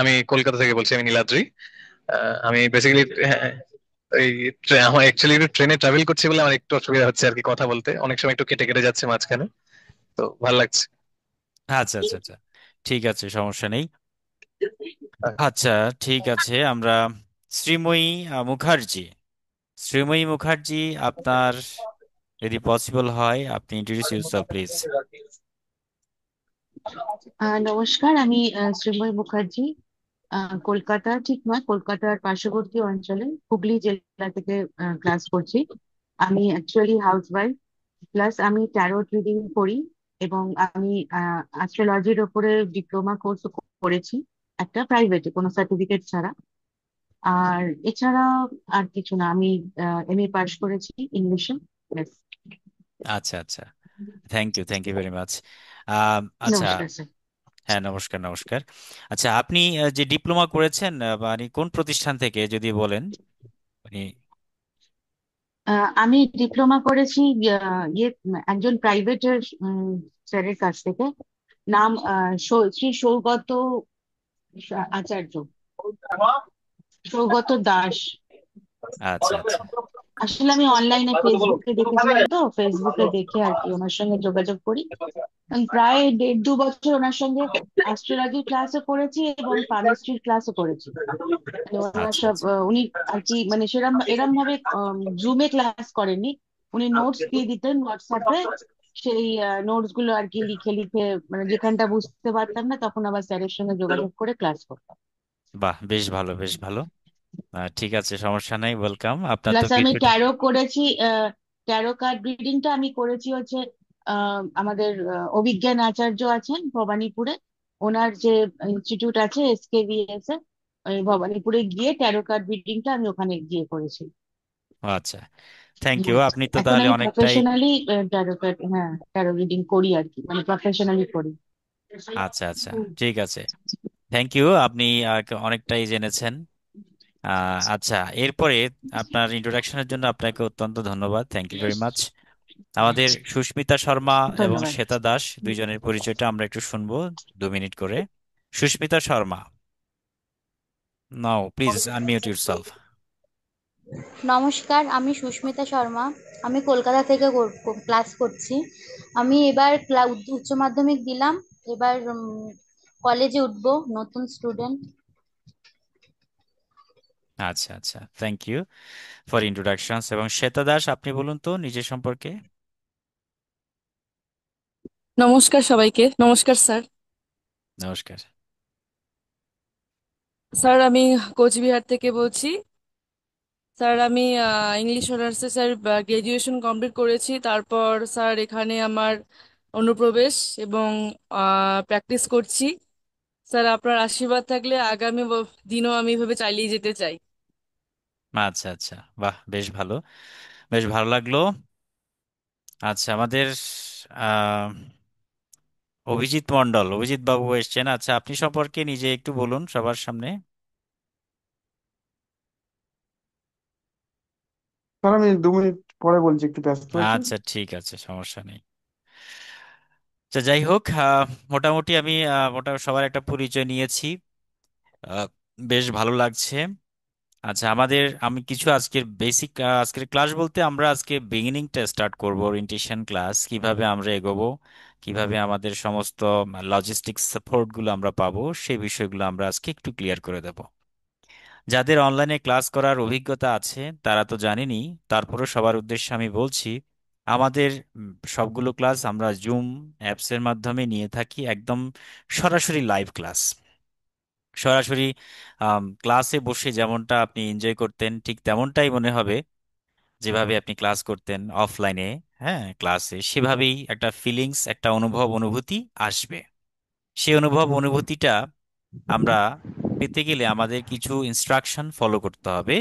আমি কলকাতা থেকে বলছি, আমি নীলাদ্রি। আমি বেসিক্যালি এই আমার অ্যাকচুয়ালি একটু ট্রেনে ট্রাভেল করছি বলে আমার একটু অসুবিধা হচ্ছে আর কি, কথা বলতে অনেক সময় একটু কেটে কেটে যাচ্ছে মাঝখানে। তো ভালো লাগছে। আচ্ছা আচ্ছা আচ্ছা, ঠিক আছে, সমস্যা নেই। আচ্ছা, ঠিক আছে, আমরা শ্রীময়ী মুখার্জি, শ্রীময়ী মুখার্জি, আপনার যদি পসিবল হয় আপনি ইন্ট্রোডিউস ইউরসেলফ প্লিজ। নমস্কার, আমি শ্রীময়ী মুখার্জি। কলকাতা ঠিক নয়, কলকাতার পার্শ্ববর্তী অঞ্চলে হুগলি জেলা থেকে ক্লাস করছি। আমি অ্যাকচুয়ালি হাউসওয়াইফ, প্লাস আমি ট্যারোট রিডিং করি এবং আমি অ্যাস্ট্রোলজির ওপরে ডিপ্লোমা কোর্স করেছি, একটা প্রাইভেটে, কোনো সার্টিফিকেট ছাড়া। আর এছাড়া আর কিছু না, আমি এমএ পাশ করেছি ইংলিশে। ব্যাস। আচ্ছা আচ্ছা, থ্যাংক ইউ ভেরি মাচ। আচ্ছা, নমস্কার স্যার। হ্যাঁ, নমস্কার নমস্কার। আচ্ছা, আপনি যে ডিপ্লোমা করেছেন, মানে কোন প্রতিষ্ঠান থেকে যদি বলেন, মানে। আমি ডিপ্লোমা করেছি একজন প্রাইভেট স্যারের কাছ থেকে। নাম শ্রী সৌগত আচার্য, সৌগত দাস। আচ্ছা আচ্ছা আসলে আমি অনলাইনে ফেসবুকে দেখেছিলাম, তো ফেসবুকে দেখে আর কি ওনার সঙ্গে যোগাযোগ করি। আমি প্রায় 1.5-2 বছর ওনার সঙ্গে অ্যাস্ট্রোলজির ক্লাসও করেছি এবং পামিস্ট্রির ক্লাসও করেছি। মানে ওনার আচ্ছা সব আচ্ছা উনি আর কি, মানে সেরম এরম ভাবে জুমে ক্লাস করেননি। উনি নোটস দিয়ে দিতেন হোয়াটসঅ্যাপে, সেই নোটস গুলো আর কি লিখে লিখে, মানে যেখানটা বুঝতে পারতাম না তখন আবার স্যারের সঙ্গে যোগাযোগ করে ক্লাস করতাম। বাহ, বেশ ভালো বেশ ভালো। ঠিক আছে, সমস্যা নাই, ওয়েলকাম, আপনার তো প্লাস আমি গ্র্যাজুয়েট। ট্যারো করেছি। ট্যারো কার্ড রিডিংটা আমি করেছি হচ্ছে আমাদের অভিজ্ঞান আচার্য আছেন ভবানীপুরে, ওনার যে ইনস্টিটিউট আছে এসকেভিএস এ, ওই ভবানীপুরে গিয়ে ট্যারো কার্ড রিডিংটা আমি ওখানে গিয়ে করেছি। আচ্ছা, থ্যাংক ইউ, হুম। আপনি তো এখন তাহলে আমি অনেকটাই। প্রফেশনালি ট্যারো কার্ড, হ্যাঁ, ট্যারো রিডিং করি আর কি, মানে প্রফেশনালি করি। আচ্ছা আচ্ছা, ঠিক আছে, থ্যাংক ইউ, আপনি অনেকটাই জেনেছেন। আচ্ছা, এরপরে আপনার ইন্ট্রোডাকশনের জন্য আপনাকে অত্যন্ত ধন্যবাদ, থ্যাংক ইউ ভেরি মাচ। আমাদের সুস্মিতা শর্মা এবং ধন্যবাদ। শ্বেতা দাস দুইজনের পরিচয়টা আমরা একটু শুনবো, 2 মিনিট করে। সুস্মিতা শর্মা, নাও প্লিজ আনমিউট ইউরসেলফ। নমস্কার, আমি সুস্মিতা শর্মা। আমি কলকাতা থেকে ক্লাস করছি। আমি এবার উচ্চ মাধ্যমিক দিলাম। এবার কলেজে উঠবো, নতুন স্টুডেন্ট। আচ্ছা আচ্ছা, থ্যাংক ইউ ফর ইন্ট্রোডাকশনস। এবং শ্বেতা দাস, আপনি বলুন তো নিজের সম্পর্কে। নমস্কার সবাইকে, নমস্কার স্যার। নমস্কার। স্যার আমি কোচবিহার থেকে বলছি। স্যার আমি ইংলিশ অনার্সে স্যার গ্রাজুয়েশন কমপ্লিট করেছি। তারপর স্যার এখানে আমার অনুপ্রবেশ এবং প্র্যাকটিস করছি। স্যার আপনার আশীর্বাদ থাকলে আগামী দিনও আমি এভাবে চালিয়ে যেতে চাই। আচ্ছা আচ্ছা, বাহ, বেশ ভালো, বেশ ভালো লাগলো। আচ্ছা, আমাদের আহ অভিজিৎ মন্ডল, অভিজিৎ বাবু এসছেন। আচ্ছা, আপনি সম্পর্কে নিজে একটু বলুন সবার সামনে। স্যার আমি 2 মিনিট পরে বলছি, একটু ব্যস্ত আছি। আচ্ছা, ঠিক আছে, সমস্যা নেই। আচ্ছা, যাই হোক, মোটামুটি আমি সবার একটা পরিচয় নিয়েছি। আহ, বেশ ভালো লাগছে। আচ্ছা, আমি কিছু আজকের বেসিক, আজকের ক্লাস বলতে আমরা আজকে বিগিনিংটা স্টার্ট করব, ওরিয়েন্টেশন ক্লাস, কিভাবে আমরা এগোবো, কিভাবে আমাদের সমস্ত লজিস্টিক সাপোর্ট গুলো আমরা পাবো, সেই বিষয়গুলো আমরা আজকে একটু ক্লিয়ার করে দেব। যাদের অনলাইনে ক্লাস করার অভিজ্ঞতা আছে তারা তো জানেনই, তারপরও সবার উদ্দেশ্যে আমি বলছি, আমাদের সবগুলো ক্লাস আমরা জুম অ্যাপসের মাধ্যমে নিয়ে থাকি, একদম সরাসরি লাইভ ক্লাস। সরাসরি ক্লাসে বসে যেমনটা আপনি এনজয় করতেন ঠিক তেমনটাই মনে হবে, যেভাবে আপনি ক্লাস করতেন অফলাইনে, হ্যাঁ, ক্লাসে সেভাবেই একটা ফিলিংস, একটা অনুভূতি আসবে। সেই অনুভূতিটা আমরা পেতে গেলে আমাদের কিছু ইনস্ট্রাকশন ফলো করতে হবে।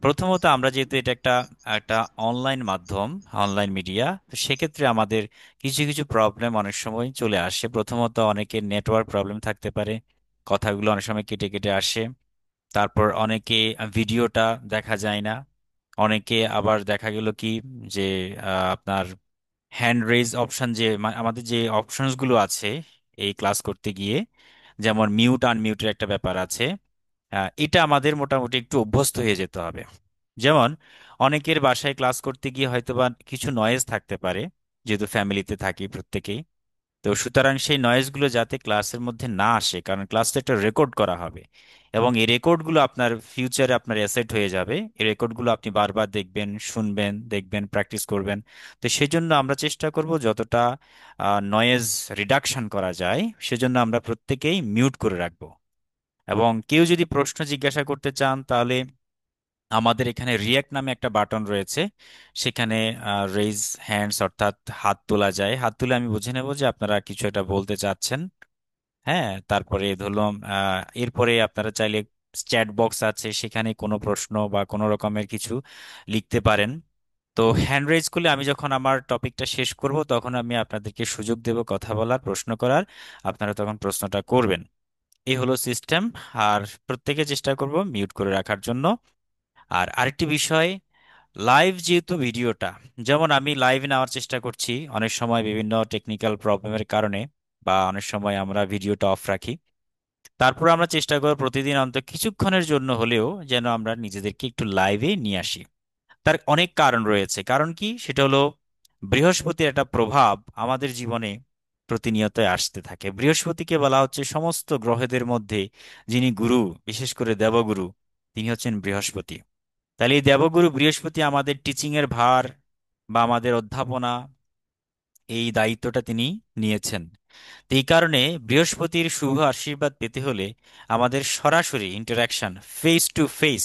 প্রথমত, আমরা যেহেতু এটা একটা একটা অনলাইন মাধ্যম, অনলাইন মিডিয়া, তো সেক্ষেত্রে আমাদের কিছু কিছু প্রবলেম অনেক সময় চলে আসে। প্রথমত, অনেকের নেটওয়ার্ক প্রবলেম থাকতে পারে, কথাগুলো অনেক সময় কেটে কেটে আসে। তারপর অনেকে ভিডিওটা দেখা যায় না। অনেকে আবার দেখা গেল কি, যে আপনার হ্যান্ড রেজ অপশন, যে আমাদের যে অপশনস গুলো আছে এই ক্লাস করতে গিয়ে, যেমন মিউট আনমিউটের একটা ব্যাপার আছে। এটা আমাদের মোটামুটি একটু অভ্যস্ত হয়ে যেতে হবে। যেমন অনেকের বাসায় ক্লাস করতে গিয়ে হয়তোবা কিছু নয়েজ থাকতে পারে, যেহেতু ফ্যামিলিতে থাকি প্রত্যেকেই। তো সুতরাং সেই নয়েজগুলো যাতে ক্লাসের মধ্যে না আসে, কারণ ক্লাসটা একটা রেকর্ড করা হবে এবং এই রেকর্ডগুলো আপনার ফিউচারে আপনার অ্যাসেট হয়ে যাবে। এই রেকর্ডগুলো আপনি বারবার দেখবেন, শুনবেন, দেখবেন, প্র্যাকটিস করবেন। তো সেজন্য আমরা চেষ্টা করব যতটা নয়েজ রিডাকশন করা যায়, সেজন্য আমরা প্রত্যেকেই মিউট করে রাখবো। এবং কেউ যদি প্রশ্ন জিজ্ঞাসা করতে চান, তাহলে আমাদের এখানে রিয়্যাক্ট নামে একটা বাটন রয়েছে। সেখানে রেইজ হ্যান্ডস, অর্থাৎ হাত তোলা যায়। হাত তুলে আমি বুঝে নেব যে আপনারা কিছু একটা বলতে চাচ্ছেন। হ্যাঁ, তারপরে ধরলাম এরপরে আপনারা চাইলে চ্যাট বক্স আছে, সেখানে কোনো প্রশ্ন বা কোনো রকমের কিছু লিখতে পারেন। তো হ্যান্ড রেজ করলে আমি যখন আমার টপিকটা শেষ করব, তখন আমি আপনাদেরকে সুযোগ দেব কথা বলার, প্রশ্ন করার। আপনারা তখন প্রশ্নটা করবেন। এই হলো সিস্টেম। আর প্রত্যেকে চেষ্টা করব মিউট করে রাখার জন্য। আর আরেকটি বিষয়, লাইভ যেহেতু ভিডিওটা, যেমন আমি লাইভ নেওয়ার চেষ্টা করছি, অনেক সময় বিভিন্ন টেকনিক্যাল প্রবলেমের কারণে বা অনেক সময় আমরা ভিডিওটা অফ রাখি। তারপর আমরা চেষ্টা করব প্রতিদিন অন্তত কিছুক্ষণের জন্য হলেও যেন আমরা নিজেদেরকে একটু লাইভে নিয়ে আসি। তার অনেক কারণ রয়েছে। কারণ কি? সেটা হলো বৃহস্পতির একটা প্রভাব আমাদের জীবনে প্রতিনিয়ত আসতে থাকে। বৃহস্পতিকে বলা হচ্ছে সমস্ত গ্রহদের মধ্যে যিনি গুরু, বিশেষ করে দেবগুরু, তিনি হচ্ছেন বৃহস্পতি। তাহলে এই দেবগুরু বৃহস্পতি আমাদের টিচিং এর ভার বা আমাদের অধ্যাপনা, এই দায়িত্বটা তিনি নিয়েছেন। তো এই কারণে বৃহস্পতির শুভ আশীর্বাদ পেতে হলে আমাদের সরাসরি ইন্টারাকশন, ফেস টু ফেস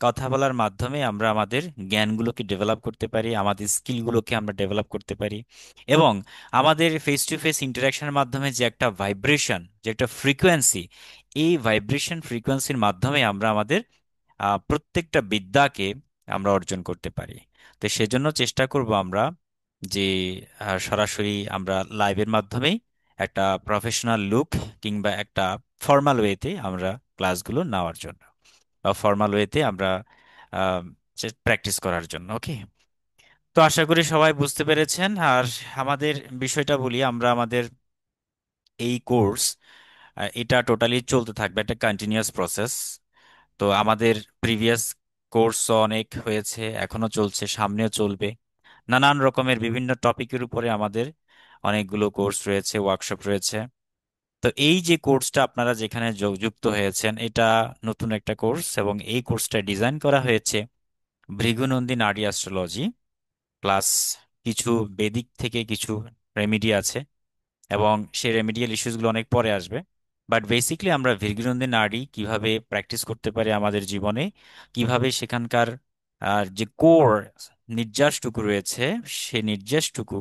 কথা বলার মাধ্যমে আমরা আমাদের জ্ঞানগুলোকে ডেভেলপ করতে পারি, আমাদের স্কিলগুলোকে আমরা ডেভেলপ করতে পারি। এবং আমাদের ফেস টু ফেস ইন্টারাকশনের মাধ্যমে যে একটা ভাইব্রেশন, যে একটা ফ্রিকোয়েন্সি, এই ভাইব্রেশন ফ্রিকোয়েন্সির মাধ্যমে আমরা আমাদের প্রত্যেকটা বিদ্যাকে আমরা অর্জন করতে পারি। তো সেজন্য চেষ্টা করব আমরা যে সরাসরি আমরা লাইভের মাধ্যমেই একটা প্রফেশনাল লুক কিংবা একটা ফর্মাল ওয়েতে আমরা ক্লাসগুলো নেওয়ার জন্য, বা ফর্মাল ওয়েতে আমরা প্র্যাকটিস করার জন্য। ওকে, তো আশা করি সবাই বুঝতে পেরেছেন। আর আমাদের বিষয়টা বলি, আমরা আমাদের এই কোর্স, এটা টোটালি চলতে থাকবে, একটা কন্টিনিউয়াস প্রসেস। তো আমাদের প্রিভিয়াস কোর্স অনেক হয়েছে, এখনো চলছে, সামনেও চলবে। নানান রকমের বিভিন্ন টপিকের উপরে আমাদের অনেকগুলো কোর্স রয়েছে, ওয়ার্কশপ রয়েছে। তো এই যে কোর্সটা আপনারা যেখানে যুক্ত হয়েছেন, এটা নতুন একটা কোর্স এবং এই কোর্সটা ডিজাইন করা হয়েছে ভৃগুনন্দী নারী অ্যাস্ট্রোলজি প্লাস কিছু বেদিক থেকে কিছু রেমিডি আছে, এবং সেই রেমিডিয়াল ইস্যুসগুলো অনেক পরে আসবে। বাট বেসিকলি আমরা ভৃগুনন্দী নাড়ি কিভাবে প্র্যাকটিস করতে পারি আমাদের জীবনে, কিভাবে সেখানকার যে কোর নির্যাসটুকু রয়েছে, সেই নির্যাসটুকু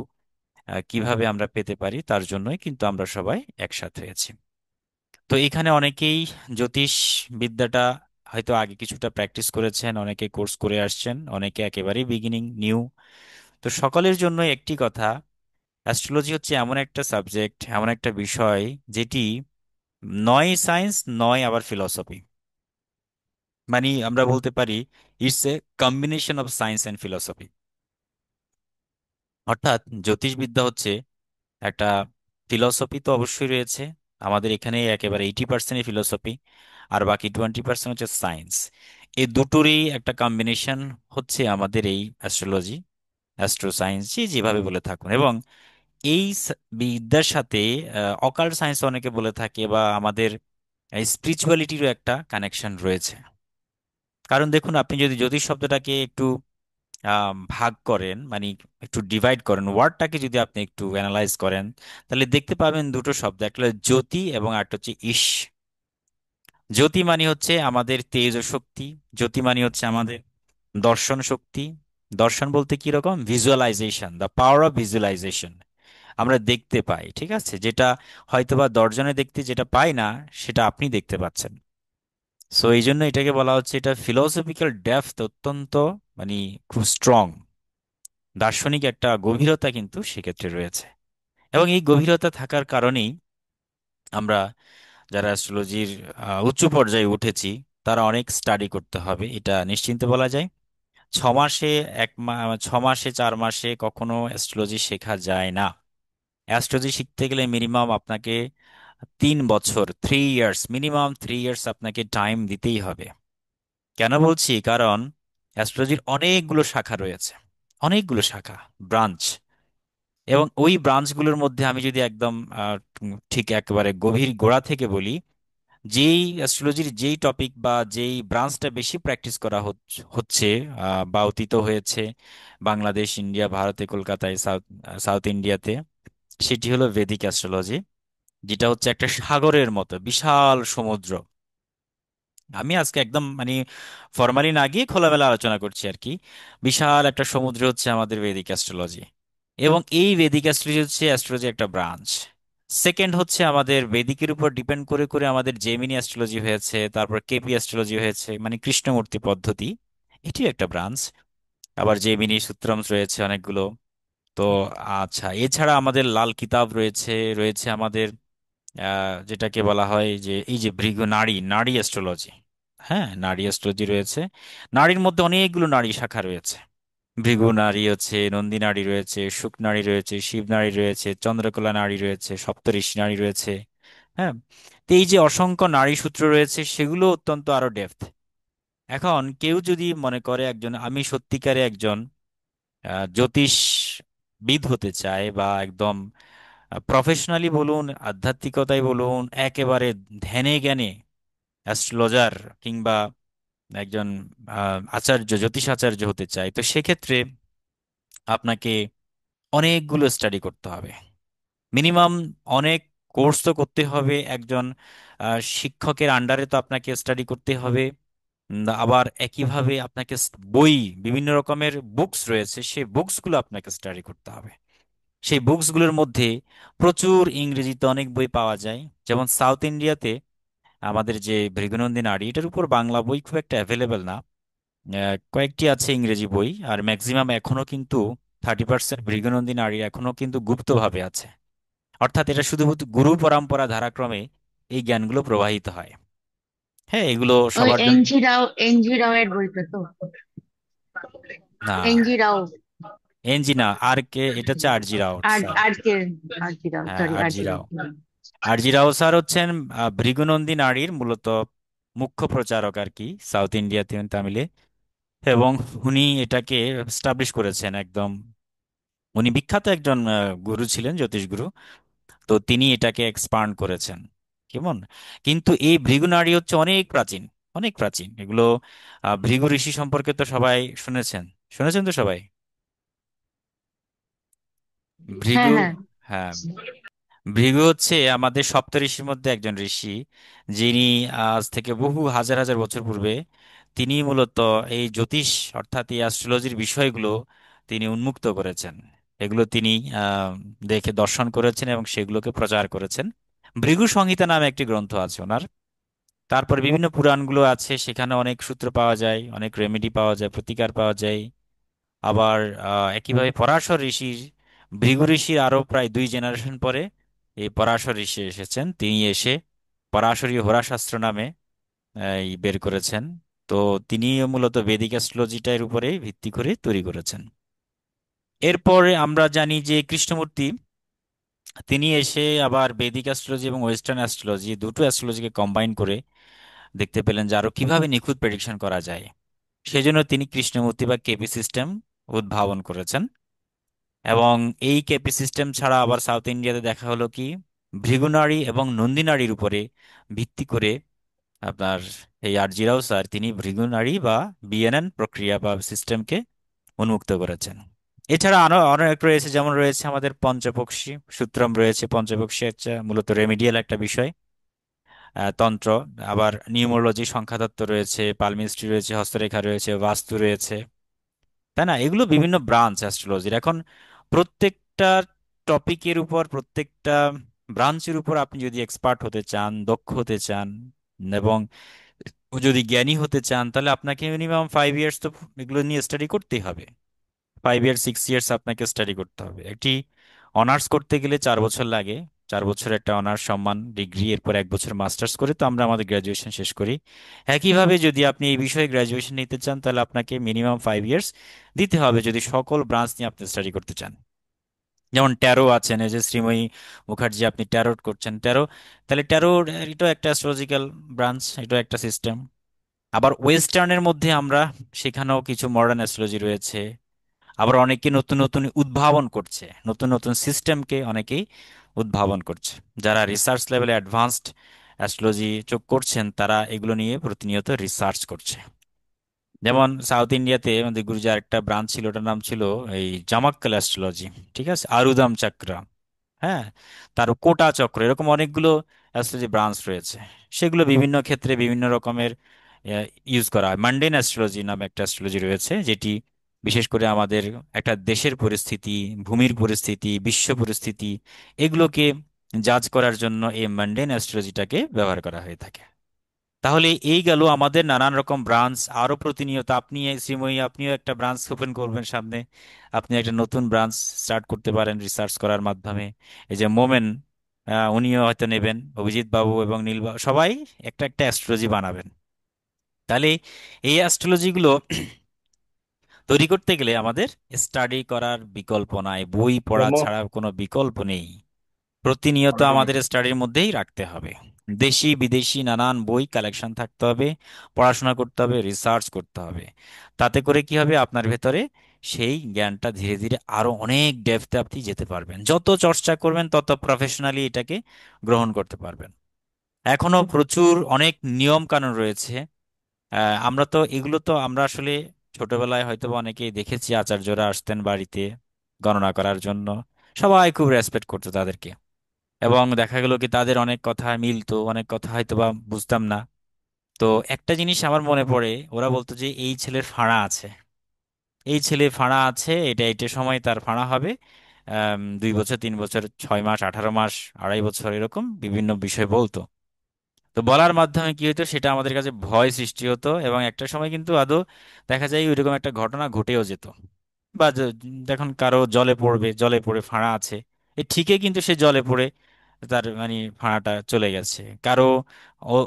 কিভাবে আমরা পেতে পারি, তার জন্যই কিন্তু আমরা সবাই একসাথে হয়েছি। তো এখানে অনেকেই জ্যোতিষ বিদ্যাটা হয়তো আগে কিছুটা প্র্যাকটিস করেছেন, অনেকে কোর্স করে আসছেন, অনেকে একেবারেই বিগিনিং নিউ। তো সকলের জন্য একটি কথা, অ্যাস্ট্রোলজি হচ্ছে এমন একটা সাবজেক্ট, এমন একটা বিষয় যেটি নয় সায়েন্স, নয় আবার ফিলসফি। মানে আমরা বলতে পারি it's a combination of science and philosophy. অর্থাৎ জ্যোতিষবিদ্যা হচ্ছে একটা, ফিলসফি তো অবশ্যই রয়েছে, আমাদের এখানে একেবারে 80% ফিলসফি, আর বাকি 20% হচ্ছে সায়েন্স। এই দুটোরই একটা কম্বিনেশন হচ্ছে আমাদের এই অ্যাস্ট্রোলজি, অ্যাস্ট্রো সায়েন্স, যেভাবে বলে থাকুন। এবং এই বিদ্যার সাথে অকাল্ট সায়েন্স অনেকে বলে থাকে, বা আমাদের স্পিরিচুয়ালিটিরও একটা কানেকশন রয়েছে। কারণ দেখুন, আপনি যদি জ্যোতিষ শব্দটাকে একটু ভাগ করেন, মানে একটু ডিভাইড করেন, ওয়ার্ডটাকে যদি আপনি একটু অ্যানালাইজ করেন, তাহলে দেখতে পাবেন দুটো শব্দ, একটা হলো জ্যোতি এবং আরেকটা হচ্ছে ঈশ। জ্যোতি মানে হচ্ছে আমাদের তেজ ও শক্তি, জ্যোতি মানে হচ্ছে আমাদের দর্শন শক্তি। দর্শন বলতে কি রকম? Visualisation, the power of visualisation. আমরা দেখতে পাই, ঠিক আছে, যেটা হয়তোবা দর্জনে দেখতে যেটা পাই না, সেটা আপনি দেখতে পাচ্ছেন। সো এই জন্য এটাকে বলা হচ্ছে, এটা ফিলোসফিক্যাল ডেপথ অত্যন্ত, মানে খুব স্ট্রং, দার্শনিক একটা গভীরতা কিন্তু সেক্ষেত্রে রয়েছে। এবং এই গভীরতা থাকার কারণেই আমরা যারা অ্যাস্ট্রোলজির উচ্চ পর্যায়ে উঠেছি, তারা অনেক স্টাডি করতে হবে, এটা নিশ্চিন্তে বলা যায়। 6 মাসে, 6 মাসে, 4 মাসে কখনো অ্যাস্ট্রোলজি শেখা যায় না। অ্যাস্ট্রোলজি শিখতে গেলে মিনিমাম আপনাকে 3 বছর, 3 ইয়ার্স, মিনিমাম 3 ইয়ার্স আপনাকে টাইম দিতেই হবে। কেন বলছি? কারণ অ্যাস্ট্রোলজির অনেকগুলো শাখা রয়েছে, অনেকগুলো শাখা, ব্রাঞ্চ। এবং ওই ব্রাঞ্চগুলোর মধ্যে আমি যদি একদম ঠিক একেবারে গভীর গোড়া থেকে বলি, যেই অ্যাস্ট্রোলজির যেই টপিক বা যেই ব্রাঞ্চটা বেশি প্র্যাকটিস করা হচ্ছে বা অতীত হয়েছে বাংলাদেশ, ইন্ডিয়া, ভারতে, কলকাতায়, সাউথ সাউথ ইন্ডিয়াতে, সেটি হলো ভেদিক অ্যাস্ট্রোলজি, যেটা হচ্ছে একটা সাগরের মতো বিশাল সমুদ্র। আমি আজকে একদম মানে ফর্মালি না গিয়ে খোলামেলা আলোচনা করছি আর কি। বিশাল একটা সমুদ্র হচ্ছে আমাদের ভেদিক অ্যাস্ট্রোলজি। এবং এই ভেদিক অ্যাস্ট্রোলজি হচ্ছে অ্যাস্ট্রোলজি একটা ব্রাঞ্চ। সেকেন্ড হচ্ছে আমাদের বেদিকের উপর ডিপেন্ড করে করে আমাদের জেমিনি অ্যাস্ট্রোলজি হয়েছে, তারপর কেপি অ্যাস্ট্রোলজি হয়েছে, মানে কৃষ্ণমূর্তি পদ্ধতি, এটি একটা ব্রাঞ্চ। আবার জেমিনি সূত্রাংশ রয়েছে অনেকগুলো। তো আচ্ছা, এছাড়া আমাদের লাল কিতাব রয়েছে, রয়েছে আমাদের যেটাকে বলা হয় যে এই যে ভৃগু নাড়ি, নাড়ি অ্যাস্ট্রোলজি। হ্যাঁ, নাড়ি অ্যাস্ট্রোলজি রয়েছে। নাড়ির মধ্যে অনেকগুলো নাড়ি শাখা রয়েছে। ভৃগু নাড়ি হচ্ছে, নন্দী নাড়ি রয়েছে, শুক নাড়ি রয়েছে, শিব নাড়ি রয়েছে, চন্দ্রকলা নাড়ি রয়েছে, সপ্তঋষি নাড়ি রয়েছে। হ্যাঁ, তো এই যে অসংখ্য নাড়ি সূত্র রয়েছে, সেগুলো অত্যন্ত আরো ডেপথ। এখন কেউ যদি মনে করে একজন, আমি সত্যিকারে একজন জ্যোতিষবিদ হতে চায়, বা একদম প্রফেশনালি বলুন, আধ্যাত্মিকতায় বলুন, একেবারে ধ্যানে জ্ঞানে অ্যাস্ট্রোলজার কিংবা একজন আচার্য, জ্যোতিষ আচার্য হতে চায়, তো সেক্ষেত্রে আপনাকে অনেকগুলো স্টাডি করতে হবে। মিনিমাম অনেক কোর্স তো করতে হবে, একজন শিক্ষকের আন্ডারে তো আপনাকে স্টাডি করতে হবে। আবার একইভাবে আপনাকে বই, বিভিন্ন রকমের বুকস রয়েছে, সেই বুকসগুলো আপনাকে স্টাডি করতে হবে। সেই বুকসগুলোর মধ্যে প্রচুর ইংরেজিতে অনেক বই পাওয়া যায়। যেমন সাউথ ইন্ডিয়াতে আমাদের যে ভৃগুনন্দী নাড়ী, এটার উপর বাংলা বই খুব একটা অ্যাভেলেবেল না। কয়েকটি আছে ইংরেজি বই, আর ম্যাক্সিমাম এখনো কিন্তু 30% ভৃগুনন্দী নারী এখনো কিন্তু গুপ্তভাবে আছে। অর্থাৎ এটা শুধুমাত্র গুরু পরম্পরা ধারাক্রমে এই জ্ঞানগুলো প্রবাহিত হয়। হ্যাঁ, এগুলো ওই সবার জন্য এনজি রাও এর বইটা তো, না। এনজি রাও, এনজি না, আর কে, এটা হচ্ছে আর জি রাও আর স্যার। আর কে, আরজি রাও, হ্যাঁ, সরি, আর জি আরজি রাও। রাও। আর জি রাও স্যার হচ্ছেন ভৃগুনন্দী নারীর মূলত মুখ্য প্রচারক আর কি, সাউথ ইন্ডিয়াতে, তামিলে। এবং উনি এটাকে এস্টাবলিশ করেছেন একদম। উনি বিখ্যাত একজন গুরু ছিলেন, জ্যোতিষ গুরু। তো তিনি এটাকে এক্সপান্ড করেছেন। কেমন? কিন্তু এই ভৃগু নাড়ি হচ্ছে অনেক প্রাচীন, অনেক প্রাচীন এগুলো। ভৃগু ঋষি সম্পর্কে তো সবাই শুনেছেন, শুনেছেন তো সবাই। হ্যাঁ, ভৃগু, হ্যাঁ। হ্যাঁ, ভৃগু হচ্ছে আমাদের সপ্তঋষির মধ্যে একজন ঋষি, যিনি আজ থেকে বহু হাজার হাজার বছর পূর্বে তিনি মূলত এই জ্যোতিষ অর্থাৎ এই অ্যাস্ট্রোলজির বিষয়গুলো তিনি উন্মুক্ত করেছেন। এগুলো তিনি আহ, দেখে দর্শন করেছেন এবং সেগুলোকে প্রচার করেছেন। ভৃগু সংহিতা নামে একটি গ্রন্থ আছে ওনার। তারপর বিভিন্ন পুরাণগুলো আছে, সেখানে অনেক সূত্র পাওয়া যায়, অনেক রেমেডি পাওয়া যায়, প্রতিকার পাওয়া যায়। আবার একইভাবে পরাশর ঋষির, ভৃগু ঋষির আরো প্রায় 2 জেনারেশন পরে এই পরাশর ঋষি এসেছেন। তিনি এসে পরাশরী হোরাশাস্ত্র নামে এই বের করেছেন। তো তিনি মূলত বৈদিক অ্যাস্ট্রোলজিটার উপরে ভিত্তি করে তৈরি করেছেন। এরপরে আমরা জানি যে কৃষ্ণমূর্তি, তিনি এসে আবার বৈদিক অ্যাস্ট্রোলজি এবং ওয়েস্টার্ন অ্যাস্ট্রোলজি, দুটো অ্যাস্ট্রোলজিকে কম্বাইন করে দেখতে পেলেন যে আরো কিভাবে নিখুঁত প্রেডিকশন করা যায়। সেজন্য তিনি কৃষ্ণমূর্তি বা কেপি সিস্টেম উদ্ভাবন করেছেন। এবং এই কেপি সিস্টেম ছাড়া আবার সাউথ ইন্ডিয়াতে দেখা হলো কি, ভৃগুনাড়ি এবং নন্দী উপরে ভিত্তি করে আপনার এই আরজিরাও স্যার তিনি ভৃগুনাড়ি বা বিএনএন প্রক্রিয়া বা সিস্টেমকে উন্মুক্ত করেছেন। এছাড়া আরো অনেক রয়েছে, যেমন রয়েছে আমাদের পঞ্চপক্ষী সূত্রম রয়েছে। পঞ্চপক্ষী হচ্ছে মূলত রেমিডিয়াল একটা বিষয়, তন্ত্র। আবার নিউমোলজি, সংখ্যাতত্ত্ব রয়েছে, পালমিস্ট্রি রয়েছে, হস্তরেখা রয়েছে, বাস্তু রয়েছে, তাই না? এগুলো বিভিন্ন ব্রাঞ্চ অ্যাস্ট্রোলজির। এখন প্রত্যেকটা টপিকের উপর, প্রত্যেকটা ব্রাঞ্চের উপর আপনি যদি এক্সপার্ট হতে চান, দক্ষ হতে চান, এবং যদি জ্ঞানী হতে চান, তাহলে আপনাকে মিনিমাম 5 ইয়ার্স তো এগুলো নিয়ে স্টাডি করতেই হবে। 5 ইয়ার্স, 6 ইয়ার্স আপনাকে স্টাডি করতে হবে। একটি অনার্স করতে গেলে 4 বছর লাগে। 4 বছর একটা অনার্স সম্মান ডিগ্রি, এরপর 1 বছর মাস্টার্স করে তো আমরা আমাদের গ্রাজুয়েশন শেষ করি। একইভাবে যদি আপনি এই বিষয়ে গ্রাজুয়েশন নিতে চান, তাহলে আপনাকে মিনিমাম 5 ইয়ার্স দিতে হবে যদি সকল ব্রাঞ্চ নিয়ে আপনি স্টাডি করতে চান। যেমন ট্যারো আছেন, এই যে শ্রীময়ী মুখার্জি আপনি ট্যারোট করছেন, ট্যারো, তাহলে ট্যারো এটা একটা অ্যাস্ট্রোলজিক্যাল ব্রাঞ্চ, এটা একটা সিস্টেম। আবার ওয়েস্টার্নের মধ্যে আমরা সেখানেও কিছু মডার্ন অ্যাস্ট্রোলজি রয়েছে। আবার অনেকে নতুন নতুন উদ্ভাবন করছে, নতুন নতুন সিস্টেমকে অনেকেই উদ্ভাবন করছে। যারা রিসার্চ লেভেলে অ্যাডভান্সড অ্যাস্ট্রোলজি চোখ করছেন তারা এগুলো নিয়ে প্রতিনিয়ত রিসার্চ করছে। যেমন সাউথ ইন্ডিয়াতে আমাদের গুরুজি একটা ব্রাঞ্চ ছিল, ওটার নাম ছিল এই জামাক্কাল অ্যাস্ট্রোলজি, ঠিক আছে, আরুদাম চক্র, হ্যাঁ, তার কোটা চক্র, এরকম অনেকগুলো অ্যাস্ট্রোলজি ব্রাঞ্চ রয়েছে। সেগুলো বিভিন্ন ক্ষেত্রে বিভিন্ন রকমের ইউজ করা হয়। মান্ডেন অ্যাস্ট্রোলজি নামে একটা অ্যাস্ট্রোলজি রয়েছে, যেটি বিশেষ করে আমাদের একটা দেশের পরিস্থিতি, ভূমির পরিস্থিতি, বিশ্ব পরিস্থিতি, এগুলোকে জাজ করার জন্য এই মান্ডেন অ্যাস্ট্রোলজিটাকে ব্যবহার করা হয়ে থাকে। তাহলে এই গেল আমাদের নানান রকম ব্রাঞ্চ। আরো প্রতিনিয়ত আপনি শ্রীময়ী আপনিও একটা ব্রাঞ্চ ওপেন করবেন সামনে, আপনি একটা নতুন ব্রাঞ্চ স্টার্ট করতে পারেন রিসার্চ করার মাধ্যমে। এই যে মোমেন, উনিও হয়তো নেবেন, অভিজিৎ বাবু এবং নীল বাবু সবাই একটা একটা অ্যাস্ট্রোলজি বানাবেন। তাহলে এই অ্যাস্ট্রোলজিগুলো তৈরি করতে গেলে আমাদের স্টাডি করার বিকল্প নাই, বই পড়া রোমো ছাড়া কোনো বিকল্প নেই। প্রতিনিয়ত আমাদের স্টাডির মধ্যেই রাখতে হবে। দেশি বিদেশি নানান বই কালেকশন থাকতে হবে, পড়াশোনা করতে হবে, রিসার্চ করতে হবে। তাতে করে কি হবে, আপনার ভেতরে সেই জ্ঞানটা ধীরে ধীরে আরো অনেক ডেপথে আপনি যেতে পারবেন। যত চর্চা করবেন তত প্রফেশনালি এটাকে গ্রহণ করতে পারবেন। এখনো প্রচুর অনেক নিয়ম কানুন রয়েছে। আমরা তো এগুলো তো আমরা আসলে ছোটবেলায় হয়তো বা অনেকেই দেখেছি, আচার্যরা আসতেন বাড়িতে গণনা করার জন্য, সবাই খুব রেসপেক্ট করতো তাদেরকে। এবং দেখা গেল কি তাদের অনেক কথা মিলতো, অনেক কথা হয়তো বা বুঝতাম না। তো একটা জিনিস আমার মনে পড়ে, ওরা বলতো যে এই ছেলের ফাঁড়া আছে, এই ছেলে ফাঁড়া আছে, এটা এটা সময় তার ফাঁড়া হবে। 2 বছর, 3 বছর, 6 মাস, 18 মাস, 2.5 বছর, এরকম বিভিন্ন বিষয় বলতো। তো বলার মাধ্যমে কি হতো, সেটা আমাদের কাছে ভয় সৃষ্টি হতো, এবং একটা সময় কিন্তু আদৌ দেখা যায় ওইরকম একটা ঘটনা ঘটেও যেত। বা যখন কারো জলে পড়বে, জলে পড়ে ফাঁড়া আছে, এ ঠিকই কিন্তু সে জলে পড়ে তার মানে ফাঁড়াটা চলে গেছে। কারো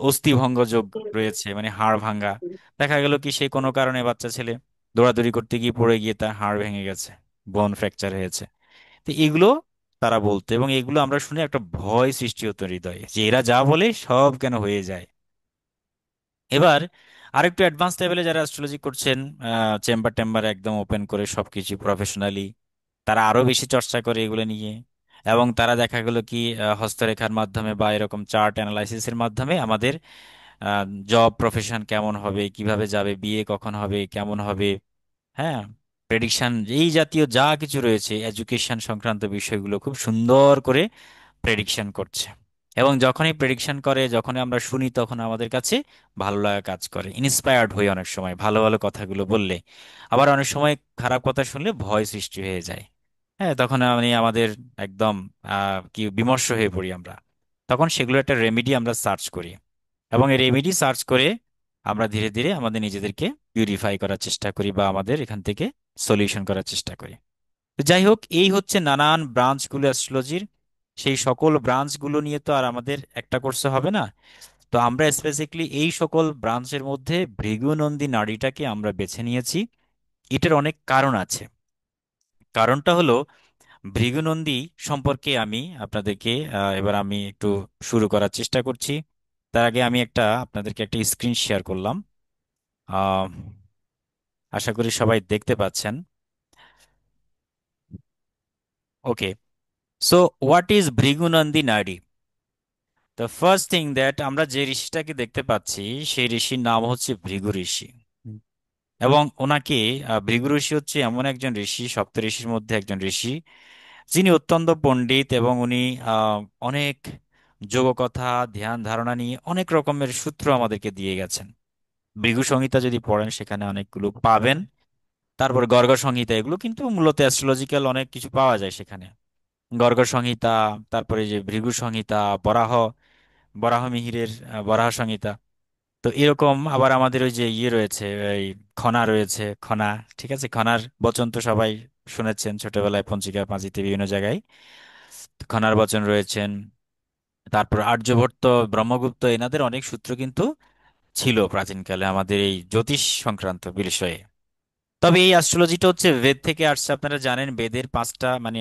অস্থিভঙ্গ যোগ রয়েছে, মানে হাড় ভাঙ্গা, দেখা গেল কি সে কোনো কারণে বাচ্চা ছেলে দৌড়াদৌড়ি করতে গিয়ে পড়ে গিয়ে তার হাড় ভেঙে গেছে, বোন ফ্র্যাকচার হয়েছে। তো এগুলো তারা বলতো, এবং এগুলো আমরা শুনে একটা ভয় সৃষ্টি হতো হৃদয়ে, যে এরা যা বলে সব কেন হয়ে যায়। এবার আরেকটু অ্যাডভান্স লেভেলে যারা অ্যাস্ট্রোলজি করছেন, চেম্বার টেম্বার একদম ওপেন করে সবকিছু প্রফেশনালি, তারা আরো বেশি চর্চা করে এগুলো নিয়ে। এবং তারা দেখা গেল কি হস্তরেখার মাধ্যমে বা এরকম চার্ট অ্যানালাইসিসের মাধ্যমে আমাদের জব প্রফেশন কেমন হবে, কিভাবে যাবে, বিয়ে কখন হবে, কেমন হবে, হ্যাঁ, প্রেডিকশন, এই জাতীয় যা কিছু রয়েছে এডুকেশন সংক্রান্ত বিষয়গুলো খুব সুন্দর করে প্রেডিকশন করছে। এবং যখনই প্রেডিকশন করে, যখন আমরা শুনি, তখন আমাদের কাছে ভালো লাগা কাজ করে, ইন্সপায়ার্ড হই অনেক সময় ভালো ভালো কথাগুলো বললে। আবার অনেক সময় খারাপ কথা শুনলে ভয় সৃষ্টি হয়ে যায়। হ্যাঁ, তখন আমি আমাদের একদম কি বিমর্ষ হয়ে পড়ি আমরা। তখন সেগুলো একটা রেমেডি আমরা সার্চ করি, এবং এই রেমেডি সার্চ করে আমরা ধীরে ধীরে আমাদের নিজেদেরকে পিউরিফাই করার চেষ্টা করি, বা আমাদের এখান থেকে সলিউশন করার চেষ্টা করি। তো যাই হোক, এই হচ্ছে নানান ব্রাঞ্চগুলো অ্যাস্ট্রোলজির। সেই সকল ব্রাঞ্চগুলো নিয়ে তো আর আমাদের একটা কোর্সে হবে না। তো আমরা স্পেসিফিকলি এই সকল ব্রাঞ্চের মধ্যে ভৃগুনন্দী নাড়িটাকে আমরা বেছে নিয়েছি। এটার অনেক কারণ আছে। কারণটা হলো, ভৃগুনন্দী সম্পর্কে আমি আপনাদেরকে এবার আমি একটু শুরু করার চেষ্টা করছি। তার আগে আমি আপনাদেরকে একটা স্ক্রিন শেয়ার করলাম। আহ, আশা করি সবাই দেখতে পাচ্ছেন। ওকে, সো হোয়াট ইজ ভৃগুনন্দী নাড়ি? দ্য ফার্স্ট থিং দ্যাট, আমরা যে ঋষিটাকে দেখতে পাচ্ছি সেই ঋষির নাম হচ্ছে ভৃগু ঋষি। এবং ওনাকে ভৃগু ঋষি হচ্ছে এমন একজন ঋষি, সপ্ত ঋষির মধ্যে একজন ঋষি, যিনি অত্যন্ত পণ্ডিত, এবং উনি আহ, অনেক যোগকথা, ধ্যান ধারণা নিয়ে অনেক রকমের সূত্র আমাদেরকে দিয়ে গেছেন। ভৃগু সংহিতা যদি পড়েন সেখানে অনেকগুলো পাবেন। তারপর গর্গ সংহিতা, এগুলো কিন্তু মূলত অ্যাস্ট্রোলজিক্যাল অনেক কিছু পাওয়া যায় সেখানে। গর্গ সংহিতা, তারপরে যে ভৃগু সংহিতা, বরাহ, বরাহ মিহিরের বরাহ সংহিতা। তো এরকম আবার আমাদের ওই যে ইয়ে রয়েছে, এই খনা রয়েছে, খনা, ঠিক আছে, খনার বচন তো সবাই শুনেছেন ছোটবেলায় পঞ্চিকা পাঁচিতে বিভিন্ন জায়গায়। তো খনার বচন রয়েছেন। তারপর আর্যভট্ট, ব্রহ্মগুপ্ত, এনাদের অনেক সূত্র কিন্তু ছিল প্রাচীনকালে আমাদের এই জ্যোতিষ সংক্রান্ত বিষয়ে। তবে এই অ্যাস্ট্রোলজিটা হচ্ছে বেদ থেকে আসছে। আপনারা জানেন বেদের পাঁচটা মানে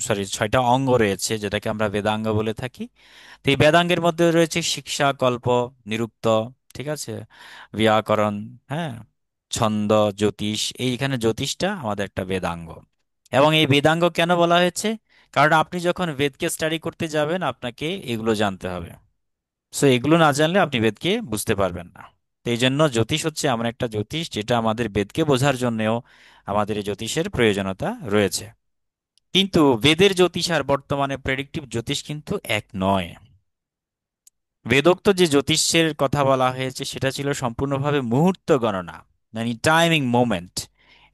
সরি ছয়টা অঙ্গ রয়েছে, যেটাকে আমরা বেদাঙ্গ বলে থাকি। তো এই বেদাঙ্গের মধ্যে রয়েছে শিক্ষা, কল্প, নিরুক্ত, ঠিক আছে, ব্যাকরণ, হ্যাঁ, ছন্দ, জ্যোতিষ। এইখানে জ্যোতিষটা আমাদের একটা বেদাঙ্গ। এবং এই বেদাঙ্গ কেন বলা হয়েছে? কারণ আপনি যখন বেদকে স্টাডি করতে যাবেন আপনাকে এগুলো জানতে হবে। সো এগুলো না জানলে আপনি বেদকে বুঝতে পারবেন না। তো এই জন্য জ্যোতিষ হচ্ছে এমন একটা জ্যোতিষ যেটা আমাদের বেদকে বোঝার জন্যেও আমাদের এই জ্যোতিষের প্রয়োজনীয়তা রয়েছে। কিন্তু বেদের জ্যোতিষ আর বর্তমানে প্রেডিক্টিভ জ্যোতিষ কিন্তু এক নয়। বেদোক্ত যে জ্যোতিষের কথা বলা হয়েছে সেটা ছিল সম্পূর্ণভাবে মুহূর্ত গণনা, মানে timing moment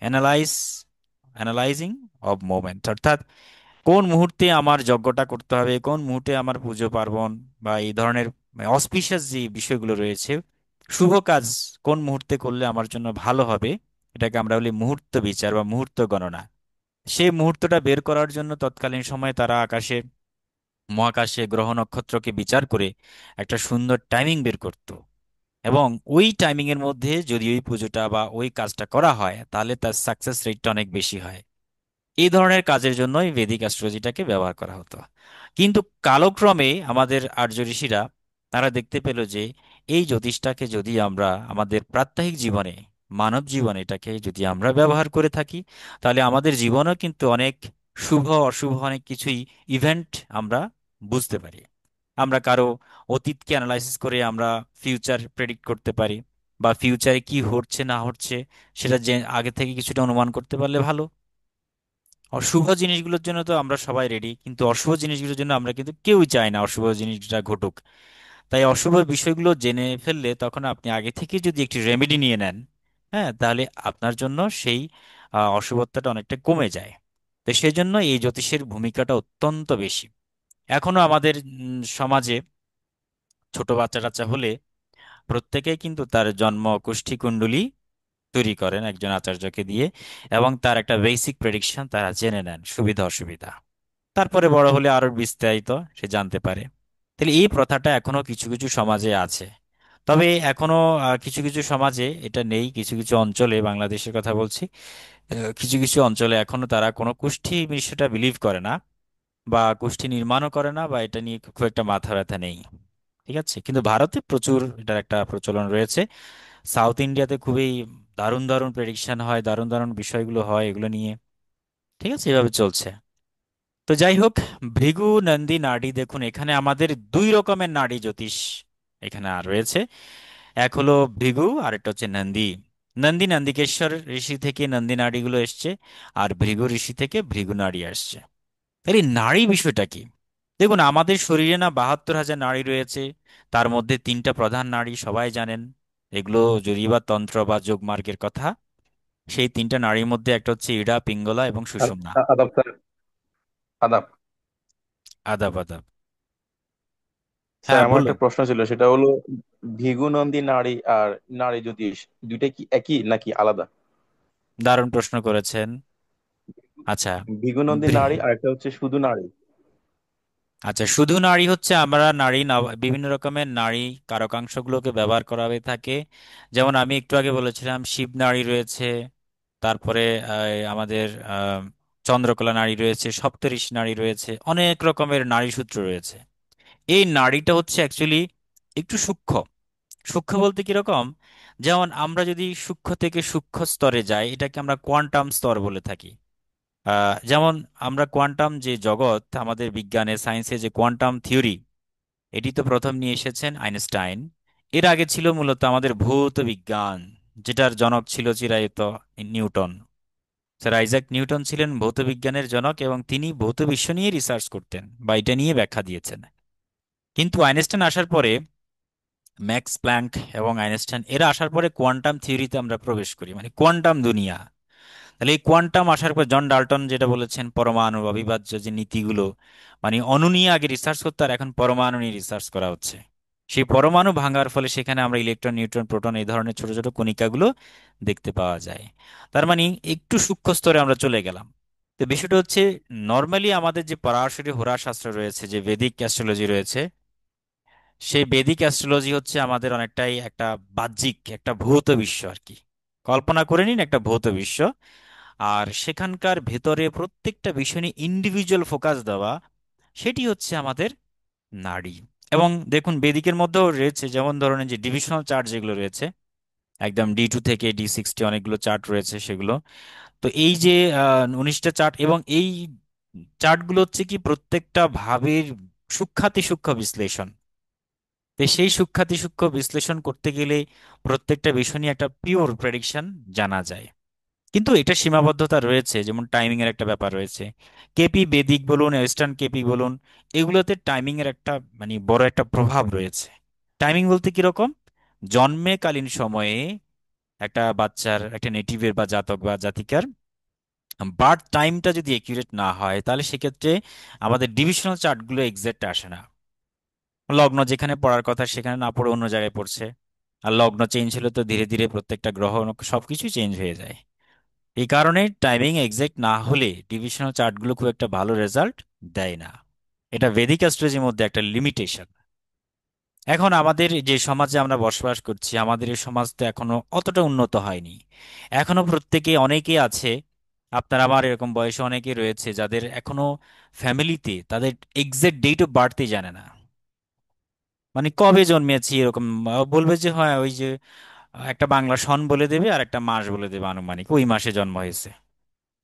analyse, analysing of moment, অর্থাৎ কোন মুহূর্তে আমার যজ্ঞটা করতে হবে, কোন মুহূর্তে আমার পুজো পার্বণ বা এই ধরনের অসপিশিয়াস যে বিষয়গুলো রয়েছে, শুভ কাজ কোন মুহূর্তে করলে আমার জন্য ভালো হবে, এটাকে আমরা বলি মুহূর্ত বিচার বা মুহূর্ত গণনা। সেই মুহূর্তটা বের করার জন্য তৎকালীন সময়ে তারা আকাশে, মহাকাশে গ্রহ নক্ষত্রকে বিচার করে একটা সুন্দর টাইমিং বের করত। এবং ওই টাইমিং এর মধ্যে যদি ওই পুজোটা বা ওই কাজটা করা হয় তাহলে তার সাকসেস রেটটা অনেক বেশি হয়। এই ধরনের কাজের জন্যই বেদিক অ্যাস্ট্রোলজিটাকে ব্যবহার করা হতো। কিন্তু কালক্রমে আমাদের আর্য ঋষিরা তারা দেখতে পেল যে এই জ্যোতিষটাকে যদি আমরা আমাদের প্রাত্যহিক জীবনে, মানব জীবনে এটাকে যদি আমরা ব্যবহার করে থাকি, তাহলে আমাদের জীবনেও কিন্তু অনেক শুভ অশুভ অনেক কিছুই ইভেন্ট আমরা বুঝতে পারি। আমরা কারো অতীতকে অ্যানালাইসিস করে আমরা ফিউচার প্রেডিক্ট করতে পারি, বা ফিউচারে কি হচ্ছে না হচ্ছে সেটা যে আগে থেকে কিছুটা অনুমান করতে পারলে ভালো। অশুভ জিনিসগুলোর জন্য তো আমরা সবাই রেডি, কিন্তু অশুভ জিনিসগুলোর জন্য আমরা কিন্তু কেউই চাই না অশুভ জিনিসটা ঘটুক। তাই অশুভ বিষয়গুলো জেনে ফেললে তখন আপনি আগে থেকে যদি একটি রেমেডি নিয়ে নেন, হ্যাঁ, তাহলে আপনার জন্য সেই অশুভত্বটা অনেকটা কমে যায়। তো সেই জন্য এই জ্যোতিষের ভূমিকাটা অত্যন্ত বেশি। এখনো আমাদের সমাজে ছোট বাচ্চা টাচ্চা হলে প্রত্যেকেই কিন্তু তার জন্ম কুষ্ঠী কুণ্ডলী তৈরি করেন একজন আচার্যকে দিয়ে, এবং তার একটা বেসিক প্রেডিকশন তারা জেনে নেন সুবিধা অসুবিধা। তারপরে বড় হলে আরো বিস্তারিত সে জানতে পারে। তাহলে এই প্রথাটা এখনো কিছু কিছু সমাজে আছে। তবে এখনো কিছু কিছু সমাজে এটা নেই, কিছু কিছু অঞ্চলে, বাংলাদেশের কথা বলছি, কিছু কিছু অঞ্চলে এখনো তারা কোনো কুষ্ঠি বিষয়টা বিলিভ করে না, বা কুষ্ঠি নির্মাণও করে না, বা এটা নিয়ে খুব একটা মাথা ব্যথা নেই। ঠিক আছে, কিন্তু ভারতে প্রচুর এটার একটা প্রচলন রয়েছে। সাউথ ইন্ডিয়াতে খুবই দারুণ দারুণ প্রেডিকশন হয়, দারুণ দারুণ বিষয়গুলো হয় এগুলো নিয়ে। ঠিক আছে, এভাবে চলছে। তো যাই হোক, ভৃগু নন্দী নাড়ি, দেখুন এখানে আমাদের দুই রকমের নাড়ি জ্যোতিষ এখানে আর রয়েছে। এক হলো ভৃগু আর একটা হচ্ছে নন্দী। নন্দী নন্দিকেশ্বর ঋষি থেকে নন্দী নাড়িগুলো এসছে, আর ভৃগু ঋষি থেকে ভৃগু নাড়ি আসছে। তাহলে এই নাড়ি বিষয়টা কি? দেখুন আমাদের শরীরে না 72,000 নাড়ি রয়েছে। তার মধ্যে তিনটা প্রধান নাড়ি সবাই জানেন, এগুলো যদি বা তন্ত্র বা যোগমার্গের কথা। সেই তিনটা নাড়ির মধ্যে একটা হচ্ছে ইড়া, পিঙ্গলা এবং সুষুম্না। আদাব স্যার, আদাব। আদাব আদাব। স্যার হ্যাঁ আমার একটা বলুন। প্রশ্ন ছিল, সেটা হলো ভৃগুনন্দী নারী আর নারী জ্যোতিষ দুইটা কি একই নাকি আলাদা? দারুণ প্রশ্ন করেছেন। আচ্ছা, ভৃগুনন্দী নারী আর একটা হচ্ছে শুধু নারী। আচ্ছা, শুধু নারী হচ্ছে আমরা নারী বিভিন্ন রকমের নারী কারকাংশগুলোকে ব্যবহার করা হয়ে থাকে। যেমন আমি একটু আগে বলেছিলাম শিব নারী রয়েছে, তারপরে আমাদের চন্দ্রকলা নারী রয়েছে, সপ্তর্ষি নারী রয়েছে, অনেক রকমের নারী সূত্র রয়েছে। এই নারীটা হচ্ছে অ্যাকচুয়ালি একটু সূক্ষ্ম। সূক্ষ্ম বলতে কিরকম? যেমন আমরা যদি সূক্ষ্ম থেকে সূক্ষ্ম স্তরে যাই এটাকে আমরা কোয়ান্টাম স্তর বলে থাকি। যেমন আমরা কোয়ান্টাম যে জগৎ, আমাদের বিজ্ঞানে সায়েন্সে যে কোয়ান্টাম থিওরি, এটি তো প্রথম নিয়ে এসেছেন আইনস্টাইন। এর আগে ছিল মূলত আমাদের ভৌত বিজ্ঞান, যেটার জনক ছিল চিরায়ত নিউটন। স্যার আইজাক নিউটন ছিলেন ভৌত বিজ্ঞানের জনক, এবং তিনি ভৌত বিশ্ব নিয়ে রিসার্চ করতেন বা এটা নিয়ে ব্যাখ্যা দিয়েছেন। কিন্তু আইনস্টাইন আসার পরে, ম্যাক্স প্ল্যাঙ্ক এবং আইনস্টাইন এরা আসার পরে কোয়ান্টাম থিওরিতে আমরা প্রবেশ করি, মানে কোয়ান্টাম দুনিয়া। তাহলে এই কোয়ান্টাম আসার পর জন ডাল্টন যেটা বলেছেন পরমাণু অবিভাজ্য যে নীতিগুলো, মানে অণু নিয়ে আগে রিসার্চ করতে, আর এখন পরমাণু নিয়ে রিসার্চ করা হচ্ছে। সেই পরমাণু ভাঙার ফলে সেখানে আমরা ইলেকট্রন, নিউট্রন, প্রোটন এই ধরনের ছোট ছোট কণিকাগুলো দেখতে পাওয়া যায়। তার মানে একটু সূক্ষ্ম স্তরে আমরা চলে গেলাম। তো বিষয়টা হচ্ছে, নর্মালি আমাদের যে পরাশরী হোরা শাস্ত্র রয়েছে, যে বেদিক অ্যাস্ট্রোলজি রয়েছে, সেই বেদিক অ্যাস্ট্রোলজি হচ্ছে আমাদের অনেকটাই একটা বাহ্যিক একটা ভৌত বিশ্ব আর কি। কল্পনা করে নিন একটা ভৌত বিশ্ব, আর সেখানকার ভেতরে প্রত্যেকটা বিষয় নিয়ে ইন্ডিভিজুয়াল ফোকাস দেওয়া, সেটি হচ্ছে আমাদের নাড়ি। এবং দেখুন বেদিকের মধ্যেও রয়েছে, যেমন ধরনের যে ডিভিশনাল চার্ট যেগুলো রয়েছে, একদম D2 থেকে D60 অনেকগুলো চার্ট রয়েছে সেগুলো। তো এই যে 19টা চার্ট, এবং এই চার্টগুলো হচ্ছে কি প্রত্যেকটা ভাবের সূক্ষ্মাতি সূক্ষ্ম বিশ্লেষণ। তো সেই সূক্ষ্মাতি সূক্ষ্ম বিশ্লেষণ করতে গেলে প্রত্যেকটা বিষয় নিয়ে একটা পিওর প্রেডিকশন জানা যায়। কিন্তু এটা সীমাবদ্ধতা রয়েছে, যেমন টাইমিং এর একটা ব্যাপার রয়েছে। কেপি বেদিক বলুন, ওয়েস্টার্ন কেপি বলুন, এগুলোতে টাইমিং এর একটা মানে বড় একটা প্রভাব রয়েছে। টাইমিং বলতে কিরকম, জন্মে কালীন সময়ে একটা বাচ্চার, একটা নেটিভের বা জাতক বা জাতিকার বার্থ টাইমটা যদি একিউরেট না হয়, তাহলে সেক্ষেত্রে আমাদের ডিভিশনাল চার্টগুলো এক্সাক্ট আসে না। লগ্ন যেখানে পড়ার কথা সেখানে না পড়ে অন্য জায়গায় পড়ছে, আর লগ্ন চেঞ্জ হলে তো ধীরে ধীরে প্রত্যেকটা গ্রহ সবকিছু চেঞ্জ হয়ে যায়। এই কারণে টাইমিং এক্সাক্ট না হলে ডিভিশনাল চার্টগুলো খুব একটা ভালো রেজাল্ট দেয় না। এটা ভেদিক অ্যাস্ট্রোলজির মধ্যে একটা লিমিটেশন। এখন আমাদের যে সমাজে আমরা বসবাস করছি, আমাদের এই সমাজ তো এখনো অতটা উন্নত হয়নি। এখনো প্রত্যেকে, অনেকে আছে, আপনার আমার এরকম বয়সে অনেকে রয়েছে যাদের এখনো ফ্যামিলিতে তাদের এক্সাক্ট ডেট অফ বার্থই জানে না। মানে কবে জন্মেছি এরকম বলবে যে হয় ওই যে একটা বাংলা সন বলে দেবে আর একটা মাস বলে দেবে, আনুমানিক ওই মাসে জন্ম হয়েছে।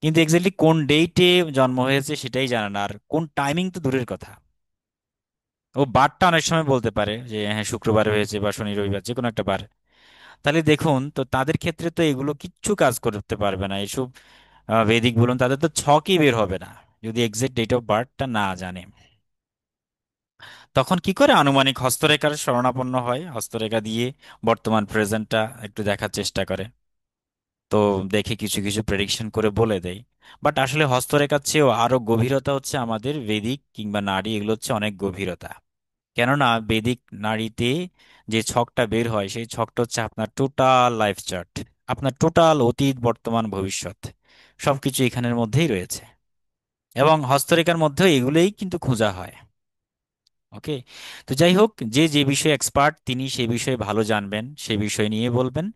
কিন্তু এক্স্যাক্টলি কোন ডেটে জন্ম হয়েছে সেটাই জানে না, আর কোন টাইমিং তো দূরের কথা। ও বারটা অনেক সময় বলতে পারে যে হ্যাঁ শুক্রবার হয়েছে বা শনি রবিবার যে কোনো একটা বার। তাহলে দেখুন তো তাদের ক্ষেত্রে তো এগুলো কিচ্ছু কাজ করতে পারবে না এসব। বৈদিক বলুন, তাদের তো ছকই বের হবে না যদি এক্সাক্ট ডেট অফ বার্থটা না জানে। তখন কি করে, আনুমানিক হস্তরেখার শরণাপন্ন হয়, হস্তরেখা দিয়ে বর্তমান প্রেজেন্টটা একটু দেখার চেষ্টা করে। তো দেখে কিছু কিছু প্রেডিকশন করে বলে দেয়। বাট আসলে হস্তরেখার চেয়েও আরো গভীরতা হচ্ছে আমাদের বেদিক কিংবা নাড়ি, এগুলো হচ্ছে অনেক গভীরতা। কেননা বেদিক নাড়িতে যে ছকটা বের হয় সেই ছকটা হচ্ছে আপনার টোটাল লাইফ চার্ট, আপনার টোটাল অতীত বর্তমান ভবিষ্যৎ সবকিছু এখানের মধ্যেই রয়েছে। এবং হস্তরেখার মধ্যেও এগুলোই কিন্তু খোঁজা হয়। ওকে। তো যাই হোক, যে যে বিষয়ে এক্সপার্ট তিনি সেই বিষয়ে ভালো জানবেন, সেই বিষয় নিয়ে বলবেন।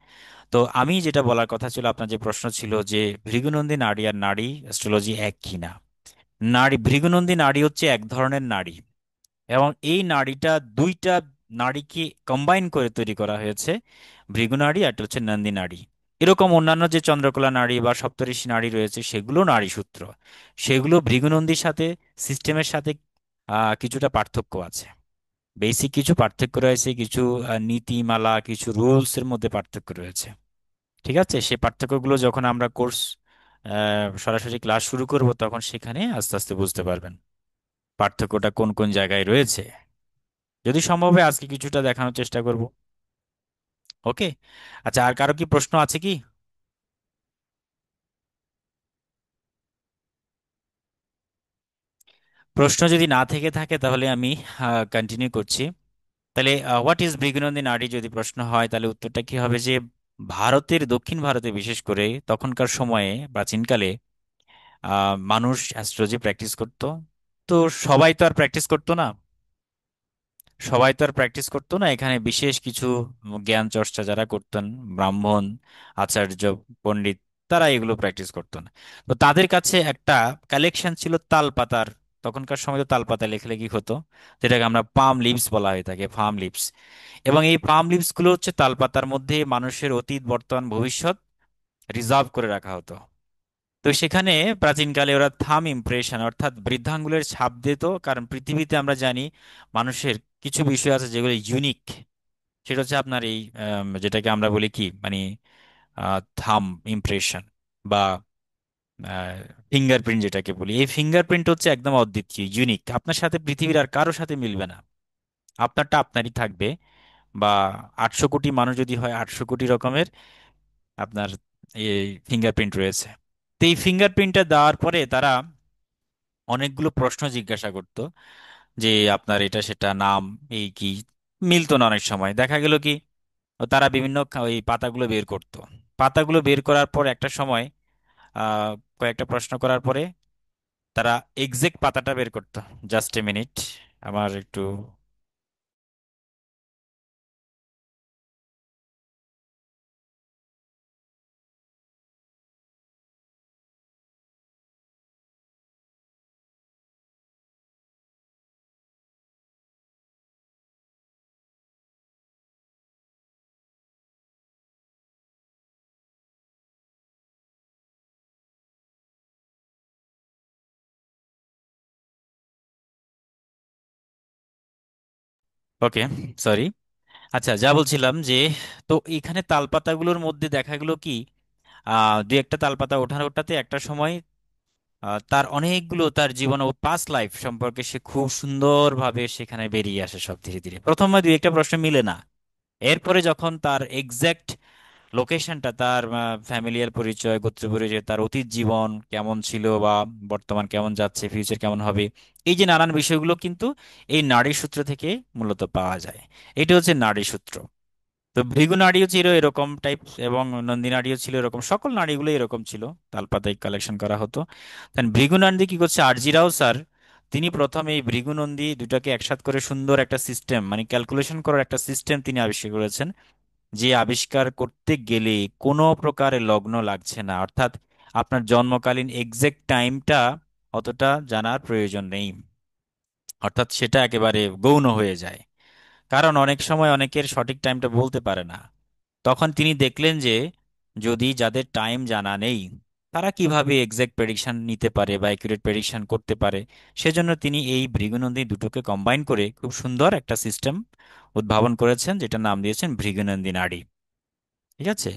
তো আমি যেটা বলার কথা ছিল, আপনার যে প্রশ্ন ছিল যে ভৃগুনন্দী নাড়ি আর নাড়ি অ্যাস্ট্রোলজি এক কিনা। নাড়ি, ভৃগুনন্দী নাড়ি হচ্ছে এক ধরনের নাড়ি, এবং এই নাড়িটা দুইটা নাড়িকে কম্বাইন করে তৈরি করা হয়েছে, ভৃগু নাড়ি আর একটা হচ্ছে নন্দী নাড়ি। এরকম অন্যান্য যে চন্দ্রকোলা নাড়ি বা সপ্তর্ষি নাড়ি রয়েছে সেগুলো নাড়ি সূত্র, সেগুলো ভৃগুনন্দীর সাথে, সিস্টেমের সাথে কিছুটা পার্থক্য আছে। বেসিক কিছু পার্থক্য রয়েছে, কিছু নীতিমালা, কিছু রুলস এর মধ্যে পার্থক্য রয়েছে। ঠিক আছে, সেই পার্থক্যগুলো যখন আমরা কোর্স সরাসরি ক্লাস শুরু করব তখন সেখানে আস্তে আস্তে বুঝতে পারবেন পার্থক্যটা কোন কোন জায়গায় রয়েছে। যদি সম্ভব হয় আজকে কিছুটা দেখানোর চেষ্টা করব। ওকে। আচ্ছা, আর কারো কি প্রশ্ন আছে কি? প্রশ্ন যদি না থেকে থাকে তাহলে আমি কন্টিনিউ করছি। তাহলে হোয়াট ইজ ভৃগুনন্দী নাড়ি যদি প্রশ্ন হয়, তাহলে উত্তরটা কি হবে যে ভারতের, দক্ষিণ ভারতে বিশেষ করে তখনকার সময়ে প্রাচীনকালে মানুষ অ্যাস্ট্রোলজি প্র্যাকটিস করত। তো সবাই তো আর প্র্যাকটিস করতো না, সবাই তো আর প্র্যাকটিস করতো না, এখানে বিশেষ কিছু জ্ঞান চর্চা যারা করতেন, ব্রাহ্মণ, আচার্য, পণ্ডিত, তারা এগুলো প্র্যাকটিস করতো না। তো তাদের কাছে একটা কালেকশন ছিল তাল পাতার। তখনকার সময় তো তাল পাতা লেখালেখি হতো, যেটাকে আমরা পাম লিভস বলা হয়ে থাকে, পাম লিভস। এবং এই পাম লিভস গুলো হচ্ছে তাল পাতার মধ্যে মানুষের অতীত বর্তমান ভবিষ্যৎ রিজার্ভ করে রাখা হতো। তো সেখানে প্রাচীনকালে ওরা থাম ইমপ্রেশন অর্থাৎ বৃদ্ধাঙ্গুলের ছাপ দিত, কারণ পৃথিবীতে আমরা জানি মানুষের কিছু বিষয় আছে যেগুলো ইউনিক। সেটা হচ্ছে আপনার এই যেটাকে আমরা বলি কি মানে থাম ইমপ্রেশন বা ফিঙ্গারপ্রিন্ট যেটাকে বলি, এই ফিঙ্গারপ্রিন্ট হচ্ছে একদম অদ্বিতীয়, ইউনিক, আপনার সাথে পৃথিবীর আর কারোর সাথে মিলবে না, আপনারটা আপনারই থাকবে। বা 800 কোটি মানুষ যদি হয়, 800 কোটি রকমের আপনার এই ফিঙ্গারপ্রিন্ট রয়েছে। তো এই ফিঙ্গারপ্রিন্টটা দেওয়ার পরে তারা অনেকগুলো প্রশ্ন জিজ্ঞাসা করতো যে আপনার এটা সেটা নাম এই কি, মিলতো না। অনেক সময় দেখা গেল কি তারা বিভিন্ন ওই পাতাগুলো বের করতো। পাতাগুলো বের করার পর একটা সময় আহ কয়েকটা প্রশ্ন করার পরে তারা এক্সাক্ট পাতাটা বের করতো। জাস্ট এ মিনিট, আমার একটু ওকে, সরি। আচ্ছা, যা বলছিলাম যে, তো এখানে তালপাতাগুলোর মধ্যে দেখা গেল কি, দুই একটা তালপাতা ওঠাতে একটা সময় তার অনেকগুলো তার জীবন ও পাস্ট লাইফ সম্পর্কে সে খুব সুন্দরভাবে সেখানে বেরিয়ে আসে সব ধীরে ধীরে। প্রথমে দুই একটা প্রশ্ন মিলে না, এরপরে যখন তার এক্সাক্ট লোকেশনটা, তার ফ্যামিলিয়ার পরিচয়, গোত্র পরিচয়, তার অতীত জীবন কেমন ছিল বা বর্তমান কেমন যাচ্ছে, ফিউচার কেমন হবে, এই যে নানান বিষয়গুলো কিন্তু এই নাড়ি সূত্র থেকে মূলত পাওয়া যায়। এটা হচ্ছে নাড়ি সূত্র। তো ভৃগু নাড়িও ছিল এরকম টাইপ, এবং নন্দী নাড়িও ছিল এরকম, সকল নাড়িগুলো এরকম ছিল, তালপাতায় কালেকশন করা হতো। দেন ভৃগু নন্দী কি করছে, আরজি রাও স্যার, তিনি প্রথমে এই ভৃগু নন্দী দুটাকে একসাথ করে সুন্দর একটা সিস্টেম, মানে ক্যালকুলেশন করার একটা সিস্টেম তিনি আবিষ্কার করেছেন, যে আবিষ্কার করতে গেলে কোনো প্রকারে লগ্ন লাগছে না, অর্থাৎ আপনার জন্মকালীন এক্সাক্ট টাইমটা অতটা জানার প্রয়োজন নেই, অর্থাৎ সেটা একেবারে গৌণ হয়ে যায়। কারণ অনেক সময় অনেকের সঠিক টাইমটা বলতে পারে না। তখন তিনি দেখলেন যে যদি যাদের টাইম জানা নেই, তারা কিভাবে এক্সাক্ট প্রেডিকশন নিতে পারে বা অ্যাকুরেট প্রেডিকশন করতে পারে। সেজন্য তিনি এই ভৃগুনন্দী দুটোকে কম্বাইন করে খুব সুন্দর একটা সিস্টেম উদ্ভাবন করেছেন, যেটা নাম দিয়েছেন ভৃগুনন্দী নাড়ি। ঠিক আছে।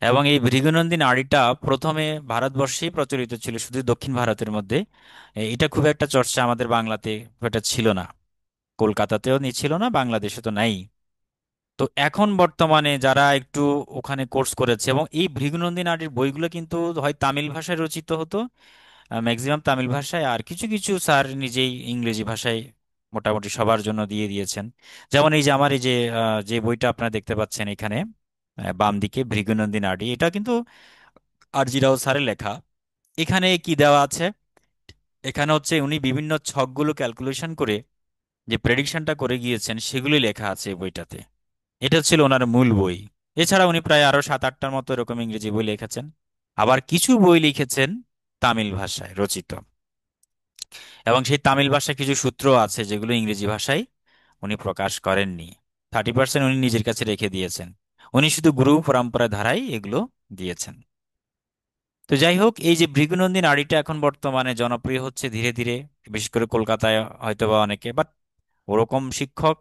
এবং এই ভৃগুনন্দী নাড়িটা প্রথমে ভারতবর্ষেই প্রচলিত ছিল, শুধু দক্ষিণ ভারতের মধ্যে। এটা খুব একটা চর্চা আমাদের বাংলাতে খুব একটা ছিল না, কলকাতাতেও ছিল না, বাংলাদেশে তো নাই। তো এখন বর্তমানে যারা একটু ওখানে কোর্স করেছে, এবং এই ভৃগুনন্দী নাড়ির বইগুলো কিন্তু হয় তামিল ভাষায় রচিত হতো, ম্যাক্সিমাম তামিল ভাষায়, আর কিছু কিছু স্যার নিজেই ইংরেজি ভাষায় মোটামুটি সবার জন্য দিয়ে দিয়েছেন। যেমন এই যে আমার এই যে যে বইটা আপনারা দেখতে পাচ্ছেন এখানে বাম দিকে, ভৃগুনন্দী নাড়ি, এটা কিন্তু আরজি রাও স্যারের লেখা। এখানে কি দেওয়া আছে, এখানে হচ্ছে উনি বিভিন্ন ছকগুলো ক্যালকুলেশন করে যে প্রেডিকশনটা করে গিয়েছেন সেগুলি লেখা আছে এই বইটাতে। এটা ছিল ওনার মূল বই। এছাড়া উনি প্রায় আরো 7-8টার মতো এরকম ইংরেজি বই লিখেছেন, আবার কিছু বই লিখেছেন তামিল ভাষায় রচিত। এবং সেই তামিল ভাষায় কিছু সূত্র আছে যেগুলো ইংরেজি ভাষায় উনি প্রকাশ করেননি। 30% উনি নিজের কাছে রেখে দিয়েছেন। উনি শুধু গুরু পরম্পরা ধারায় এগুলো দিয়েছেন। তো যাই হোক, এই যে ভৃগুনন্দী নাড়িটা এখন বর্তমানে জনপ্রিয় হচ্ছে ধীরে ধীরে, বিশেষ করে কলকাতায় হয়তোবা অনেকে, বাট ওরকম শিক্ষক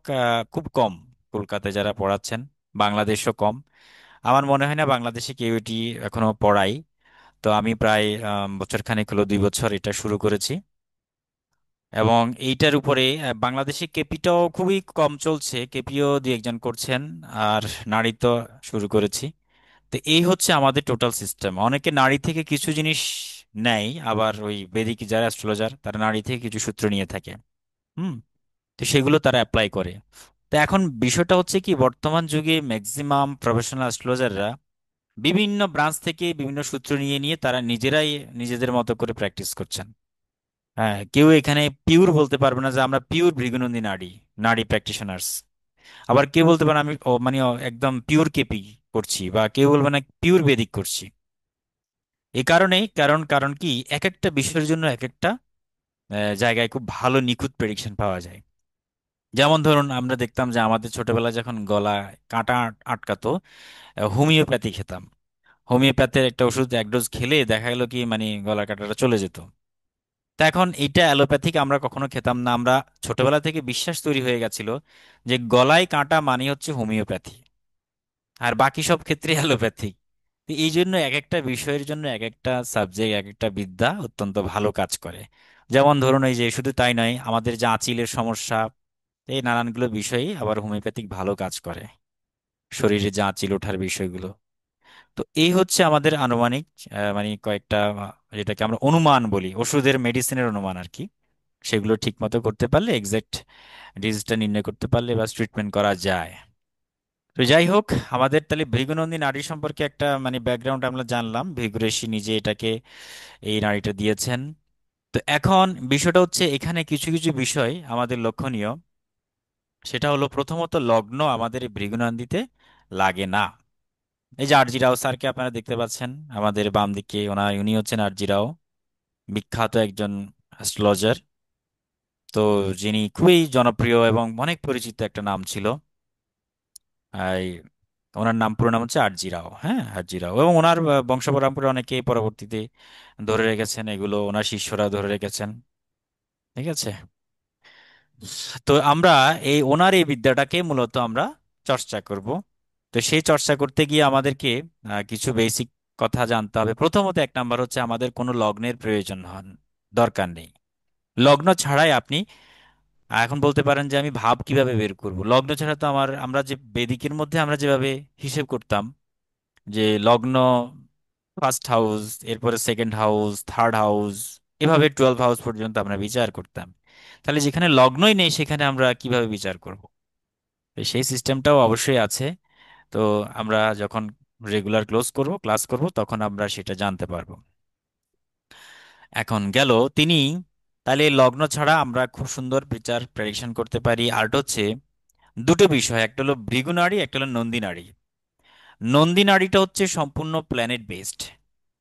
খুব কম কলকাতায় যারা পড়াচ্ছেন, বাংলাদেশও কম। আমার মনে হয় না বাংলাদেশে কেউ এটি এখনো পড়ায়। তো আমি প্রায় বছর খানেক হলো, 2 বছর এটা শুরু করেছি। এবং এইটার উপরে বাংলাদেশে কেপিটাও খুবই কম চলছে, কেপিও দুই একজন করছেন, আর নারী তো শুরু করেছি। তো এই হচ্ছে আমাদের টোটাল সিস্টেম। অনেকে নারী থেকে কিছু জিনিস নেয়, আবার ওই বেদিক যারা অ্যাস্ট্রোলজার তারা নারী থেকে কিছু সূত্র নিয়ে থাকে। হুম। তো সেগুলো তারা অ্যাপ্লাই করে। তো এখন বিষয়টা হচ্ছে কি, বর্তমান যুগে ম্যাক্সিমাম প্রফেশনাল অ্যাস্ট্রোলজাররা বিভিন্ন ব্রাঞ্চ থেকে বিভিন্ন সূত্র নিয়ে নিয়ে তারা নিজেরাই নিজেদের মতো করে প্র্যাকটিস করছেন। হ্যাঁ, কেউ এখানে পিওর বলতে পারবে না যে আমরা পিওর ভৃগুনন্দী নাড়ি নাড়ি প্র্যাকটিশনার্স। আবার কেউ বলতে পারে আমি একদম পিওর কেপি করছি, বা কেউ বলবে না পিওর বেদিক করছি। এই কারণেই, কারণ কারণ কি, এক একটা বিষয়ের জন্য এক একটা জায়গায় খুব ভালো নিখুঁত প্রেডিকশন পাওয়া যায়। যেমন ধরুন, আমরা দেখতাম যে আমাদের ছোটবেলায় যখন গলায় কাঁটা আটকাতো, হোমিওপ্যাথি খেতাম। হোমিওপ্যাথের একটা ওষুধ 1 ডোজ খেলে দেখা গেল কি, মানে গলার কাঁটাটা চলে যেত। তা এখন এইটা অ্যালোপ্যাথিক আমরা কখনো খেতাম না, আমরা ছোটবেলা থেকে বিশ্বাস তৈরি হয়ে গেছিল যে গলায় কাঁটা মানে হচ্ছে হোমিওপ্যাথি, আর বাকি সব ক্ষেত্রে অ্যালোপ্যাথিক। তো এই জন্য এক একটা বিষয়ের জন্য এক একটা সাবজেক্ট, এক একটা বিদ্যা অত্যন্ত ভালো কাজ করে। যেমন ধরুন, এই যে শুধু তাই নয়, আমাদের যে আঁচিলের সমস্যা, এই নানানগুলো বিষয়ে আবার হোমিওপ্যাথিক ভালো কাজ করে, শরীরে যে আঁচিল ওঠার বিষয়গুলো। তো এই হচ্ছে আমাদের আনুমানিক মানে কয়েকটা যেটাকে আমরা অনুমান বলি, ওষুধের মেডিসিনের অনুমান আর কি। সেগুলো ঠিক মতো করতে পারলে, এক্সাক্ট ডিজিজটা নির্ণয় করতে পারলে বা ট্রিটমেন্ট করা যায়। তো যাই হোক, আমাদের তাহলে ভৃগুনন্দী নারী সম্পর্কে একটা মানে ব্যাকগ্রাউন্ড আমরা জানলাম, ভৃগু ঋষি নিজে এটাকে, এই নারীটা দিয়েছেন। তো এখন বিষয়টা হচ্ছে, এখানে কিছু কিছু বিষয় আমাদের লক্ষণীয়। সেটা হলো, প্রথমত লগ্ন আমাদের এই ভৃগুনন্দীতে লাগে না। এই যে আরজি রাও স্যারকে আপনারা দেখতে পাচ্ছেন আমাদের বাম দিকে, উনি হচ্ছেন আরজি রাও, বিখ্যাত একজন অ্যাস্ট্রোলজার। তো যিনি খুবই জনপ্রিয় এবং অনেক পরিচিত একটা নাম ছিল। এই ওনার নাম, পুরো নাম হচ্ছে আরজি রাও। হ্যাঁ, আরজি রাও। এবং ওনার বংশ পরম্পরা অনেকে পরবর্তীতে ধরে রেখেছেন, এগুলো ওনার শিষ্যরা ধরে রেখেছেন। ঠিক আছে। তো আমরা ওনার এই বিদ্যাটাকে মূলত আমরা চর্চা করব। তো সেই চর্চা করতে গিয়ে আমাদেরকে কিছু বেসিক কথা জানতে হবে। প্রথমত এক নাম্বার হচ্ছে আমাদের কোনো লগ্নের প্রয়োজন দরকার নেই। লগ্ন ছাড়াই আপনি এখন বলতে পারেন যে আমি ভাব কিভাবে বের করব। লগ্ন ছাড়া তো আমরা যে বেদিকের মধ্যে আমরা যেভাবে হিসেব করতাম যে লগ্ন ফার্স্ট হাউস, এরপরে সেকেন্ড হাউস, থার্ড হাউস, এভাবে 12 হাউস পর্যন্ত আমরা বিচার করতাম। তাহলে যেখানে লগ্নই নেই সেখানে আমরা কিভাবে বিচার করব? তো সেই সিস্টেমটাও অবশ্যই আছে। তো আমরা যখন রেগুলার ক্লাস করব তখন আমরা সেটা জানতে পারবো। এখন গেল তিনি, তাহলে লগ্ন ছাড়া আমরা খুব সুন্দর বিচার প্রেডিকশন করতে পারি। আর হচ্ছে দুটো বিষয়, একটা হলো ভৃগু নাড়ি, একটা হলো নন্দী নাড়ি। নন্দী নাড়িটা হচ্ছে সম্পূর্ণ প্ল্যানেট বেসড,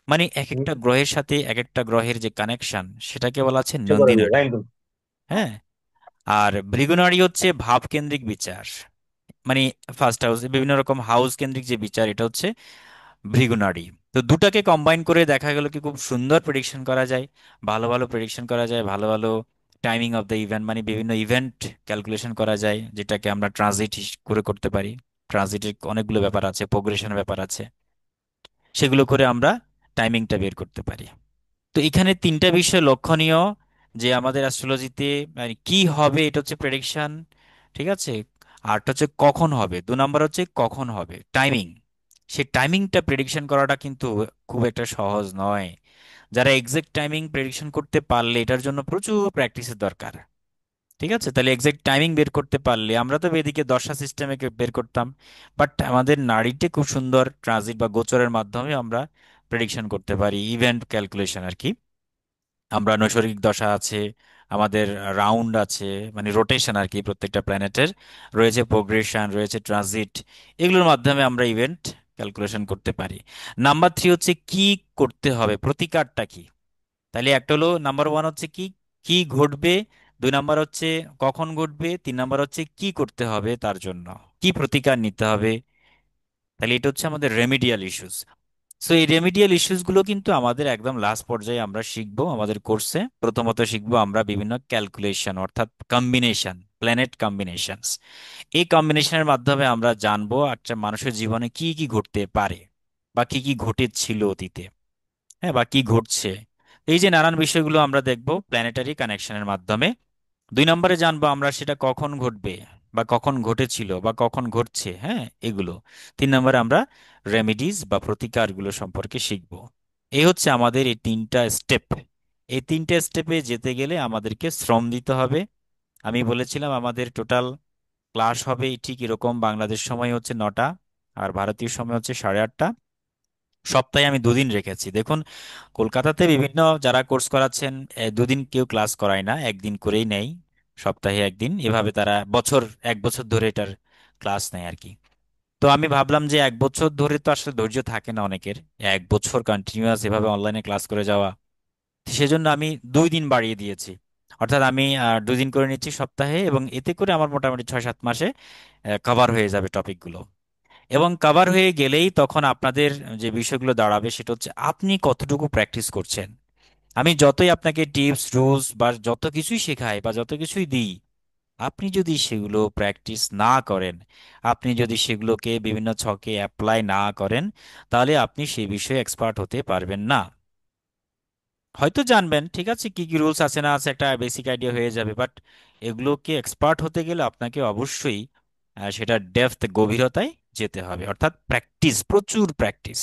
মানে এক একটা গ্রহের সাথে এক একটা গ্রহের যে কানেকশন সেটাকে বলা আছে নন্দী নাড়ি। হ্যাঁ। আর ভৃগু নাড়ি হচ্ছে ভাব কেন্দ্রিক বিচার, মানে ফার্স্ট হাউস, বিভিন্ন রকম হাউস কেন্দ্রিক যে বিচার, এটা হচ্ছে ভৃগু নাড়ি। তো দুটাকে কম্বাইন করে দেখা গেল কি খুব সুন্দর প্রেডিকশন করা যায়, ভালো ভালো প্রেডিকশন করা যায়, ভালো ভালো টাইমিং অফ দ্য ইভেন্ট, মানে বিভিন্ন ইভেন্ট ক্যালকুলেশন করা যায়, যেটাকে আমরা ট্রানজিট করে করতে পারি। ট্রানজিটের অনেকগুলো ব্যাপার আছে, প্রোগ্রেশনের ব্যাপার আছে, সেগুলো করে আমরা টাইমিংটা বের করতে পারি। তো এখানে তিনটা বিষয় লক্ষণীয় যে আমাদের অ্যাস্ট্রোলজিতে মানে কি হবে এটা হচ্ছে প্রেডিকশন, ঠিক আছে। আরটা হচ্ছে কখন হবে, 2 নাম্বার হচ্ছে কখন হবে টাইমিং। সেই টাইমিংটা প্রেডিকশন করাটা কিন্তু খুব একটা সহজ নয়। যারা এক্সাক্ট টাইমিং প্রেডিকশন করতে পারলে এটার জন্য প্রচুর প্র্যাকটিসের দরকার, ঠিক আছে। তাহলে এক্সাক্ট টাইমিং বের করতে পারলে, আমরা তো এদিকে দশা সিস্টেমে বের করতাম, বাট আমাদের নাড়িতে খুব সুন্দর ট্রানজিট বা গোচরের মাধ্যমে আমরা প্রেডিকশন করতে পারি, ইভেন্ট ক্যালকুলেশন আর কি। আমরা নৈসর্গিক দশা আছে, আমাদের রাউন্ড আছে, মানে রোটেশন আর কি, প্রত্যেকটা প্ল্যানেটের রয়েছে, প্রোগ্রেশন রয়েছে, ট্রানজিট, এগুলোর মাধ্যমে আমরা ইভেন্ট ক্যালকুলেশন করতে পারি। নাম্বার 3 হচ্ছে কি করতে হবে, প্রতিকারটা কি। তাহলে একটা হলো নাম্বার 1 হচ্ছে কি কি ঘটবে, 2 নাম্বার হচ্ছে কখন ঘটবে, 3 নাম্বার হচ্ছে কি করতে হবে, তার জন্য কি প্রতিকার নিতে হবে। তাহলে এটা হচ্ছে আমাদের রেমিডিয়াল ইস্যুস। সো এই রেমিডিয়াল ইস্যুসগুলো কিন্তু আমাদের একদম লাস্ট পর্যায়ে আমরা শিখবো আমাদের কোর্সে। প্রথমত শিখবো আমরা বিভিন্ন ক্যালকুলেশন, অর্থাৎ কম্বিনেশন, প্ল্যানেট কম্বিনেশনস। এই কম্বিনেশনের মাধ্যমে আমরা জানবো আচ্ছা মানুষের জীবনে কি কি ঘটতে পারে, বা কি কি ঘটেছিল অতীতে, হ্যাঁ, বা কি ঘটছে। এই যে নানান বিষয়গুলো আমরা দেখবো প্ল্যানেটারি কানেকশনের মাধ্যমে। 2 নম্বরে জানবো আমরা সেটা কখন ঘটবে, বা কখন ঘটেছিল, বা কখন ঘটছে, হ্যাঁ, এগুলো। 3 নম্বরে আমরা রেমিডিজ বা প্রতিকারগুলো সম্পর্কে শিখব। এই হচ্ছে আমাদের এই 3টা স্টেপ। এই 3টে স্টেপে যেতে গেলে আমাদেরকে শ্রম দিতে হবে। আমি বলেছিলাম আমাদের টোটাল ক্লাস হবে ঠিক এরকম, বাংলাদেশ সময় হচ্ছে 9টা আর ভারতীয় সময় হচ্ছে 8:30। সপ্তাহে আমি 2 দিন রেখেছি। দেখুন, কলকাতাতে বিভিন্ন যারা কোর্স করাচ্ছেন 2 দিন কেউ ক্লাস করায় না, একদিন করেই নেয়, সপ্তাহে একদিন, এভাবে তারা 1 বছর ধরে এটার ক্লাস নেয় আর কি। তো আমি ভাবলাম যে 1 বছর ধরে তো আসলে ধৈর্য থাকে না অনেকের, 1 বছর কন্টিনিউয়াস এভাবে অনলাইনে ক্লাস করে যাওয়া। সেজন্য আমি 2 দিন বাড়িয়ে দিয়েছি, অর্থাৎ আমি 2 দিন করে নিচ্ছি সপ্তাহে, এবং এতে করে আমার মোটামুটি 6-7 মাসে কভার হয়ে যাবে টপিকগুলো। এবং কভার হয়ে গেলেই তখন আপনাদের যে বিষয়গুলো দাঁড়াবে সেটা হচ্ছে আপনি কতটুকু প্র্যাকটিস করছেন। আমি যতই আপনাকে টিপস রুলস বা যত কিছুই শেখাই বা যত কিছুই দিই, আপনি যদি সেগুলো প্র্যাকটিস না করেন, আপনি যদি সেগুলোকে বিভিন্ন ছকে অ্যাপ্লাই না করেন, তাহলে আপনি সেই বিষয়ে এক্সপার্ট হতে পারবেন না। হয়তো জানবেন, ঠিক আছে, কি কি রুলস আছে না আছে, একটা বেসিক আইডিয়া হয়ে যাবে, বাট এগুলোকে এক্সপার্ট হতে গেলে আপনাকে অবশ্যই সেটা ডেপথ, গভীরতায় যেতে হবে, অর্থাৎ প্র্যাকটিস, প্রচুর প্র্যাকটিস।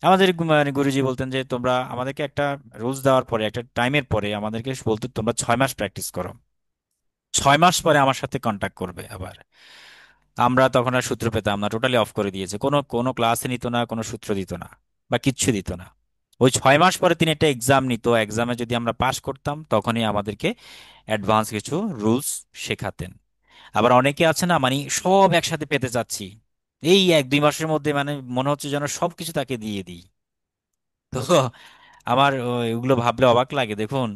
আমাদের মানে গুরুজি বলতেন যে তোমরা আমাদেরকে একটা রুলস দেওয়ার পরে, একটা টাইমের পরে আমাদেরকে বলতো তোমরা 6 মাস প্র্যাকটিস করো, 6 মাস পরে আমার সাথে কন্ট্যাক্ট করবে আবার। আমরা তখন আর সূত্র পেতাম না, টোটালি অফ করে দিয়েছে, কোনো কোনো ক্লাসে নিত না, কোনো সূত্র দিত না, বা কিচ্ছু দিত না। ওই 6 মাস পরে তিনি একটা এক্সাম নিত, এক্সামে যদি আমরা পাশ করতাম তখনই আমাদেরকে অ্যাডভান্স কিছু রুলস শেখাতেন। আবার অনেকে আছে না, মানে সব একসাথে পেতে চাচ্ছি, এই 1-2 মাসের মধ্যে, মানে মনে হচ্ছে যেন সবকিছু তাকে দিয়ে দিই। তো আমার এগুলো ভাবলে অবাক লাগে। দেখুন,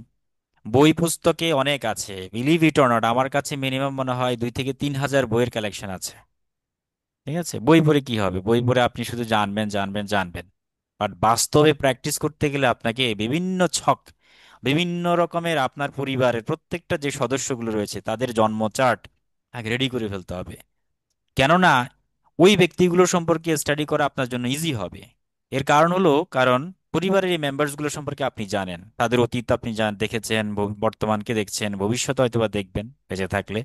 বই পুস্তকে অনেক আছে, বিলিভ ইট অর নট, আমার কাছে মিনিমাম মনে হয় 2 থেকে 3 হাজার বইয়ের কালেকশন আছে। ঠিক আছে, বই পড়ে কি হবে, বই পড়ে আপনি শুধু জানবেন জানবেন জানবেন, বাট বাস্তবে প্র্যাকটিস করতে গেলে আপনাকে বিভিন্ন ছক, বিভিন্ন রকমের আপনার পরিবারের প্রত্যেকটা যে সদস্যগুলো রয়েছে তাদের জন্ম চার্ট আগে রেডি করে ফেলতে হবে। কেননা ওই ব্যক্তিগুলো সম্পর্কে স্টাডি করা আপনার জন্য ইজি হবে। এর কারণ হলো, কারণ পরিবারের এই মেম্বার্স গুলো সম্পর্কে আপনি জানেন, তাদের অতীত আপনি দেখেছেন, বর্তমানকে দেখছেন, ভবিষ্যতে হয়তোবা দেখবেন বেঁচে থাকলে।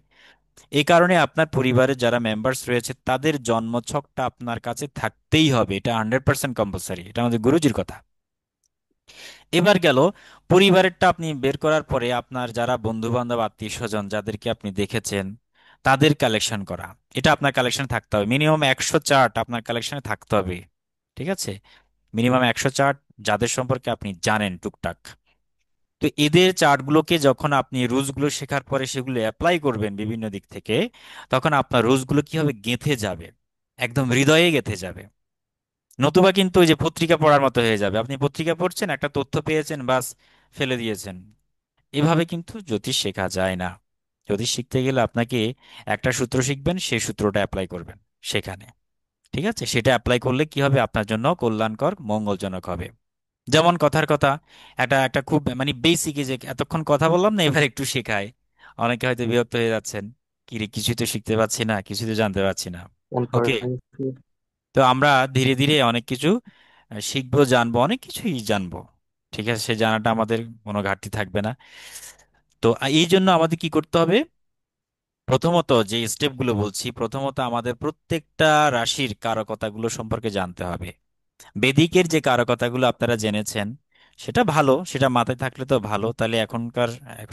এই কারণে আপনার পরিবারের যারা মেম্বার্স রয়েছে তাদের জন্মছকটা আপনার কাছে থাকতেই হবে, এটা 100% কম্পালসারি, এটা আমাদের গুরুজির কথা। এবার গেল পরিবারেরটা আপনি বের করার পরে আপনার যারা বন্ধু বান্ধব আত্মীয় স্বজন যাদেরকে আপনি দেখেছেন তাদের কালেকশন করা, এটা আপনার কালেকশন থাকতে হবে। মিনিমাম 100 চার্ট আপনার কালেকশনে থাকতে হবে, ঠিক আছে? মিনিমাম 100 চার্ট যাদের সম্পর্কে আপনি জানেন টুকটাক। তো এদের চার্টগুলোকে যখন আপনি রুলসগুলো শেখার পরে সেগুলো অ্যাপ্লাই করবেন বিভিন্ন দিক থেকে, তখন আপনার রুলসগুলো কি হবে, গেঁথে যাবে, একদম হৃদয়ে গেঁথে যাবে। নতুবা কিন্তু ওই যে পত্রিকা পড়ার মতো হয়ে যাবে, আপনি পত্রিকা পড়ছেন, একটা তথ্য পেয়েছেন, বাস ফেলে দিয়েছেন। এভাবে কিন্তু জ্যোতিষ শেখা যায় না। জ্যোতিষ শিখতে গেলে আপনাকে একটা সূত্র শিখবেন, সেই সূত্রটা অ্যাপ্লাই করবেন সেখানে, ঠিক আছে? সেটা অ্যাপ্লাই করলে কি হবে, আপনার জন্য কল্যাণকর মঙ্গলজনক হবে। যেমন কথার কথা, একটা একটা খুব মানে বেসিক, যে এতক্ষণ কথা বললাম না, এবার একটু শেখায়। অনেকে হয়তো বিরক্ত হয়ে যাচ্ছেন, কি রে, কিছুই তো শিখতে পাচ্ছি না, কিছুই তো জানতে পারছি না। ফোন করে ওকে, নাই। তো আমরা ধীরে ধীরে অনেক কিছু শিখবো, জানবো, অনেক কিছুই জানবো, ঠিক আছে? সে জানাটা আমাদের কোনো ঘাটতি থাকবে না। তো এই জন্য আমাদের কি করতে হবে, প্রথমত যে স্টেপগুলো বলছি, প্রথমত আমাদের প্রত্যেকটা রাশির কারকতাগুলো সম্পর্কে জানতে হবে। বেদিকের যে কারকতাগুলো আপনারা জেনেছেন সেটা ভালো, সেটা মাথায় থাকলে তো ভালো, তাহলে এখনকার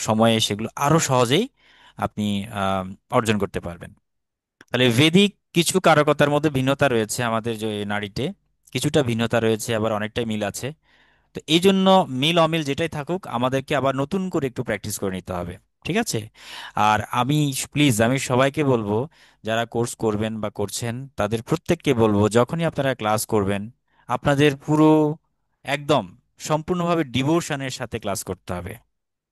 সময়ে সেগুলো আরো সহজেই আপনি আহ, অর্জন করতে পারবেন। তাহলে ভেদিক কিছু কারকতার মধ্যে ভিন্নতা রয়েছে, আমাদের যে নাড়িতে কিছুটা ভিন্নতা রয়েছে, আবার অনেকটাই মিল আছে। তো এই জন্য মিল অমিল যেটাই থাকুক, আমাদেরকে আবার নতুন করে একটু প্র্যাকটিস করে নিতে হবে, ঠিক আছে? আর আমি প্লিজ, আমি সবাইকে বলবো, যারা কোর্স করবেন বা করছেন তাদের প্রত্যেককে বলবো, যখনই আপনারা ক্লাস করবেন আপনাদের পুরো একদম সম্পূর্ণভাবে ডিভোশনের সাথে ক্লাস করতে হবে।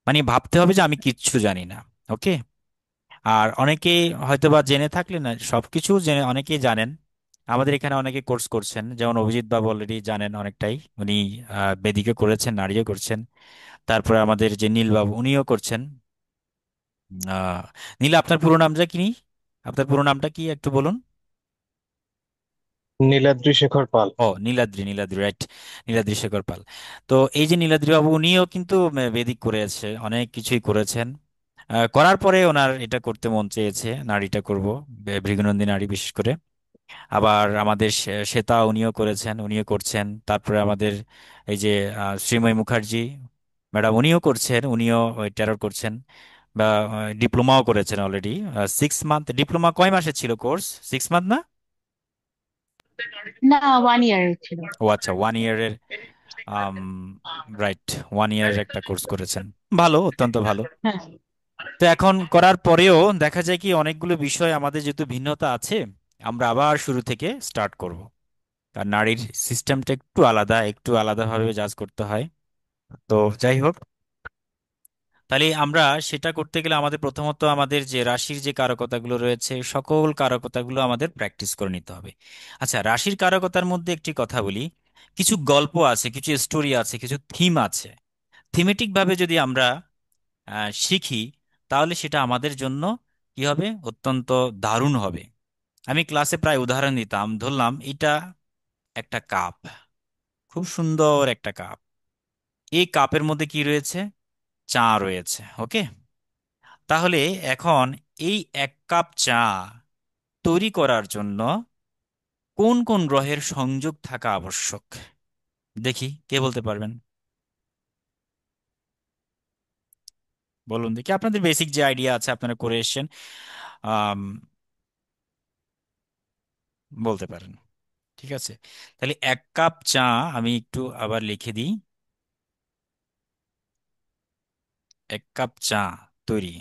মানে ভাবতে হবে যে আমি কিচ্ছু জানি না। ওকে? আর অনেকেই হয়তোবা জেনে থাকলে না, সবকিছু জেনে অনেকেই জানেন। আমাদের এখানে অনেকে কোর্স করছেন, যেমন অভিজিৎ বাবু অলরেডি জানেন অনেকটাই, উনি বেদিকে করেছেন, নারীও করছেন। তারপরে আমাদের যে নীল বাবু উনিও করছেন। আহ নীলা, আপনার পুরো নামটা কি? আপনার পুরো নামটা কি একটু বলুন। নীলাদ্রি শেখর পাল। ও, নীলাদ্রি, নীলাদ্রি, রাইট, নীলাদ্রি শেখর পাল। তো এই যে নীলাদ্রি বাবু উনিও কিন্তু বেদিক করেছে, অনেক কিছুই করেছেন। করার পরে ওনার এটা করতে মন চেয়েছে, নারীটা করব, ভৃগুনন্দী নারী বিশেষ করে। আবার আমাদের শ্বেতা উনিও করেছেন, উনিও করছেন। তারপরে আমাদের এই যে শ্রীময়ী মুখার্জি ম্যাডাম উনিও করছেন, উনিও ওই টেরর করছেন, বা ডিপ্লোমাও করেছেন অলরেডি। 6 মান্থ ডিপ্লোমা, কয় মাসের ছিল কোর্স? 6 মান্থ না? না, 1 ইয়ার ছিল। ও আচ্ছা, 1 ইয়ারের, রাইট, 1 ইয়ারের একটা কোর্স করেছেন। ভালো, অত্যন্ত ভালো। হ্যাঁ। তো এখন করার পরেও দেখা যায় কি, অনেকগুলো বিষয় আমাদের যেহেতু ভিন্নতা আছে, আমরা আবার শুরু থেকে স্টার্ট করব। আর নারীর সিস্টেমটা একটু আলাদা, একটু আলাদাভাবে জাজ করতে হয়। তো যাই হোক, তাহলে আমরা সেটা করতে গেলে আমাদের প্রথমত আমাদের যে রাশির যে কারকতাগুলো রয়েছে সকল কারকতাগুলো আমাদের প্র্যাকটিস করে নিতে হবে। আচ্ছা, রাশির কারকতার মধ্যে একটি কথা বলি, কিছু গল্প আছে, কিছু স্টোরি আছে, কিছু থিম আছে। থিমেটিক ভাবে যদি আমরা শিখি, তাহলে সেটা আমাদের জন্য কি হবে, অত্যন্ত দারুণ হবে। আমি ক্লাসে প্রায় উদাহরণ দিতাম, ধরলাম এটা একটা কাপ, খুব সুন্দর একটা কাপ। এই কাপের মধ্যে কি রয়েছে, চা রয়েছে। ওকে, তাহলে এখন এই 1 কাপ চা তৈরি করার জন্য কোন কোন গ্রহের সংযোগ থাকা আবশ্যক? দেখি কে বলতে পারবেন, বলুন দেখি। আপনাদের বেসিক যে আইডিয়া আছে আপনারা করে এসেছেন, আম, বলতে পারেন, ঠিক আছে? তাহলে 1 কাপ চা, আমি একটু আবার লিখে দিই। 1 কাপ চা তৈরি,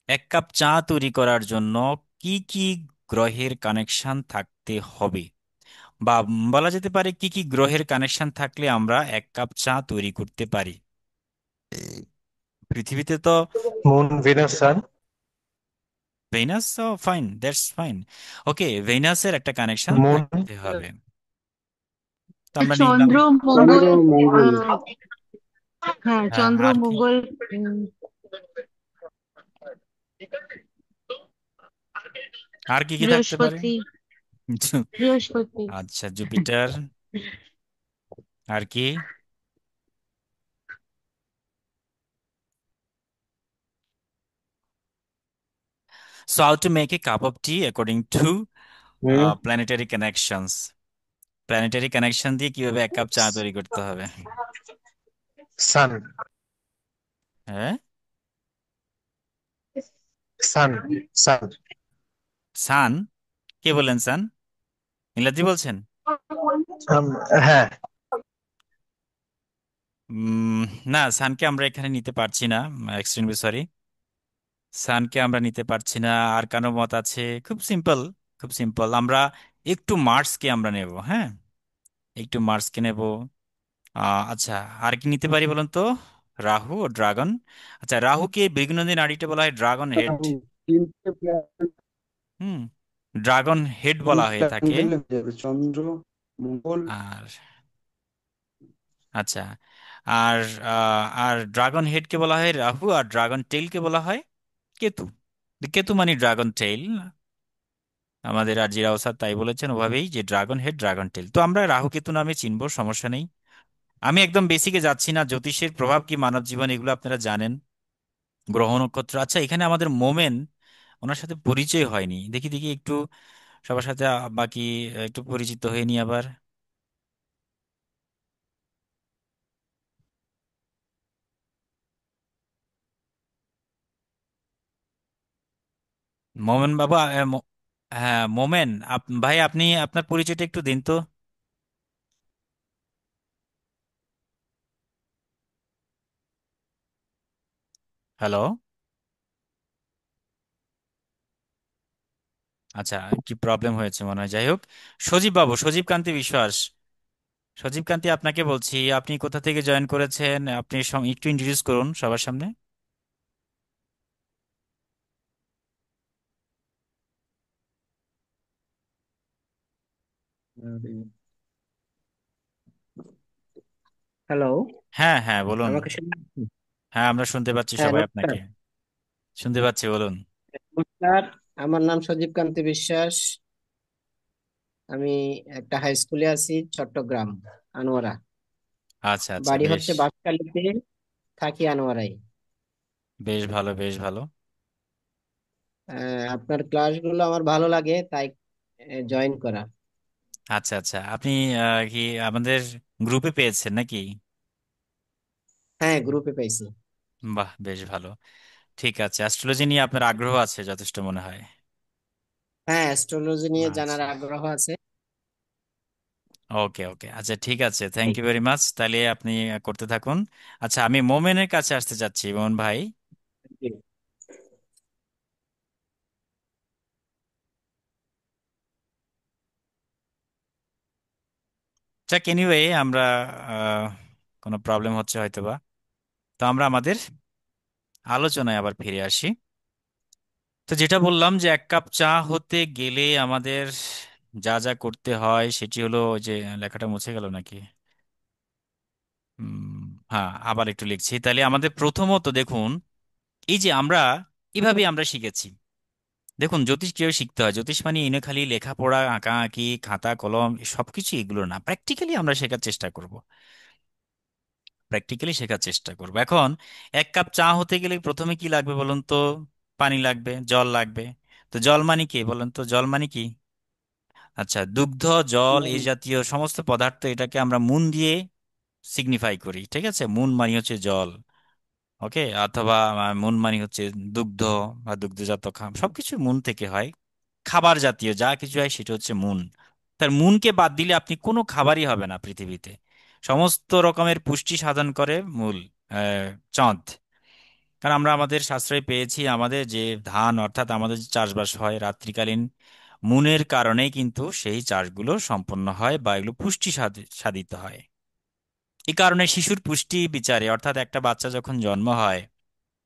1 কাপ চা তৈরি করার জন্য কি কি গ্রহের কানেকশন থাকতে হবে, বা বলা যেতে পারে কি কি গ্রহের কানেকশন থাকলে আমরা 1 কাপ চা তৈরি করতে পারি? পৃথিবীতে তো moon, Venus, sun. Venus, oh fine, that's fine. Okay, ভেনাসের একটা কানেকশন মুন, থাকতে হবে, তো আমরা নিলাম। চন্দ্র, চন্দ্র মঙ্গল, মঙ্গল। আহ হ্যাঁ, হ্যাঁ চন্দ্র, আর কি? মঙ্গল, উম, আর কি কি থাকতে পারে? বৃহস্পতি। বৃহস্পতি। আচ্ছা, জুপিটার। আর কি? So how to make a cup of tea according to hmm. planetary connections? Planetary connection দিয়ে কিভাবে এক কাপ চা তৈরি করতে হবে? সান। হ্যাঁ, সান। সান। সান? কে বললেন সান? নীলাদ্রি বলছেন? আম, হ্যাঁ। উম, না, সানকে আমরা এখানে নিতে পারছি না, এক্সট্রিমলি সরি। সানকে আমরা নিতে পারছি না। আর কারো মত আছে? খুব সিম্পল, খুব সিম্পল। আমরা একটু মার্সকে আমরা নেব, হ্যাঁ, একটু মার্সকে নেব। আচ্ছা, আর কি নিতে পারি বলুন তো? রাহু ও ড্রাগন। আচ্ছা, রাহুকে বেগুনন্দিনী নাড়িটা বলা হয় ড্রাগন হেড। তিনটে প্ল্যানেট, হুম, ড্রাগন হেড বলা তিনটে হয়ে থাকে। প্ল্যানেট হয়ে যাবে, চন্দ্র, মঙ্গল। আর আচ্ছা, আর আর ড্রাগন হেডকে বলা হয় রাহু, আর ড্রাগন টেইলকে বলা হয় কেতু। কেতু মানে ড্রাগন টেইল। আমাদের আজি রাও স্যার তাই বলেছেন ওভাবেই, যে ড্রাগন হেড ড্রাগন টেইল। তো আমরা রাহু কেতু নামে চিনবো, সমস্যা নেই। আমি একদম বেসিকে যাচ্ছি না, জ্যোতিষের প্রভাব কি মানব জীবন এগুলো আপনারা জানেন, গ্রহ নক্ষত্র। আচ্ছা, এখানে আমাদের মোমেন, ওনার সাথে পরিচয় হয়নি। দেখি দেখি একটু সবার সাথে বাকি একটু পরিচিত হয়ে নি আবার। মোমেন বাবু, হ্যাঁ মোমেন, ভাই আপনি আপনার পরিচয়টা একটু দিন তো। হ্যালো। আচ্ছা, কি প্রবলেম হয়েছে মনে হয়, যাই হোক। সজীব বাবু, সজীব কান্তি বিশ্বাস। সজীব কান্তি, আপনাকে বলছি, আপনি কোথা থেকে জয়েন করেছেন? আপনি একটু ইন্ট্রোডিউস করুন সবার সামনে। হ্যালো, হ্যাঁ হ্যাঁ বলুন। আমাকে শুনতে? হ্যাঁ, আমরা শুনতে পাচ্ছি হ্যাঁ, সবাই নমস্কার। আপনাকে। শুনতে পাচ্ছি, বলুন। নমস্কার, আমার নাম সজীব কান্তি বিশ্বাস। আমি একটা হাই স্কুলে আছি, চট্টগ্রাম, আনোয়ারা। আচ্ছা আচ্ছা, বাড়ি বেশ হচ্ছে বাঁশখালীতে, থাকি আনোয়ারায়। বেশ ভালো, বেশ ভালো। আপনার ক্লাসগুলো আমার ভালো লাগে, তাই জয়েন করা। আচ্ছা আচ্ছা, আপনি কি আমাদের গ্রুপে পেয়েছেন নাকি? হ্যাঁ, গ্রুপে পাইছি। বাহ, বেশ ভালো। ঠিক আছে, অ্যাস্ট্রোলজি নিয়ে আপনার আগ্রহ আছে যথেষ্ট মনে হয়। হ্যাঁ, অ্যাস্ট্রোলজি নিয়ে জানার আচ্ছা, আগ্রহ আছে। ওকে ওকে, আচ্ছা ঠিক আছে, থ্যাংক তাই। You very much. তাহলে আপনি করতে থাকুন। আচ্ছা, আমি মোমেনের কাছে আসতে চাচ্ছি, মোহন ভাই। জি। যাক, এনিওয়ে, আমরা আহ, কোনো প্রবলেম হচ্ছে হয়তোবা। তো আমরা আমাদের আলোচনায় আবার ফিরে আসি। তো যেটা বললাম, যে এক কাপ চা হতে গেলে আমাদের যা যা করতে হয় সেটি হলো, ওই যে লেখাটা মুছে গেল নাকি? হ্যাঁ, আবার একটু লিখছি তাহলে। আমাদের প্রথমত দেখুন, এই যে আমরা এভাবে আমরা শিখেছি। দেখুন, জ্যোতিষ কিভাবে শিখতে হয়, জ্যোতিষ মানে এনে খালি লেখাপড়া, আঁকা আঁকি, খাতা কলম সবকিছু এগুলো না, প্র্যাকটিক্যালি আমরা শেখার চেষ্টা করব। প্র্যাকটিক্যালি শেখার চেষ্টা করব। এখন এক কাপ চা হতে গেলে প্রথমে কি লাগবে বলুন তো? পানি লাগবে, জল লাগবে। তো জল মানে কি বলুন তো? জল মানে কি? আচ্ছা, দুগ্ধ, জল, এই জাতীয় সমস্ত পদার্থ, এটাকে আমরা মুন দিয়ে সিগনিফাই করি, ঠিক আছে? মুন মানে হচ্ছে জল, ওকে, অথবা মুন মানে হচ্ছে দুগ্ধ বা দুগ্ধজাত সবকিছু মুন থেকে হয়। খাবার জাতীয় যা কিছু হয় সেটা হচ্ছে মুন। তার মুনকে বাদ দিলে আপনি কোনো খাবারই হবে না পৃথিবীতে। সমস্ত রকমের পুষ্টি সাধন করে মূল, চাঁদ। কারণ আমরা আমাদের শাস্ত্রে পেয়েছি, আমাদের যে ধান অর্থাৎ আমাদের যে চাষবাস হয় রাত্রিকালীন, মুনের কারণেই কিন্তু সেই চাষগুলো সম্পন্ন হয় বা এগুলো পুষ্টি সাধিত হয়। এই কারণে শিশুর পুষ্টি বিচারে, অর্থাৎ একটা বাচ্চা যখন জন্ম হয়,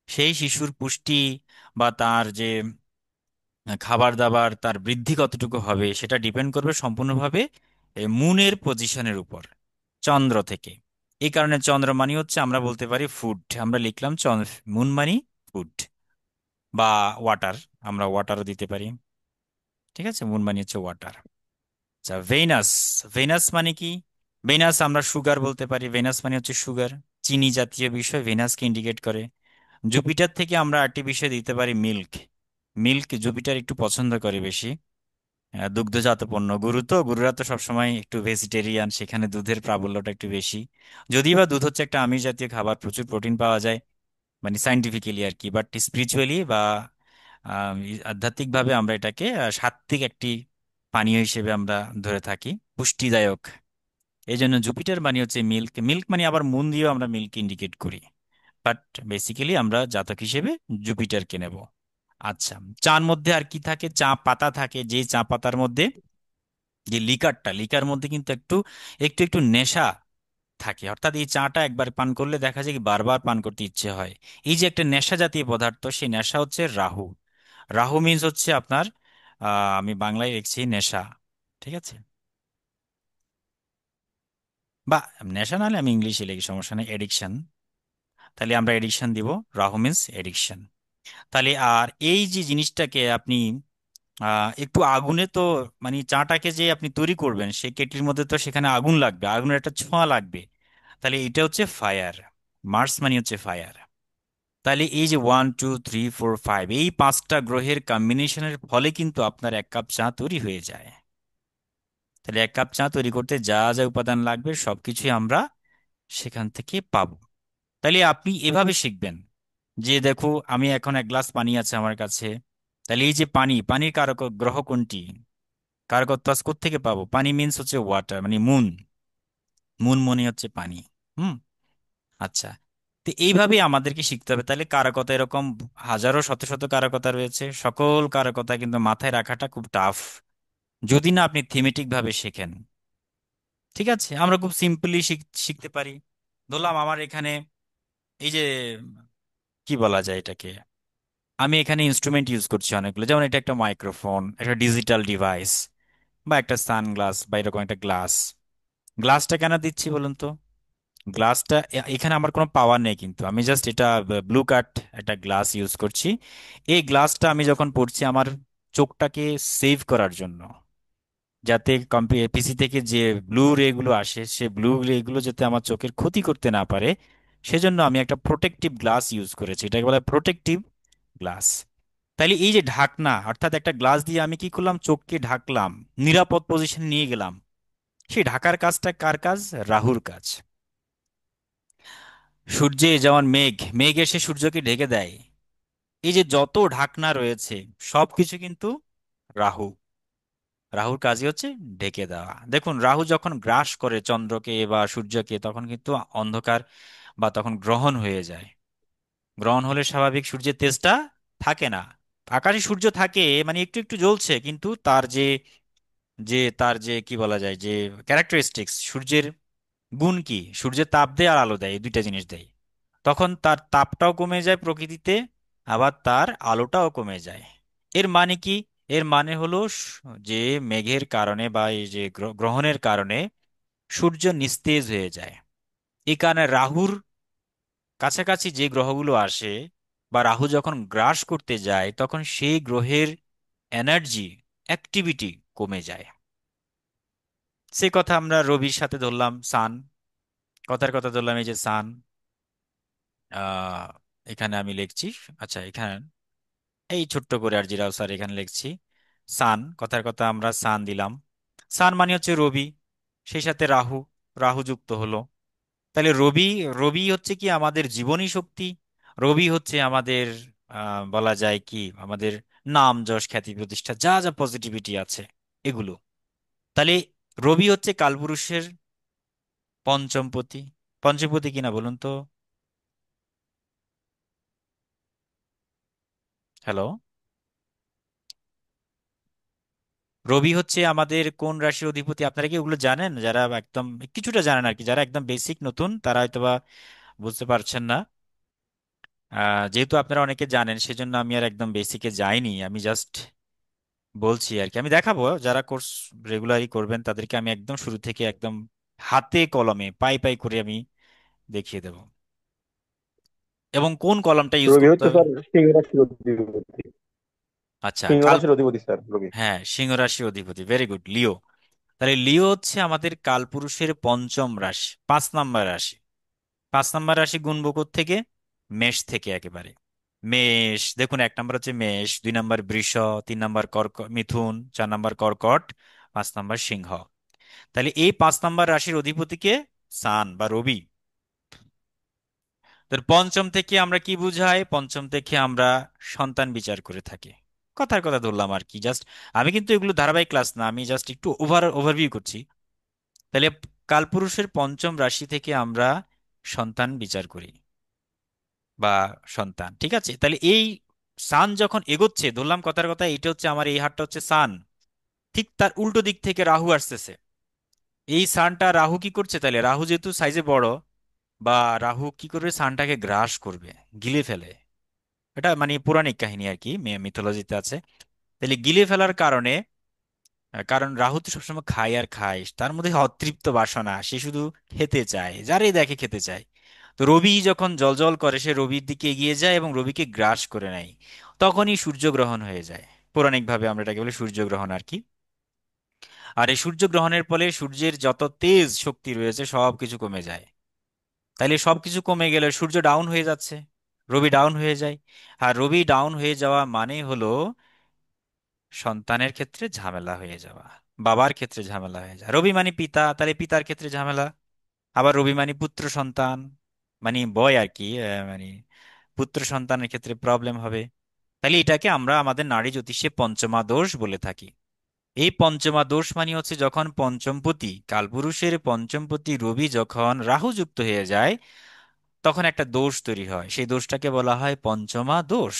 সেই শিশুর পুষ্টি বা তার যে খাবার দাবার, তার বৃদ্ধি কতটুকু হবে সেটা ডিপেন্ড করবে সম্পূর্ণভাবে এই মুনের পজিশনের উপর, চন্দ্র থেকে। এই কারণে চন্দ্র মানি হচ্ছে, আমরা বলতে পারি ফুড, আমরা লিখলাম মুন মানি ফুড, বা ওয়াটার, আমরা ওয়াটারও দিতে পারি। ঠিক আছে, মুন মানি হচ্ছে ওয়াটার। আচ্ছা, ভেনাস। ভেনাস মানে কি? ভেনাস আমরা সুগার বলতে পারি, ভেনাস মানে হচ্ছে সুগার, চিনি জাতীয় বিষয় ভেনাসকে ইন্ডিকেট করে। জুপিটার থেকে আমরা আরেকটি বিষয় দিতে পারি মিল্ক। মিল্ক জুপিটার একটু পছন্দ করে বেশি, দুগ্ধজাত পণ্য। গরু তো, গরুরা তো সবসময় একটু ভেজিটেরিয়ান, সেখানে দুধের প্রাবল্যটা একটু বেশি। যদিও বা দুধ হচ্ছে একটা আমিষ জাতীয় খাবার, প্রচুর প্রোটিন পাওয়া যায়, মানে সাইন্টিফিক্যালি আর কি, বাট স্পিরিচুয়ালি বা আধ্যাত্মিকভাবে আমরা এটাকে সাত্ত্বিক একটি পানীয় হিসেবে আমরা ধরে থাকি, পুষ্টিদায়ক। এই জন্য জুপিটার মানে হচ্ছে মিল্ক। মিল্ক মানে আবার মুন দিয়েও আমরা মিল্ক ইন্ডিকেট করি, বাট বেসিক্যালি আমরা জাতক হিসেবে জুপিটারকে নেব। আচ্ছা, চার মধ্যে আর কি থাকে? চা পাতা থাকে, যে চা পাতার মধ্যে যে লিকারটা, লিকার মধ্যে কিন্তু একটু একটু একটু নেশা থাকে, অর্থাৎ এই চাটা একবার পান করলে দেখা যায় কি বারবার পান করতে ইচ্ছে হয়। এই যে একটা নেশা জাতীয় পদার্থ, সেই নেশা হচ্ছে রাহু। রাহু মিন্স হচ্ছে আপনার, আমি বাংলায় লিখছি নেশা। ঠিক আছে, বা নেশা নাহলে আমি ইংলিশে লিখি, সমস্যা নেই, এডিকশন। তাহলে আমরা এডিকশন দিব, রাহু মিন্স এডিকশন। তাহলে আর এই যে জিনিসটাকে আপনি একটু আগুনে তো, মানে চাটাকে যে আপনি তৈরি করবেন সেই কেটলির মধ্যে তো সেখানে আগুন লাগবে, আগুনের একটা ছোঁয়া লাগবে। তাহলে এটা হচ্ছে ফায়ার, মার্স মানে হচ্ছে ফায়ার। তাহলে এই যে 1 2 3 4 5, এই পাঁচটা গ্রহের কম্বিনেশনের ফলে কিন্তু আপনার এক কাপ চা তৈরি হয়ে যায়। তাহলে এক কাপ চা তৈরি করতে যা যা উপাদান লাগবে সবকিছুই আমরা সেখান থেকে পাবো। তাহলে আপনি এভাবে শিখবেন যে দেখো, আমি এখন এক গ্লাস পানি আছে আমার কাছে। তাহলে এই যে পানি, পানির কারক গ্রহ কোনটি, কারকত্ব থেকে পাবো? পানি মিন্স হচ্ছে ওয়াটার, মানে মুন, মুন মনে হচ্ছে পানি। হুম। আচ্ছা, তো এইভাবে আমাদেরকে শিখতে হবে। তাহলে কারকতা এরকম হাজারো শত শত কারকতা রয়েছে, সকল কারকতা কিন্তু মাথায় রাখাটা খুব টাফ যদি না আপনি থিমেটিক ভাবে শেখেন। ঠিক আছে, আমরা খুব সিম্পলি শিখতে পারি। ধরলাম আমার এখানে এই যে, কি বলা যায় এটাকে, আমি এখানে ইনস্ট্রুমেন্ট ইউজ করছি অনেকগুলো, যেমন এটা একটা মাইক্রোফোন, একটা ডিজিটাল ডিভাইস, বা একটা সানগ্লাস, বা এরকম একটা গ্লাস। গ্লাসটা কেন দিচ্ছি বলুন তো? গ্লাসটা এখানে আমার কোনো পাওয়ার নেই, কিন্তু আমি জাস্ট এটা ব্লু কাট একটা গ্লাস ইউজ করছি। এই গ্লাসটা আমি যখন পড়ছি আমার চোখটাকে সেভ করার জন্য, যাতে পিসি থেকে যে ব্লু রে গুলো আসে সে ব্লু রে গুলো যাতে আমার চোখের ক্ষতি করতে না পারে, সেজন্য আমি একটা প্রোটেক্টিভ গ্লাস ইউজ করেছি, এটাকে বলে প্রোটেক্টিভ গ্লাস। তাইলে এই যে ঢাকনা, অর্থাৎ একটা গ্লাস দিয়ে আমি কি করলাম, চোখকে ঢাকলাম, নিরাপদ পজিশন নিয়ে গেলাম। সেই ঢাকার কাজটা কার কাজ? রাহুর কাজ। সূর্যে যেমন মেঘ, মেঘ এসে সূর্যকে ঢেকে দেয়, এই যে যত ঢাকনা রয়েছে সবকিছু কিন্তু রাহু, রাহুর কাজই হচ্ছে ঢেকে দেওয়া। দেখুন, রাহু যখন গ্রাস করে চন্দ্রকে বা সূর্যকে, তখন কিন্তু অন্ধকার বা তখন গ্রহণ হয়ে যায়। গ্রহণ হলে স্বাভাবিক সূর্যের তেজটা থাকে না, আকাশে সূর্য থাকে মানে একটু একটু জ্বলছে, কিন্তু তার যে তার যে কি বলা যায় যে ক্যারেক্টারিস্টিক্স, সূর্যের গুণ কি, সূর্যের তাপ দেয় আর আলো দেয়, এই দুইটা জিনিস দেয়, তখন তার তাপটাও কমে যায় প্রকৃতিতে, আবার তার আলোটাও কমে যায়। এর মানে কি? এর মানে হলো যে মেঘের কারণে বা এই যে গ্রহণের কারণে সূর্য নিস্তেজ হয়ে যায়। এই কারণে রাহুর কাছাকাছি যে গ্রহগুলো আসে বা রাহু যখন গ্রাস করতে যায়, তখন সেই গ্রহের এনার্জি, অ্যাক্টিভিটি কমে যায়। সে কথা আমরা রবির সাথে ধরলাম, সান, কথার কথা ধরলাম, এই যে সান, আহ এখানে আমি লিখছি, আচ্ছা এখানে এই ছোট্ট করে আর জিরাও স্যার এখানে লিখছি সান, কথার কথা আমরা সান দিলাম। সান মানে হচ্ছে রবি, সেই সাথে রাহু, রাহু যুক্ত হলো। তাহলে রবি, রবি হচ্ছে কি আমাদের জীবনী শক্তি, রবি হচ্ছে আমাদের বলা যায় কি আমাদের নাম যশ খ্যাতি প্রতিষ্ঠা যা যা পজিটিভিটি আছে এগুলো। তাহলে রবি হচ্ছে কালপুরুষের পঞ্চমপতি, পঞ্চমপতি কিনা বলুন তো? হ্যালো, রবি হচ্ছে আমাদের কোন রাশির অধিপতি? আপনারা কি ওগুলো জানেন? যারা একদম কিছুটা জানেন আর কি, যারা একদম বেসিক নতুন তারা হয়তোবা বুঝতে পারছেন না। যেহেতু আপনারা অনেকে জানেন সেজন্য আমি আর একদম বেসিকে যাইনি, আমি জাস্ট বলছি আর কি। আমি দেখাবো, যারা কোর্স রেগুলারই করবেন তাদেরকে আমি একদম শুরু থেকে একদম হাতে কলমে পাই পাই করে আমি দেখিয়ে দেব, এবং কোন কলমটা ইউজ রবি করতে হচ্ছে হবে। স্যার সিংহ রাশির অধিপতি। আচ্ছা, সিংহ কাল, রাশির অধিপতি স্যার রবি। হ্যাঁ, সিংহ রাশি অধিপতি, ভেরি গুড, লিও। তাহলে লিও হচ্ছে আমাদের কালপুরুষের পঞ্চম রাশি, 5 নম্বর রাশি। 5 নম্বর রাশি গুনবো থেকে মেষ থেকে একেবারে। মেষ, দেখুন 1 নম্বর হচ্ছে মেষ, 2 নম্বর বৃষ, 3 নম্বর মিথুন, 4 নম্বর কর্কট, 5 নম্বর সিংহ। তাহলে এই 5 নম্বর রাশির অধিপতিকে সান বা রবি। তো পঞ্চম থেকে আমরা কি বুঝাই? পঞ্চম থেকে আমরা সন্তান বিচার করে থাকি। কথার কথা ধরলাম আর কি, জাস্ট আমি কিন্তু এগুলো ধারাবাহিক ক্লাস না, আমি জাস্ট একটু ওভারভিউ করছি। তাহলে কালপুরুষের পঞ্চম রাশি থেকে আমরা সন্তান বিচার করি বা সন্তান, ঠিক আছে? তাহলে এই সান যখন এগোচ্ছে, ধরলাম কথার কথা, এটা হচ্ছে আমার এই হাতটা হচ্ছে সান, ঠিক তার উল্টো দিক থেকে রাহু আসতেছে। এই সানটা রাহু কি করছে? তাহলে রাহু যেহেতু সাইজে বড়, বা রাহু কি করবে, সানটাকে গ্রাস করবে, গিলে ফেলে। এটা মানে পৌরাণিক কাহিনী আর কি, মিথোলজিতে আছে। তাহলে গিলে ফেলার কারণে, কারণ রাহু তো সবসময় খায় আর খায়, তার মধ্যে অতৃপ্ত বাসনা, সে শুধু খেতে চায়, যারে দেখে খেতে চায়। তো রবি যখন জল করে, সে রবির দিকে এগিয়ে যায় এবং রবিকে গ্রাস করে নেয়, তখনই সূর্যগ্রহণ হয়ে যায়। পৌরাণিক ভাবে আমরা এটাকে বলি সূর্যগ্রহণ আর কি। আর এই সূর্যগ্রহণের ফলে সূর্যের যত তেজ শক্তি রয়েছে সব কিছু কমে যায়। তাইলে সবকিছু কমে গেলে সূর্য ডাউন হয়ে যাচ্ছে, রবি ডাউন হয়ে যায়। আর রবি ডাউন হয়ে যাওয়া মানে হলো সন্তানের ক্ষেত্রে ঝামেলা হয়ে যাওয়া, বাবার ক্ষেত্রে ঝামেলা হয়ে যায়। রবি মানে পিতা, তাহলে পিতার ক্ষেত্রে ঝামেলা। আবার রবি মানে পুত্র সন্তান, মানে বয় আর কি, মানে পুত্র সন্তানের ক্ষেত্রে প্রবলেম হবে। তাহলে এটাকে আমরা আমাদের নারী জ্যোতিষে পঞ্চমা দোষ বলে থাকি। এই পঞ্চমা দোষ মানে হচ্ছে যখন পঞ্চমপতি, কালপুরুষের পঞ্চমপতি রবি যখন রাহু যুক্ত হয়ে যায়, তখন একটা দোষ তৈরি হয়, সেই দোষটাকে বলা হয় পঞ্চমা দোষ।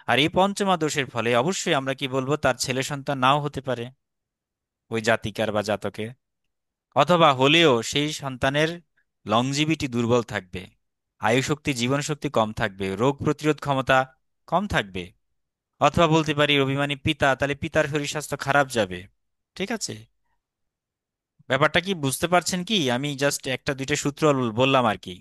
আর এই পঞ্চমা দোষের ফলে অবশ্যই আমরা কি বলবো, তার ছেলে সন্তান নাও হতে পারে ওই জাতিকার বা জাতকে, অথবা হলেও সেই সন্তানের লংজিভিটি দুর্বল থাকবে, আয়ু শক্তি, জীবন শক্তি কম থাকবে, রোগ প্রতিরোধ ক্ষমতা কম থাকবে। অথবা বলতে পারি অভিমানী পিতা, তাহলে পিতার শরীর স্বাস্থ্য খারাপ যাবে। ঠিক আছে? ব্যাপারটা কি বুঝতে পারছেন কি? আমি জাস্ট একটা দুইটা সূত্র বললাম আর কি।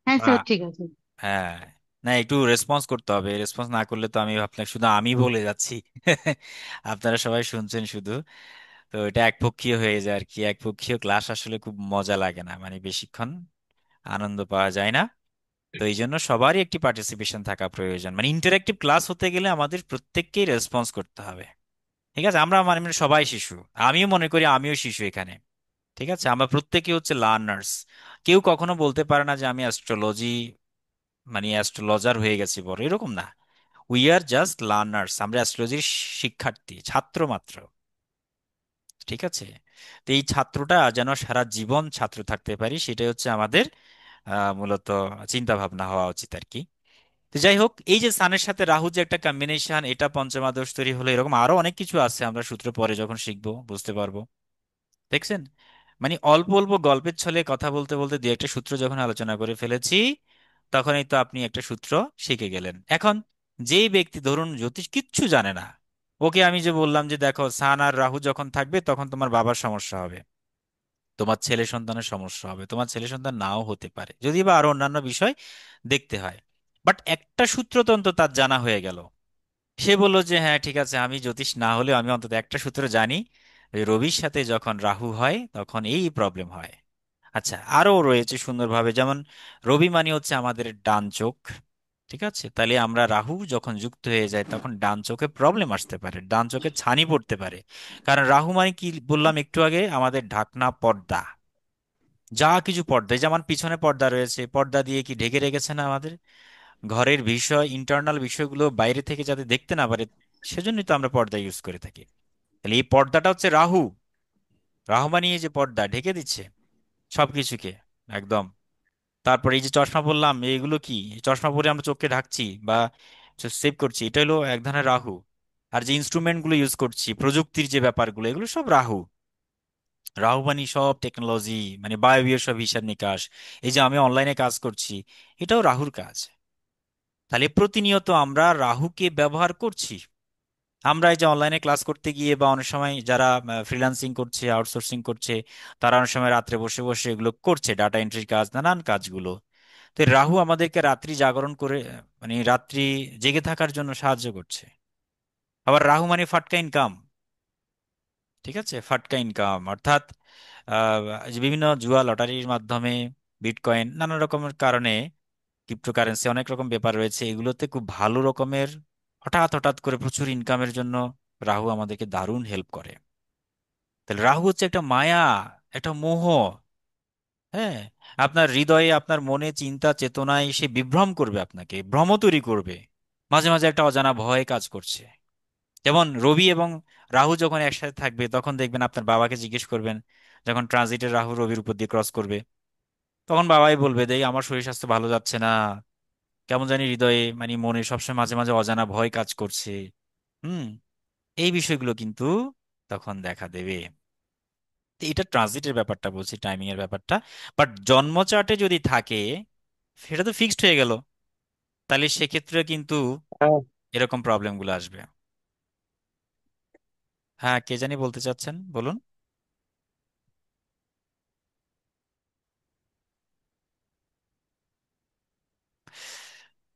হ্যাঁ স্যার, ঠিক আছে। হ্যাঁ, না একটু রেসপন্স করতে হবে, রেসপন্স না করলে তো আমি ভাবলাম শুধু আমি বলে যাচ্ছি, আপনারা সবাই শুনছেন শুধু। তো এটা একপক্ষীয় হয়ে যায় আর কি, একপক্ষীয় ক্লাস আসলে খুব মজা লাগে না, মানে বেশিক্ষণ আনন্দ পাওয়া যায় না। তো এই জন্য সবারই একটি পার্টিসিপেশন থাকা প্রয়োজন, মানে ইন্টারেক্টিভ ক্লাস হতে গেলে আমাদের প্রত্যেককেই রেসপন্স করতে হবে। ঠিক আছে? আমরা মানে মানে সবাই শিশু, আমিও মনে করি আমিও শিশু এখানে। ঠিক আছে? আমরা প্রত্যেকে হচ্ছে লার্নার্স। কেউ কখনো বলতে পারে না যে আমি অ্যাস্ট্রোলজি মানে অ্যাস্ট্রোলজার হয়ে গেছি বড়, এরকম না। উই আর জাস্ট লার্নার্স, আমরা অ্যাস্ট্রোলজির শিক্ষার্থী, ছাত্র মাত্র। ঠিক আছে? তো এই ছাত্রটা যেন সারা জীবন ছাত্র থাকতে পারি, সেটাই হচ্ছে আমাদের মূলত চিন্তা ভাবনা হওয়া উচিত আর কি। তো যাই হোক, এই যে সানের সাথে রাহু যে একটা কম্বিনেশন, এটা পঞ্চমা দোষ তৈরি হলো, এরকম আরো অনেক কিছু আছে, আমরা সূত্র পরে যখন শিখবো বুঝতে পারবো। দেখছেন? মানে অল্প অল্প গল্পের ছলে কথা বলতে বলতে দুই একটা সূত্র যখন আলোচনা করে ফেলেছি, তখনই তো আপনি একটা সূত্র শিখে গেলেন। এখন যেই ব্যক্তি ধরুন জ্যোতিষ কিচ্ছু জানে না, ওকে আমি যে বললাম যে দেখো সান আর রাহু যখন থাকবে তখন তোমার বাবার সমস্যা হবে, তোমার ছেলে সন্তানের সমস্যা হবে, তোমার ছেলে সন্তান নাও হতে পারে, যদি বা আরো অন্যান্য বিষয় দেখতে হয়। বাট একটা সূত্র তো অন্তত তার জানা হয়ে গেল। সে বলল যে হ্যাঁ ঠিক আছে, আমি জ্যোতিষ না হলেও আমি অন্তত একটা সূত্র জানি, ওই রবির সাথে যখন রাহু হয় তখন এই প্রবলেম হয়। আচ্ছা, আরো রয়েছে সুন্দরভাবে, যেমন রবি মানে হচ্ছে আমাদের ডান চোখ। ঠিক আছে? তাহলে আমরা রাহু যখন যুক্ত হয়ে যায় তখন ডান চোখে প্রবলেম আসতে পারে, ডান চোখে ছানি পড়তে পারে। কারণ রাহু মানে কি বললাম একটু আগে, আমাদের ঢাকনা পর্দা, যা কিছু পর্দা, এই যেমন পিছনে পর্দা রয়েছে, পর্দা দিয়ে কি ঢেকে রেখেছে না আমাদের ঘরের বিষয়, ইন্টারনাল বিষয়গুলো বাইরে থেকে যাতে দেখতে না পারে, সেজন্যই তো আমরা পর্দা ইউজ করে থাকি। তাহলে এই পর্দাটা হচ্ছে রাহু, রাহু মানিয়ে যে পর্দা ঢেকে দিচ্ছে সবকিছুকে একদম। তারপর এই যে চশমা পরলাম, এইগুলো কি, এই চশমা পরে আমরা চোখকে ঢাকছি বা সেভ করছি, এটা হলো এক ধরনের রাহু। আর যে ইনস্ট্রুমেন্ট গুলো ইউজ করছি, প্রযুক্তির যে ব্যাপারগুলো, এগুলো সব রাহু। রাহু মানে সব টেকনোলজি, মানে বায়বীয় সব হিসাব নিকাশ, এই যে আমি অনলাইনে কাজ করছি, এটাও রাহুর কাজ। তাহলে প্রতিনিয়ত আমরা রাহুকে ব্যবহার করছি। আমরা এই যে অনলাইনে ক্লাস করতে গিয়ে বা অনেক সময় যারা ফ্রিল্যান্সিং করছে, আউটসোর্সিং করছে, তারা অনেক সময় রাত্রে বসে বসে এগুলো করছে, ডাটা এন্ট্রির কাজ, নানান কাজগুলো। তো এই রাহু আমাদেরকে রাত্রি জাগরণ করে, মানে রাত্রি জেগে থাকার জন্য সাহায্য করছে। আবার রাহু মানে ফাটকা ইনকাম। ঠিক আছে, ফাটকা ইনকাম অর্থাৎ আহ, যে বিভিন্ন জুয়া লটারির মাধ্যমে, বিটকয়েন, নানা রকমের কারণে, ক্রিপ্টোকারেন্সি, অনেক রকম ব্যাপার রয়েছে, এগুলোতে খুব ভালো রকমের হঠাৎ হঠাৎ করে প্রচুর ইনকামের জন্য রাহু আমাদেরকে দারুণ হেল্প করে। তাহলে রাহু হচ্ছে একটা মায়া, একটা মোহ। হ্যাঁ, আপনার হৃদয়ে, আপনার মনে, চিন্তা চেতনায় সে বিভ্রম করবে, আপনাকে ভ্রম তৈরি করবে। মাঝে মাঝে একটা অজানা ভয় কাজ করছে। যেমন রবি এবং রাহু যখন একসাথে থাকবে, তখন দেখবেন আপনার বাবাকে জিজ্ঞেস করবেন, যখন ট্রানজিটে রাহু রবির উপর দিয়ে ক্রস করবে, তখন বাবাই বলবে, দেই আমার শরীর স্বাস্থ্য ভালো যাচ্ছে না, কেমন জানি হৃদয়ে, মানে মনে সবসময় মাঝে মাঝে অজানা ভয় কাজ করছে। হুম, এই বিষয়গুলো কিন্তু তখন দেখা দেবে। তো এটা ট্রানজিটের ব্যাপারটা বলছি, টাইমিং এর ব্যাপারটা। বাট জন্ম চার্টে যদি থাকে, সেটা তো ফিক্সড হয়ে গেল, তাহলে সেক্ষেত্রে কিন্তু হ্যাঁ এরকম প্রবলেম গুলো আসবে। হ্যাঁ, কে জানি বলতে চাচ্ছেন, বলুন।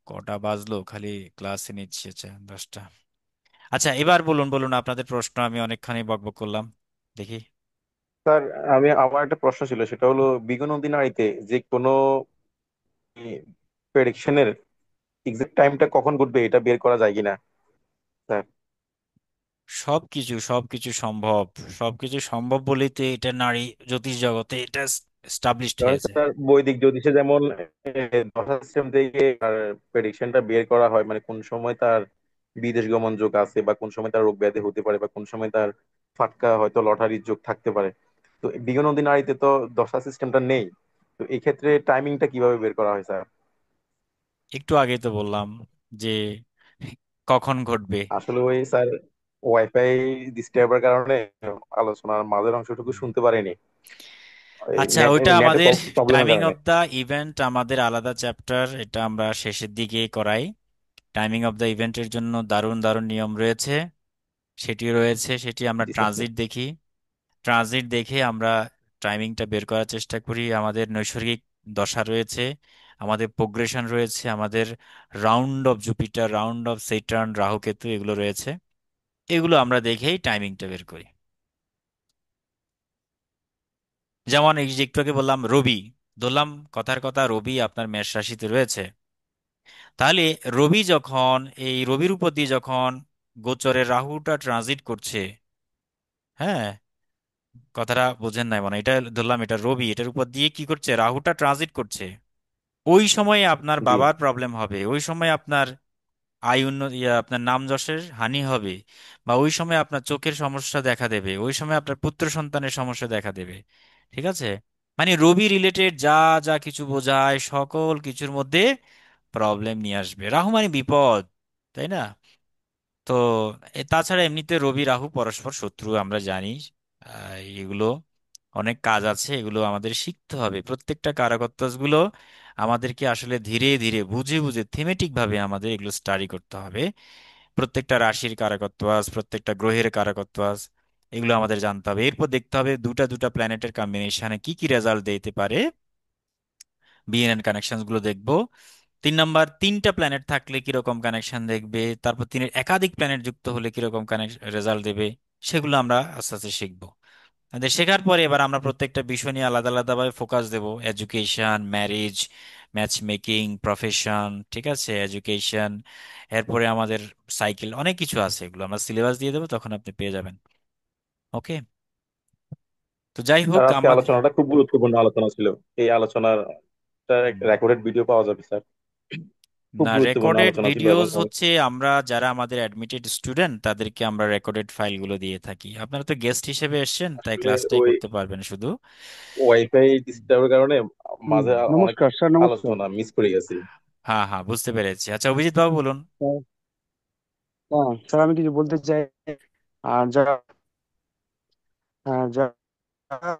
কটা বাজলো, খালি ক্লাসে নিচ্ছি। আচ্ছা, 10টা। আচ্ছা, এবার বলুন বলুন আপনাদের প্রশ্ন, আমি অনেকখানি বকবক করলাম, দেখি। স্যার, আমার একটা প্রশ্ন ছিল, সেটা হলো বিগত দিনারিতে যে কোনো প্রেডিকশনের এক্সাক্ট টাইমটা কখন ঘটবে এটা বের করা যায় কিনা স্যার? সবকিছু সবকিছু সম্ভব, সবকিছু সম্ভব বলেই তো এটা নারী জ্যোতিষ জগতে এটা এস্টাবলিশড কারণ হয়েছে। স্যার বৈদিক জ্যোতিষে যেমন দশা সিস্টেম থেকে তার প্রেডিকশনটা বের করা হয়, মানে কোন সময় তার বিদেশ গমন যোগ আছে, বা কোন সময় তার রোগ ব্যাধি হতে পারে, বা কোন সময় তার ফাটকা হয়তো লটারির যোগ থাকতে পারে। তো বিগত নারীতে তো দশা সিস্টেমটা নেই। তো এই ক্ষেত্রে টাইমিংটা কিভাবে বের করা হয় স্যার? একটু আগে তো বললাম যে কখন ঘটবে। আসলে ওই স্যার ওয়াইফাই ডিস্টার্বের কারণে আলোচনার মাঝের অংশটুকু শুনতে পারিনি, আচ্ছা, ওইটা নেটে আমাদের প্রবলেমের টাইমিং কারণে। অফ দা ইভেন্ট, আমাদের আলাদা চ্যাপ্টার, এটা আমরা শেষের দিকে করাই। টাইমিং অফ দা ইভেন্টের জন্য দারুণ দারুণ নিয়ম রয়েছে, সেটি আমরা জি স্যার। ট্রানজিট দেখি। ট্রানজিট দেখে আমরা টাইমিংটা বের করার চেষ্টা করি। আমাদের নৈসর্গিক দশা রয়েছে, আমাদের প্রোগ্রেশন রয়েছে, আমাদের round of Jupiter, round of Saturn, Rahu Ketu, এগুলো রয়েছে। এগুলো আমরা দেখেই টাইমিংটা বের করি। যেমন এই যে একটু আগে বললাম রবি, ধরলাম কথার কথা রবি আপনার মেষ রাশিতে রয়েছে, তাহলে রবি যখন, এই রবির উপর দিয়ে যখন গোচরের রাহুটা ট্রানজিট করছে, হ্যাঁ, কথাটা বোঝেন নাই মানে, এটা ধরলাম এটা রবি, এটার উপর দিয়ে কি করছে, রাহুটা ট্রানজিট করছে, ওই সময়ে আপনার জি বাবার প্রবলেম হবে, ওই সময় আপনার আয় উন্নতি, আপনার নাম যশের হানি হবে, বা ওই সময় আপনার চোখের সমস্যা দেখা দেবে, ওই সময় আপনার পুত্র সন্তানের সমস্যা দেখা দেবে। ঠিক আছে, মানে রবি রিলেটেড যা যা কিছু বোঝায়, সকল কিছুর মধ্যে প্রবলেম নিয়ে আসবে। রাহু মানে বিপদ, তাই না? তো তাছাড়া এমনিতে রবি রাহু পরস্পর শত্রু, আমরা জানি। এগুলো অনেক কাজ আছে, এগুলো আমাদের শিখতে হবে। প্রত্যেকটা গুলো আমাদেরকে আসলে ধীরে ধীরে বুঝে বুঝে থিমেটিক ভাবে আমাদের এগুলো স্টাডি করতে হবে। প্রত্যেকটা রাশির কারকত্বাস, প্রত্যেকটা গ্রহের কারকত্বাস, এগুলো আমাদের জানতে হবে। এরপর দেখতে হবে দুটা দুটা প্ল্যানেটের কম্বিনেশনে কি কি রেজাল্ট দিতে পারে, বিএনএন কানেকশন গুলো দেখবো। 3 নাম্বার, তিনটা প্ল্যানেট থাকলে কিরকম কানেকশন দেখবে, তারপর তিনের একাধিক প্ল্যানেট যুক্ত হলে কিরকম রেজাল্ট দেবে, সেগুলো আমরা আস্তে আস্তে শিখবো। আমাদের শেখার পরে এবার আমরা প্রত্যেকটা বিষয় নিয়ে আলাদা আলাদা ভাবে ফোকাস দেব। Education, marriage, matchmaking, profession, ঠিক আছে, এডুকেশন, এরপরে আমাদের সাইকেল, অনেক কিছু আছে, এগুলো আমরা সিলেবাস দিয়ে দেবো, তখন আপনি পেয়ে যাবেন। ওকে, তো যাই হোক স্যার, আজকে আমাদের। আলোচনাটা খুব গুরুত্বপূর্ণ আলোচনা ছিল। এই আলোচনার হুম। রেকর্ডেড ভিডিও পাওয়া যাবে স্যার? খুব না, গুরুত্বপূর্ণ রেকর্ডেড আলোচনা ছিল এবং ভিডিওস হচ্ছে আমরা যারা আমাদের অ্যাডমিটেড স্টুডেন্ট তাদেরকে আমরা রেকর্ডেড ফাইলগুলো দিয়ে থাকি। আপনারা তো গেস্ট হিসেবে এসেছেন, তাই আসলে ক্লাসটাই ওই করতে পারবেন শুধু। ওয়াইফাই ডিস্টার্বের কারণে মাঝে অনেক নমস্কার স্যার, নমস্কার। আলোচনা মিস করে গেছি। হ্যাঁ হ্যাঁ, বুঝতে পেরেছি। আচ্ছা, অভিজিৎ বাবু বলুন। স্যার, হ্যাঁ স্যার, আমি কিছু বলতে চাই। আর যারা যারা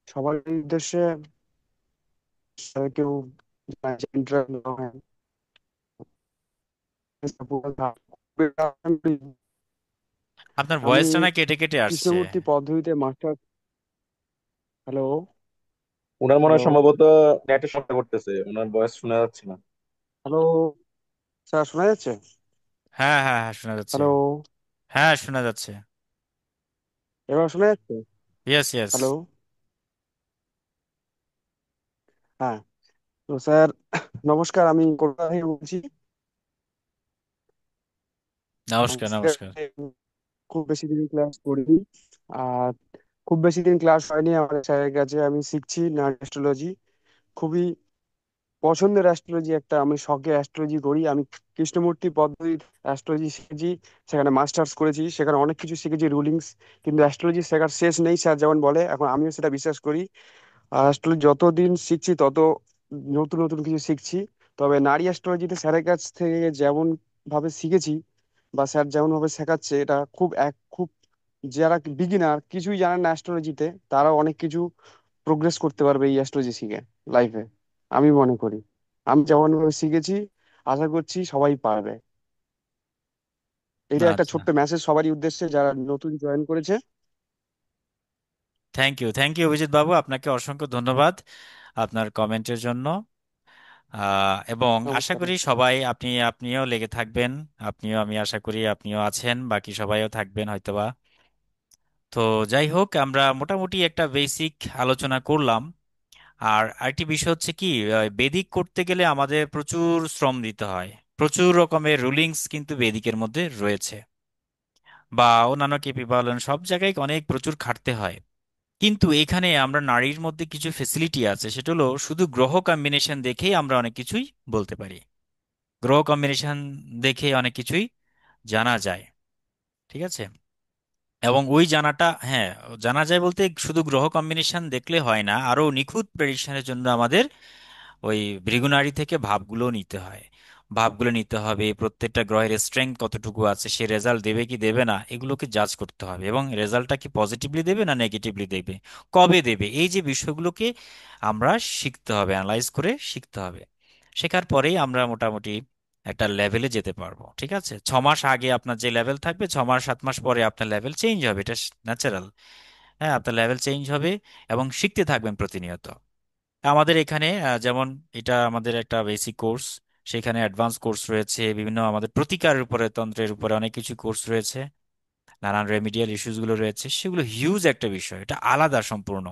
সবার উদ্দেশ্যে, কেউ আপনার আমি ভয়েসটা না কেটে কেটে আসছে। কৃষ্ণমূর্তি পদ্ধতিতে মাস্টার। হ্যালো। ওনার মনে হয় হ্যালো। সম্ভবত নেটের সমস্যা করতেছে, ওনার ভয়েস শোনা যাচ্ছে না। হ্যালো স্যার, শোনা যাচ্ছে? হ্যাঁ হ্যাঁ হ্যাঁ, শোনা যাচ্ছে। হ্যালো। হ্যাঁ শোনা যাচ্ছে। এবার শোনা যাচ্ছে? Yes yes. হ্যালো। হ্যাঁ। তো স্যার, নমস্কার, আমি কলকাতা থেকে বলছি। নমস্কার স্যার, নমস্কার। খুব বেশি দিন ক্লাস করিনি। আর খুব বেশি দিন ক্লাস হয়নি, আমাদের স্যারের কাছে আমি শিখছি নাট অ্যাস্ট্রোলজি। খুবই পছন্দের অ্যাস্ট্রোলজি একটা, আমি শখে অ্যাস্ট্রোলজি করি। আমি কৃষ্ণমূর্তি পদ্ধতির অ্যাস্ট্রোলজি শিখেছি, সেখানে মাস্টার্স করেছি, সেখানে অনেক কিছু শিখেছি, রুলিংস। কিন্তু অ্যাস্ট্রোলজি শেখার শেষ নেই, স্যার যেমন বলে, এখন আমিও সেটা বিশ্বাস করি। আর অ্যাস্ট্রোলজি যতদিন শিখছি তত নতুন নতুন কিছু শিখছি। তবে নারী অ্যাস্ট্রোলজিতে স্যারের কাছ থেকে যেমন ভাবে শিখেছি, বা স্যার যেমন ভাবে শেখাচ্ছে, এটা খুব, যারা বিগিনার কিছুই জানেন না অ্যাস্ট্রোলজিতে, তারাও অনেক কিছু প্রোগ্রেস করতে পারবে এই অ্যাস্ট্রোলজি শিখে লাইফে, আমি মনে করি। আমি যেমন ভাবে শিখেছি, আশা করছি সবাই পারবে। এটা একটা আচ্ছা, ছোট্ট মেসেজ সবারই উদ্দেশ্যে যারা নতুন জয়েন করেছে। থ্যাংক ইউ অভিজিৎ বাবু, আপনাকে অসংখ্য ধন্যবাদ আপনার কমেন্টের জন্য। এবং আশা নমস্কার। করি সবাই আপনিও লেগে থাকবেন। আপনিও, আমি আশা করি আপনিও আছেন, বাকি সবাইও থাকবেন হয়তোবা। তো যাই হোক, আমরা মোটামুটি একটা বেসিক আলোচনা করলাম। আর আরেকটি বিষয় হচ্ছে কি, বেদিক করতে গেলে আমাদের প্রচুর শ্রম দিতে হয়। প্রচুর রকমের রুলিংস কিন্তু বেদিকের মধ্যে রয়েছে, বা অন্যান্য কেপি বলেন, সব জায়গায় অনেক প্রচুর খাটতে হয়। কিন্তু এখানে আমরা নারীর মধ্যে কিছু ফেসিলিটি আছে, সেটা হলো শুধু গ্রহ কম্বিনেশন দেখেই আমরা অনেক কিছুই বলতে পারি। গ্রহ কম্বিনেশন দেখে অনেক কিছুই জানা যায়। ঠিক আছে? এবং ওই জানাটা, হ্যাঁ, জানা যায় বলতে শুধু গ্রহ কম্বিনেশন দেখলে হয় না, আরো নিখুঁত প্রেডিকশনের জন্য আমাদের ওই ভৃগুনাড়ি থেকে ভাবগুলো নিতে হয়। ভাবগুলো নিতে হবে, প্রত্যেকটা গ্রহের স্ট্রেংথ কতটুকু আছে, সে রেজাল্ট দেবে কি দেবে না, এগুলোকে জাজ করতে হবে। এবং রেজাল্টটা কি পজিটিভলি দেবে না নেগেটিভলি দেবে, কবে দেবে, এই যে বিষয়গুলোকে আমরা শিখতে হবে, অ্যানালাইজ করে শিখতে হবে। শেখার পরেই আমরা মোটামুটি একটা লেভেলে যেতে পারবো। ঠিক আছে? 6 মাস আগে আপনার যে লেভেল থাকবে, 6 মাস 7 মাস পরে আপনার লেভেল চেঞ্জ হবে, এটা ন্যাচারাল। হ্যাঁ, আপনার লেভেল চেঞ্জ হবে এবং শিখতে থাকবেন প্রতিনিয়ত। আমাদের এখানে যেমন এটা আমাদের একটা বেসিক কোর্স, সেখানে অ্যাডভান্স কোর্স রয়েছে, বিভিন্ন আমাদের প্রতিকারের উপরে, তন্ত্রের উপরে অনেক কিছু কোর্স রয়েছে, নানান রেমিডিয়াল ইস্যুস গুলো রয়েছে, সেগুলো হিউজ একটা বিষয়, এটা আলাদা সম্পূর্ণ।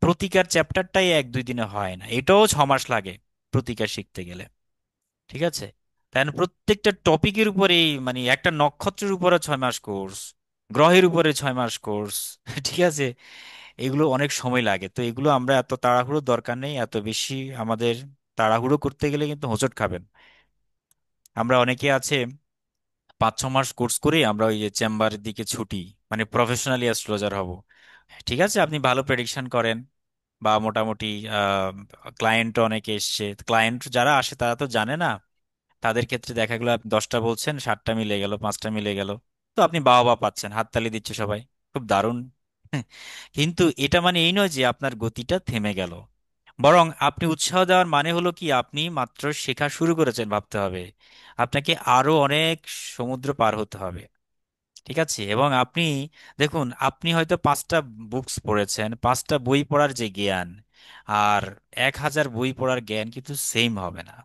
প্রতিকার চ্যাপ্টারটাই 1 2 দিনে হয় না, এটাও 6 মাস লাগে প্রতিকার শিখতে গেলে। ঠিক আছে? তাই না? প্রত্যেকটা টপিকের উপরেই, মানে একটা নক্ষত্রের উপরে 6 মাস কোর্স, গ্রহের উপরে 6 মাস কোর্স। ঠিক আছে? এগুলো অনেক সময় লাগে, তো এগুলো আমরা এত তাড়াহুড়োর দরকার নেই, এত বেশি আমাদের তাড়াহুড়ো করতে গেলে কিন্তু হোঁচট খাবেন। আমরা অনেকে আছে 5 6 মাস কোর্স করে আমরা ওই যে চেম্বারের দিকে ছুটি, মানে প্রফেশনালি অ্যাস্ট্রোলজার হব। ঠিক আছে, আপনি ভালো প্রেডিকশন করেন, বা মোটামুটি ক্লায়েন্ট অনেকে এসছে, ক্লায়েন্ট যারা আসে তারা তো জানে না, তাদের ক্ষেত্রে দেখা গেলো আপনি 10টা বলছেন, 7টা মিলে গেল, 5টা মিলে গেল, তো আপনি বাহবা পাচ্ছেন, হাততালি দিচ্ছে সবাই, খুব দারুণ। কিন্তু এটা মানে এই নয় যে আপনার গতিটা থেমে গেল, বরং আপনি উৎসাহ দেওয়ার মানে হলো কি, আপনি মাত্র শেখা শুরু করেছেন ভাবতে হবে, আপনাকে আরো অনেক সমুদ্র পার হতে হবে। ঠিক আছে? এবং আপনি দেখুন, আপনি হয়তো 5টা বুকস পড়েছেন, 5টা বই পড়ার যে জ্ঞান, আর 1000 বই পড়ার জ্ঞান কিন্তু সেম হবে না,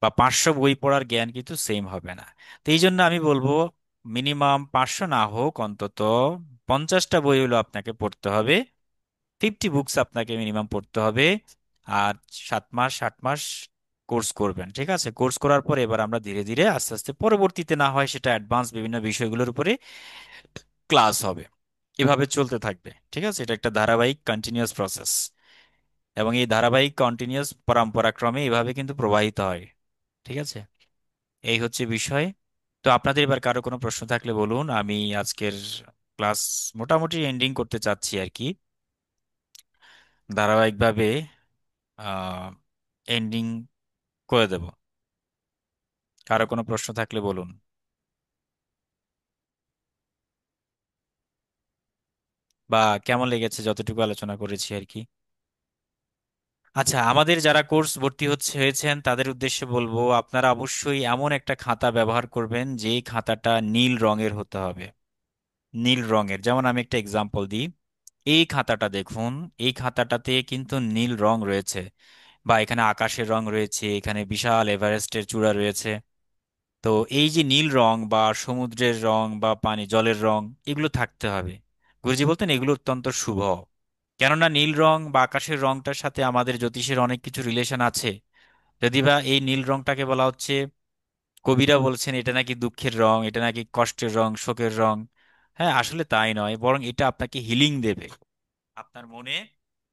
বা 500 বই পড়ার জ্ঞান কিন্তু সেম হবে না। তো এই জন্য আমি বলবো, মিনিমাম 500 না হোক, অন্তত 50টা বই হলো আপনাকে পড়তে হবে, 50 বুকস আপনাকে মিনিমাম পড়তে হবে। আর 7 মাস 8 মাস কোর্স করবেন। ঠিক আছে? কোর্স করার পর এবার আমরা ধীরে ধীরে আস্তে আস্তে, পরবর্তীতে না হয় সেটা অ্যাডভান্স বিভিন্ন বিষয়গুলোর উপরে ক্লাস হবে, এভাবে চলতে থাকবে। ঠিক আছে? এটা একটা ধারাবাহিক কন্টিনিউয়াস প্রসেস, এবং এই ধারাবাহিক কন্টিনিউয়াস পরম্পরাক্রমে এভাবে কিন্তু প্রবাহিত হয়। ঠিক আছে? এই হচ্ছে বিষয়। তো আপনাদের এবার কারো কোনো প্রশ্ন থাকলে বলুন, আমি আজকের ক্লাস মোটামুটি এন্ডিং করতে চাচ্ছি আর কি, ধারাবাহিকভাবে এন্ডিং করে দেব। কারো কোনো প্রশ্ন থাকলে বলুন, বা কেমন লেগেছে যতটুকু আলোচনা করেছি আর কি। আচ্ছা, আমাদের যারা কোর্স ভর্তি হয়েছেন তাদের উদ্দেশ্যে বলবো, আপনারা অবশ্যই এমন একটা খাতা ব্যবহার করবেন যে খাতাটা নীল রঙের হতে হবে। নীল রঙের, যেমন আমি একটা এক্সাম্পল দিই। এই খাতাটা দেখুন, এই খাতাটাতে কিন্তু নীল রং রয়েছে, বা এখানে আকাশের রং রয়েছে, এখানে বিশাল এভারেস্টের চূড়া রয়েছে। তো এই যে নীল রং বা সমুদ্রের রং বা পানি জলের রং, এগুলো থাকতে হবে। গুরুজি বলতেন এগুলো অত্যন্ত শুভ, কেননা নীল রং বা আকাশের রংটার সাথে আমাদের জ্যোতিষের অনেক কিছু রিলেশন আছে। যদি বা এই নীল রংটাকে বলা হচ্ছে, কবিরা বলছেন এটা নাকি দুঃখের রং, এটা নাকি কষ্টের রং, শোকের রং। হ্যাঁ, আসলে তাই নয়, বরং এটা আপনাকে হিলিং দেবে, আপনার মনে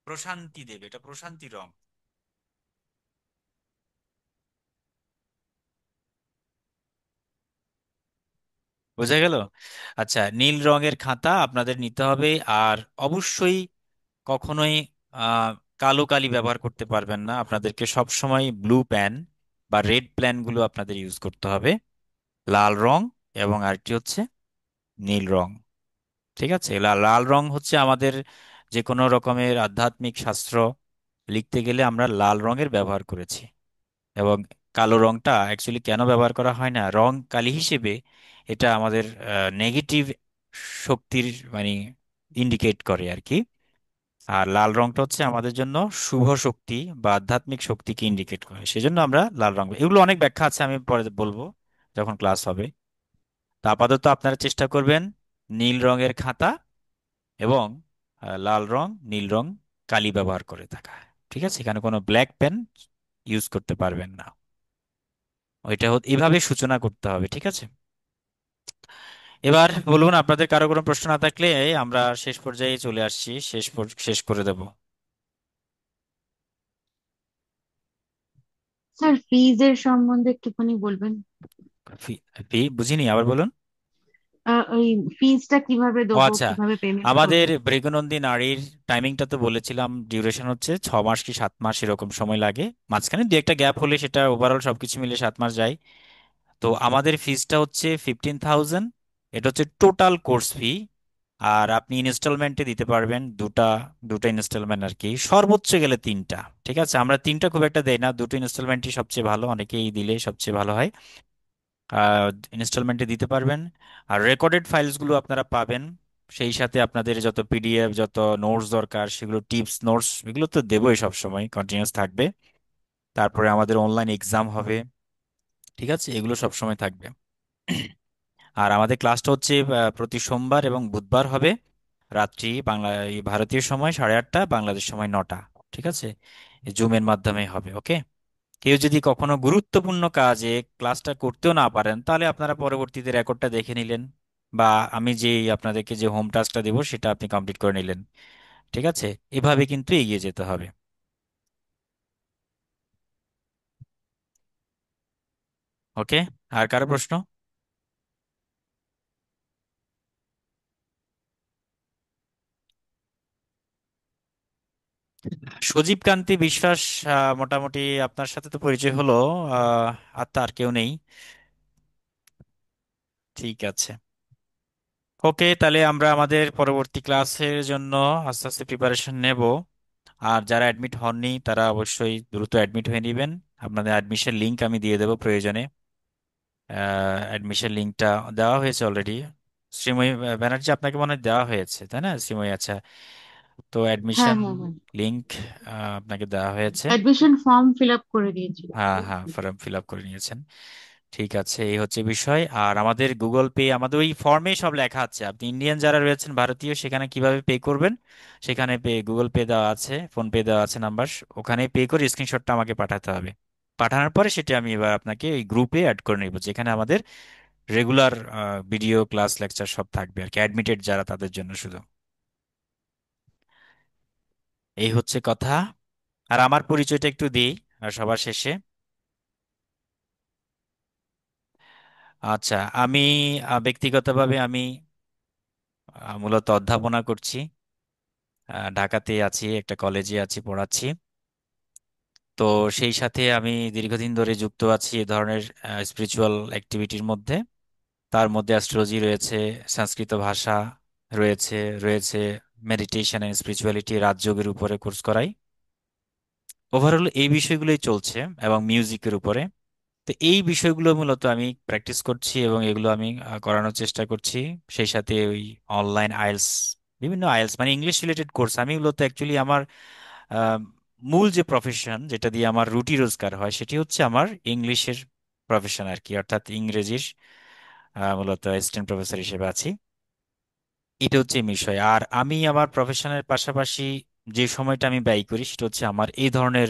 প্রশান্তি দেবে, এটা প্রশান্তি রং। বোঝা গেল? আচ্ছা, নীল রঙের খাতা আপনাদের নিতে হবে। আর অবশ্যই কখনোই আহ কালো কালি ব্যবহার করতে পারবেন না, আপনাদেরকে সব সময় ব্লু প্যান বা রেড প্ল্যান গুলো আপনাদের ইউজ করতে হবে। লাল রং এবং আরেকটি হচ্ছে নীল রং। ঠিক আছে, লাল রং হচ্ছে আমাদের যে কোনো রকমের আধ্যাত্মিক শাস্ত্র লিখতে গেলে আমরা লাল রঙের ব্যবহার করেছি। এবং কালো রংটা অ্যাকচুয়ালি কেন ব্যবহার করা হয় না, রং কালি হিসেবে এটা আমাদের নেগেটিভ শক্তির মানে ইন্ডিকেট করে আর কি। আর লাল রংটা হচ্ছে আমাদের জন্য শুভ শক্তি বা আধ্যাত্মিক শক্তিকে ইন্ডিকেট করে, সেজন্য আমরা লাল রং, এগুলো অনেক ব্যাখ্যা আছে, আমি পরে বলবো যখন ক্লাস হবে। তা আপাতত আপনারা চেষ্টা করবেন নীল রঙের খাতা এবং লাল রং, নীল রং কালি ব্যবহার করে থাকা। ঠিক আছে, এখানে কোনো ব্ল্যাক পেন ইউজ করতে পারবেন না। এভাবে সূচনা করতে হবে, ঠিক আছে? এবার বলুন, আপনাদের কারো কোনো প্রশ্ন না থাকলে আমরা শেষ পর্যায়ে চলে আসছি, শেষ করে দেব। স্যার ফিজ এর সম্বন্ধে একটুখানি বলবেন? ফি ফি বুঝিনি, আবার বলুন। ওই ফিজটা কিভাবে ও দেবো, আচ্ছা, কিভাবে পেমেন্ট আমাদের করবো? বৃগনন্দী নারীর টাইমিংটা তো বলেছিলাম, ডিউরেশন হচ্ছে 6 মাস কি 7 মাস এরকম সময় লাগে, মাঝখানে দু একটা গ্যাপ হলে সেটা ওভারঅল সবকিছু মিলে 7 মাস যায়। তো আমাদের ফিজটা হচ্ছে 15,000, এটা হচ্ছে টোটাল কোর্স ফি। আর আপনি ইনস্টলমেন্টে দিতে পারবেন দুটা, দুটো ইনস্টলমেন্ট আর কি, সর্বোচ্চ গেলে তিনটা। ঠিক আছে, আমরা তিনটা খুব একটা দেই না, দুটো ইনস্টলমেন্টই সবচেয়ে ভালো, অনেকেই দিলে সবচেয়ে ভালো হয়। ইনস্টলমেন্টে দিতে পারবেন। আর রেকর্ডেড ফাইলসগুলো আপনারা পাবেন, সেই সাথে আপনাদের যত পিডিএফ, যত নোটস দরকার সেগুলো, টিপস নোটস, এগুলো তো দেবই, সব সময় কন্টিনিউস থাকবে। তারপরে আমাদের অনলাইন এক্সাম হবে, ঠিক আছে, এগুলো সব সময় থাকবে। আর আমাদের ক্লাসটা হচ্ছে প্রতি সোমবার এবং বুধবার হবে, রাত্রি বাংলা এই ভারতীয় সময় 8:30, বাংলাদেশ সময় 9টা। ঠিক আছে, জুমের মাধ্যমে হবে, ওকে? কেউ যদি কখনো গুরুত্বপূর্ণ কাজে ক্লাসটা করতেও না পারেন, তাহলে আপনারা পরবর্তীতে রেকর্ডটা দেখে নিলেন, বা আমি যে আপনাদেরকে যে হোম টাস্কটা দেবো সেটা আপনি কমপ্লিট করে নিলেন। ঠিক আছে, এভাবে কিন্তু এগিয়ে যেতে হবে। ওকে, আর কারো প্রশ্ন? সজীব কান্তি বিশ্বাস, মোটামুটি আপনার সাথে তো পরিচয় হলো। আর তার কেউ নেই? ঠিক আছে, ওকে, তাহলে আমরা আমাদের পরবর্তী ক্লাসের জন্য আস্তে আস্তে প্রিপারেশন নেব। আর যারা অ্যাডমিট হননি তারা অবশ্যই দ্রুত অ্যাডমিট হয়ে নেবেন। আপনাদের অ্যাডমিশন লিংক আমি দিয়ে দেবো প্রয়োজনে। অ্যাডমিশন লিংকটা দেওয়া হয়েছে অলরেডি। শ্রীময়ী ব্যানার্জি, আপনাকে মনে হয় দেওয়া হয়েছে, তাই না শ্রীময়ী? আচ্ছা, তো হ্যাঁ, অ্যাডমিশন হ্যাঁ, হ্যাঁ। লিংক আপনাকে দেওয়া হয়েছে। অ্যাডমিশন ফর্ম ফিল আপ করে দিয়েছিল। হ্যাঁ হ্যাঁ, ফর্ম ফিল আপ করে নিয়েছেন। ঠিক আছে, এই হচ্ছে বিষয়। আর আমাদের গুগল পে, আমাদের ওই ফর্মে সব লেখা আছে, আপনি ইন্ডিয়ান যারা রয়েছেন ভারতীয়, সেখানে কিভাবে পে করবেন, সেখানে গুগল পে দেওয়া আছে, ফোন পে দেওয়া আছে নাম্বার, ওখানে পে করে স্ক্রিনশটটা আমাকে পাঠাতে হবে। পাঠানোর পরে সেটা আমি এবার আপনাকে ওই গ্রুপে অ্যাড করে নিব, যেখানে আমাদের রেগুলার ভিডিও ক্লাস লেকচার সব থাকবে আর কি, অ্যাডমিটেড যারা তাদের জন্য শুধু। এই হচ্ছে কথা। আর আমার পরিচয়টা একটু দিই আর সবার শেষে। আচ্ছা, আমি ব্যক্তিগতভাবে আমি মূলত অধ্যাপনা করছি। ঢাকাতে আছি, একটা কলেজে আছি, পড়াচ্ছি। তো সেই সাথে আমি দীর্ঘদিন ধরে যুক্ত আছি এ ধরনের স্পিরিচুয়াল অ্যাক্টিভিটির মধ্যে। তার মধ্যে অ্যাস্ট্রোলজি রয়েছে, সংস্কৃত ভাষা রয়েছে রয়েছে মেডিটেশন এন্ড স্পিরিচুয়ালিটি, রাজযোগের উপরে কোর্স করাই। ওভারঅল এই বিষয়গুলোই চলছে এবং মিউজিকের উপরে। তো এই বিষয়গুলো মূলত আমি প্র্যাকটিস করছি এবং এগুলো আমি করানোর চেষ্টা করছি। সেই সাথে ওই অনলাইন আইএলস, বিভিন্ন আইএলস মানে ইংলিশ রিলেটেড কোর্স, আমি মূলত অ্যাকচুয়ালি আমার আহ, মূল যে প্রফেশন যেটা দিয়ে আমার রুটি রোজগার হয় সেটি হচ্ছে আমার ইংলিশের প্রফেশন আর কি, অর্থাৎ ইংরেজির মূলত অ্যাসিস্ট্যান্ট প্রফেসর হিসেবে আছি। এটা হচ্ছে বিষয়। আর আমি আমার প্রফেশনের পাশাপাশি যে সময়টা আমি ব্যয় করি সেটা হচ্ছে আমার এই ধরনের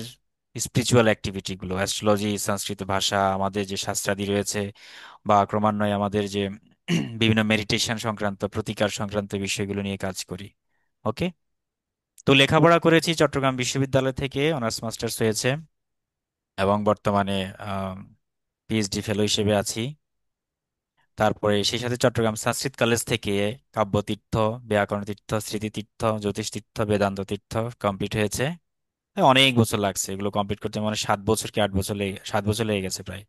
স্পিরিচুয়াল অ্যাক্টিভিটি গুলো, অ্যাস্ট্রোলজি, সংস্কৃত ভাষা, আমাদের যে শাস্ত্রাদি রয়েছে, বা ক্রমান্বয়ে আমাদের যে বিভিন্ন মেডিটেশন সংক্রান্ত, প্রতিকার সংক্রান্ত বিষয়গুলো নিয়ে কাজ করি। ওকে। তো লেখাপড়া করেছি চট্টগ্রাম বিশ্ববিদ্যালয় থেকে, অনার্স মাস্টার্স হয়েছে, এবং বর্তমানে পিএইচডি ফেলো হিসেবে আছি। তারপরে সেই সাথে চট্টগ্রাম সংস্কৃত কলেজ থেকে কাব্যতীর্থ, ব্যাকরণ তীর্থ, স্মৃতি তীর্থ, জ্যোতিষ তীর্থ, বেদান্ত তীর্থ কমপ্লিট হয়েছে। অনেক বছর লাগছে এগুলো কমপ্লিট করতে, মানে 7 বছর কি 8 বছর লেগে, 7 বছর লেগে গেছে প্রায়।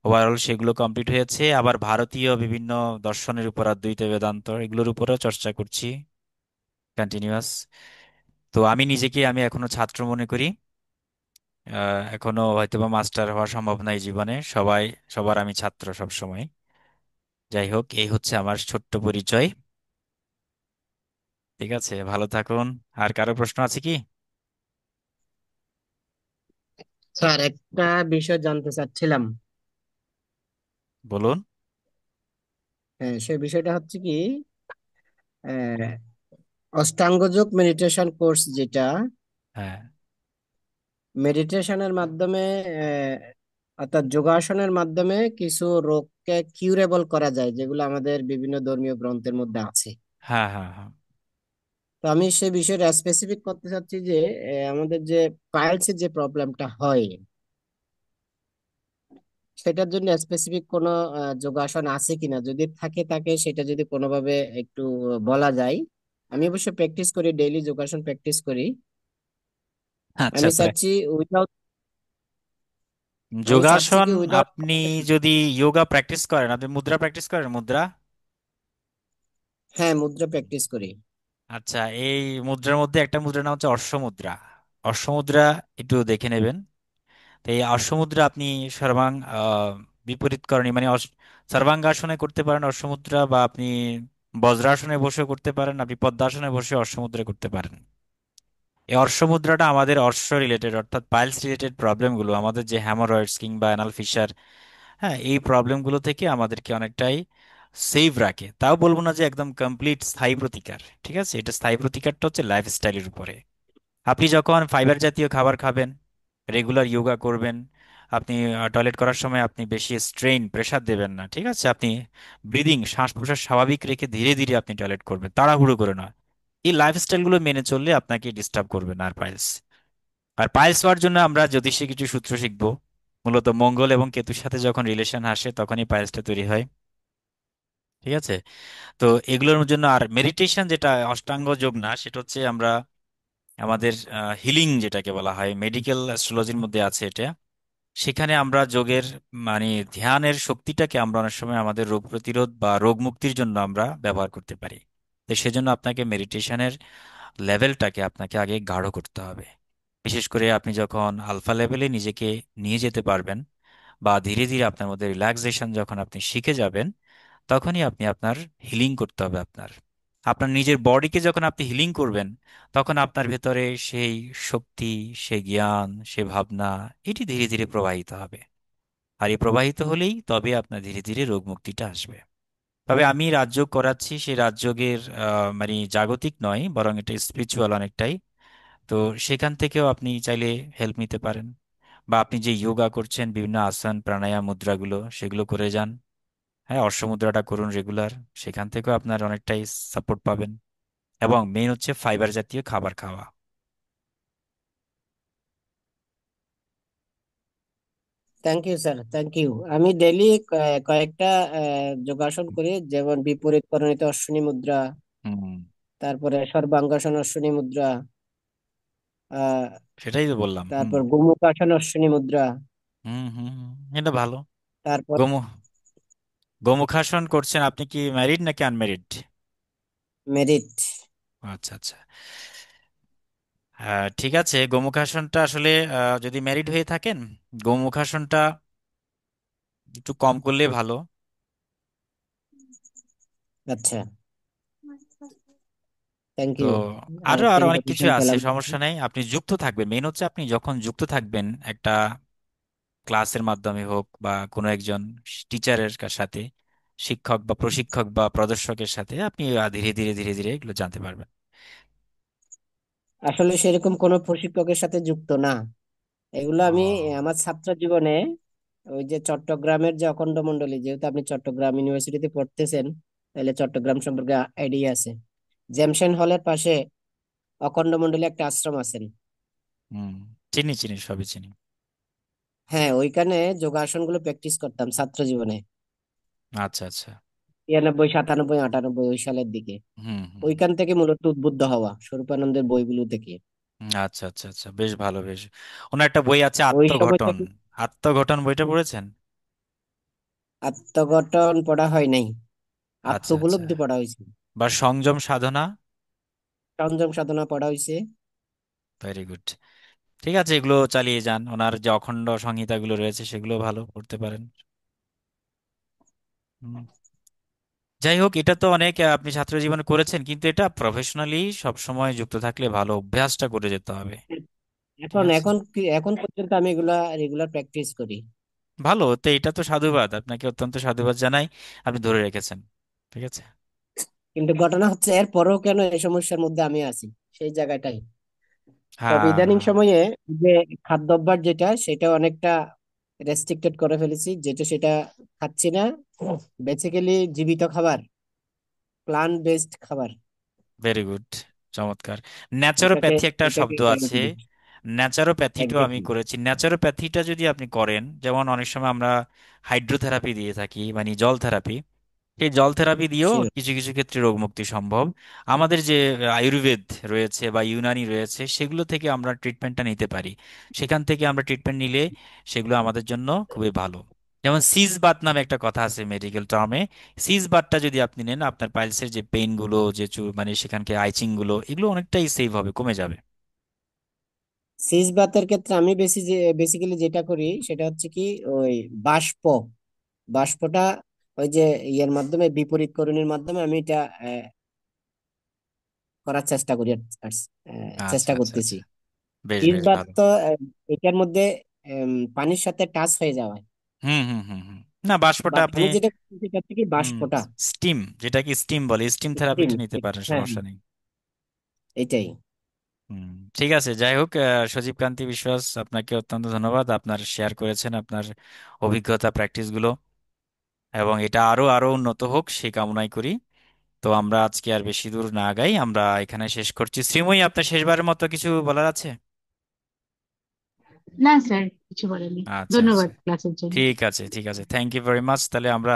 ওভারঅল সেগুলো কমপ্লিট হয়েছে। আবার ভারতীয় বিভিন্ন দর্শনের উপর, অদ্বৈত বেদান্ত, এগুলোর উপরেও চর্চা করছি কন্টিনিউয়াস। তো আমি নিজেকে আমি এখনো ছাত্র মনে করি। এখনো হয়তোবা মাস্টার হওয়া সম্ভব নয় জীবনে, সবার আমি ছাত্র সব সময়। যাই হোক, এই হচ্ছে আমার ছোট্ট পরিচয়। ঠিক আছে, ভালো থাকুন। আর কারো প্রশ্ন আছে কি? স্যার, একটা বিষয় জানতে চাচ্ছিলাম। বলুন। হ্যাঁ, সেই বিষয়টা হচ্ছে কি, আহ, অষ্টাঙ্গ যোগ মেডিটেশন কোর্স যেটা, হ্যাঁ, মেডিটেশনের মাধ্যমে অর্থাৎ যোগাসনের মাধ্যমে কিছু রোগকে কিউরেবল করা যায়, যেগুলো আমাদের বিভিন্ন ধর্মীয় গ্রন্থের মধ্যে আছে। হ্যাঁ, হ্যাঁ, হ্যাঁ। তো আমি সেই বিষয়টা স্পেসিফিক করতে চাচ্ছি যে আমাদের যে পাইলসের যে প্রবলেমটা হয়, সেটার জন্য স্পেসিফিক কোনো যোগাসন আছে কিনা, যদি থাকে থাকে সেটা যদি কোনোভাবে একটু বলা যায়। আমি অবশ্য প্র্যাকটিস করি, ডেইলি যোগাসন প্র্যাকটিস করি। আচ্ছা, আমি চাচ্ছি উইদাউট আমি চাচ্ছি যোগাসন। কি উইদাউট আপনি যদি যোগা প্র্যাকটিস করেন, আপনি মুদ্রা প্র্যাকটিস করেন, মুদ্রা? হ্যাঁ, মুদ্রা প্র্যাকটিস করি। আচ্ছা, এই মুদ্রার মধ্যে একটা মুদ্রার নাম হচ্ছে অশ্ব মুদ্রা। অশ্ব মুদ্রা একটু দেখে নেবেন। তো এই অশ্ব মুদ্রা আপনি সর্বাং বিপরীতকরণী মানে সর্বাঙ্গাসনে করতে পারেন অশ্ব মুদ্রা, বা আপনি বজ্রাসনে বসে করতে পারেন, আপনি পদ্মাসনে বসে অশ্ব মুদ্রা করতে পারেন। এই অর্শ মুদ্রাটা আমাদের অর্শ রিলেটেড, অর্থাৎ পাইলস রিলেটেড প্রবলেমগুলো, আমাদের যে হ্যামোরয়েডস কিংবা অ্যানাল ফিশার, হ্যাঁ, এই প্রবলেমগুলো থেকে আমাদেরকে অনেকটাই সেভ রাখে। তাও বলবো না যে একদম কমপ্লিট স্থায়ী প্রতিকার, ঠিক আছে? এটা স্থায়ী প্রতিকারটা হচ্ছে লাইফস্টাইলের উপরে। আপনি যখন ফাইবার জাতীয় খাবার খাবেন, রেগুলার যোগা করবেন, আপনি টয়লেট করার সময় আপনি বেশি স্ট্রেইন প্রেসার দেবেন না, ঠিক আছে? আপনি ব্রিদিং, শ্বাস প্রশ্বাস স্বাভাবিক রেখে ধীরে ধীরে আপনি টয়লেট করবেন, তাড়াহুড়ো করে না। এই লাইফস্টাইলগুলো মেনে চললে আপনাকে ডিস্টার্ব করবে না আর পাইলস। আর পাইলস হওয়ার জন্য আমরা জ্যোতিষে কিছু সূত্র শিখবো। মূলত মঙ্গল এবং কেতুর সাথে যখন রিলেশন আসে তখনই পাইলসটা তৈরি হয়। ঠিক আছে? তো এগুলোর জন্য আর মেডিটেশন যেটা অষ্টাঙ্গ যোগ না, সেটা হচ্ছে আমরা আমাদের হিলিং যেটাকে বলা হয়, মেডিকেল অ্যাস্ট্রোলজির মধ্যে আছে এটা। সেখানে আমরা যোগের মানে ধ্যানের শক্তিটাকে আমরা অনেক সময় আমাদের রোগ প্রতিরোধ বা রোগ মুক্তির জন্য আমরা ব্যবহার করতে পারি। তো সেজন্য আপনাকে মেডিটেশনের লেভেলটাকে আপনাকে আগে গাঢ় করতে হবে। বিশেষ করে আপনি যখন আলফা লেভেলে নিজেকে নিয়ে যেতে পারবেন, বা ধীরে ধীরে আপনার মধ্যে রিল্যাক্সেশন যখন আপনি শিখে যাবেন, তখনই আপনি আপনার হিলিং করতে হবে। আপনার আপনার নিজের বডিকে যখন আপনি হিলিং করবেন, তখন আপনার ভেতরে সেই শক্তি, সেই জ্ঞান, সেই ভাবনা, এটি ধীরে ধীরে প্রবাহিত হবে। আর এই প্রবাহিত হলেই তবে আপনার ধীরে ধীরে রোগ মুক্তিটা আসবে। তবে আমি রাজযোগ করাচ্ছি, সেই রাজযোগের মানে জাগতিক নয়, বরং এটা স্পিরিচুয়াল অনেকটাই। তো সেখান থেকেও আপনি চাইলে হেল্প নিতে পারেন। বা আপনি যে যোগা করছেন, বিভিন্ন আসন প্রাণায়াম মুদ্রাগুলো সেগুলো করে যান। হ্যাঁ, অশ্ব মুদ্রাটা করুন রেগুলার, সেখান থেকেও আপনার অনেকটাই সাপোর্ট পাবেন। এবং মেইন হচ্ছে ফাইবার জাতীয় খাবার খাওয়া। Thank you sir, thank you. আমি ডেইলি কয়েকটা যোগাসন করি, যেমন বিপরীত করণিত অশ্বিনী মুদ্রা, হুম, তারপরে সর্বাঙ্গাসন অশ্বিনী মুদ্রা, আহ সেটাই তো বললাম। হুম, তারপর গোমুখাসন অশ্বিনী মুদ্রা, হুম, হুম, এটা ভালো। তারপর গোমু গোমুখাসন করছেন আপনি কি ম্যারিড নাকি আনম্যারিড? মেরিট। আচ্ছা, আচ্ছা। ঠিক আছে, গোমুখাসনটা আসলে যদি ম্যারিড হয়ে থাকেন, গোমুখাসনটা একটু কম করলে ভালো। আচ্ছা, থ্যাংক তো ইউ। আরো একটা আরো অনেক কিছু ইনফরমেশন আছে, পেলাম। সমস্যা নেই, আপনি যুক্ত থাকবেন। মেন হচ্ছে আপনি যখন যুক্ত থাকবেন একটা ক্লাসের মাধ্যমে হোক বা কোনো একজন টিচারের সাথে, শিক্ষক বা প্রশিক্ষক বা প্রদর্শকের সাথে, আপনি ধীরে ধীরে ধীরে ধীরে এগুলো জানতে পারবেন। আসলে সেরকম কোনো প্রশিক্ষকের সাথে যুক্ত না। এগুলো আমি ও। আমার ছাত্র জীবনে, ওই যে চট্টগ্রামের যে অখণ্ড মণ্ডলী, যেহেতু আপনি চট্টগ্রাম ইউনিভার্সিটিতে পড়তেছেন, তাহলে চট্টগ্রাম সম্পর্কে আইডিয়া আছে। জেমশেন হলের পাশে অখণ্ড মণ্ডলী একটা আশ্রম আছেন। হুম, চিনি চিনি, সবই চিনি। হ্যাঁ, ওইখানে যোগাসন গুলো প্র্যাকটিস করতাম ছাত্র জীবনে, আচ্ছা আচ্ছা। 93, 97, 98 ওই সালের দিকে। হুম হুম হুম। ওইখান থেকে মূলত উদ্বুদ্ধ হওয়া, স্বরূপানন্দের বইগুলো থেকে। আচ্ছা আচ্ছা আচ্ছা, বেশ ভালো বেশ। ওনার একটা বই আছে ওই সময় আত্মঘটন। থেকে আত্মঘটন বইটা পড়েছেন? আত্মগঠন পড়া হয় নাই, আচ্ছা আচ্ছা। আত্মোপলব্ধি পড়া হয়েছে। বা সংযম সাধনা। সংযম সাধনা পড়া হয়েছে। Very good. ঠিক আছে, এগুলো চালিয়ে যান। ওনার যে অখণ্ড সংহিতাগুলো রয়েছে সেগুলো ভালো পড়তে পারেন। হুম। যাই হোক, এটা তো অনেক আপনি ছাত্র জীবনে করেছেন, কিন্তু এটা প্রফেশনালি সব সময় যুক্ত থাকলে ভালো, অভ্যাসটা করে যেতে হবে। ঠিক এখন আছে, এখন এখন পর্যন্ত আমি এগুলা রেগুলার প্র্যাকটিস করি। ভালো তো। এটা তো সাধুবাদ, আপনাকে অত্যন্ত সাধুবাদ জানাই, আপনি ধরে রেখেছেন। ঠিক আছে। কিন্তু ঘটনা হচ্ছে এর পরেও কেন এই সমস্যার মধ্যে আমি আছি, সেই জায়গাটাই। তবে হ্যাঁ ইদানিং হ্যাঁ। সময়ে যে খাদ্যাভ্যাস যেটা, সেটা অনেকটা রেস্ট্রিক্টেড করে ফেলেছি, যেটা সেটা খাচ্ছি না। বেসিক্যালি জীবিত খাবার, প্লান্ট বেসড খাবার, ভেরি গুড, চমৎকার। এটাকে ন্যাচারোপ্যাথি একটা এটাকে শব্দ আছে, প্রায়োরিটি দিচ্ছি। ন্যাচারোপ্যাথিটাও আমি এক্স্যাক্টলি। করেছি। ন্যাচারোপ্যাথিটা যদি আপনি করেন, যেমন অনেক সময় আমরা হাইড্রোথেরাপি দিয়ে থাকি, মানে জল থেরাপি, সেই জল থেরাপি দিয়েও শিওর। কিছু কিছু ক্ষেত্রে রোগ মুক্তি সম্ভব। আমাদের যে আয়ুর্বেদ রয়েছে বা ইউনানি রয়েছে, সেগুলো থেকে আমরা ট্রিটমেন্টটা নিতে পারি। সেখান থেকে আমরা ট্রিটমেন্ট নিলে সেগুলো আমাদের জন্য খুবই ভালো। যেমন সিজ বাত নামে একটা কথা আছে মেডিকেল টার্মে। সিজ বাতটা যদি আপনি নেন, আপনার পাইলসের যে পেইন গুলো, যে মানে সেখানকার আইচিং গুলো, এগুলো অনেকটাই সেভ হবে, কমে যাবে। সিজ বাতের ক্ষেত্রে আমি বেসিক্যালি যেটা করি সেটা হচ্ছে কি, ওই বাষ্প, বাষ্পটা ওই যে ইয়ের মাধ্যমে, বিপরীত করণের মাধ্যমে আমি এটা করার চেষ্টা করি আচ্ছা চেষ্টা আচ্ছা করতেছি। আচ্ছা, বেশ সিজ বেশ বাত ভালো। তো এটার মধ্যে পানির সাথে টাচ হয়ে যাওয়ায়। হুম হুম হুম হুম। না, বাষ্পটা বাট আপনি, আমি যেটা করছি সেটা হচ্ছে কি হুম, বাষ্পটা, স্টিম, যেটাকে স্টিম বলে, স্টিম স্টিম। থেরাপিটা নিতে পারেন, হ্যাঁ হ্যাঁ, সমস্যা নেই। এটাই। হুম। ঠিক আছে, যাই হোক, সজীব কান্তি বিশ্বাস, আপনাকে অত্যন্ত ধন্যবাদ। আপনার শেয়ার করেছেন আপনার অভিজ্ঞতা, প্র্যাকটিস গুলো, এবং এটা আরো আরো উন্নত হোক সেই কামনাই করি। তো আমরা আজকে আর বেশি দূর না আগাই, আমরা এখানে শেষ করছি। শ্রীময়ী, আপনার শেষবারের মতো কিছু বলার আছে? না স্যার, কিছু বলেনি। আচ্ছা আচ্ছা, ধন্যবাদ ক্লাসের জন্য। ঠিক আছে ঠিক আছে, থ্যাংক ইউ ভেরি মাচ। তাহলে আমরা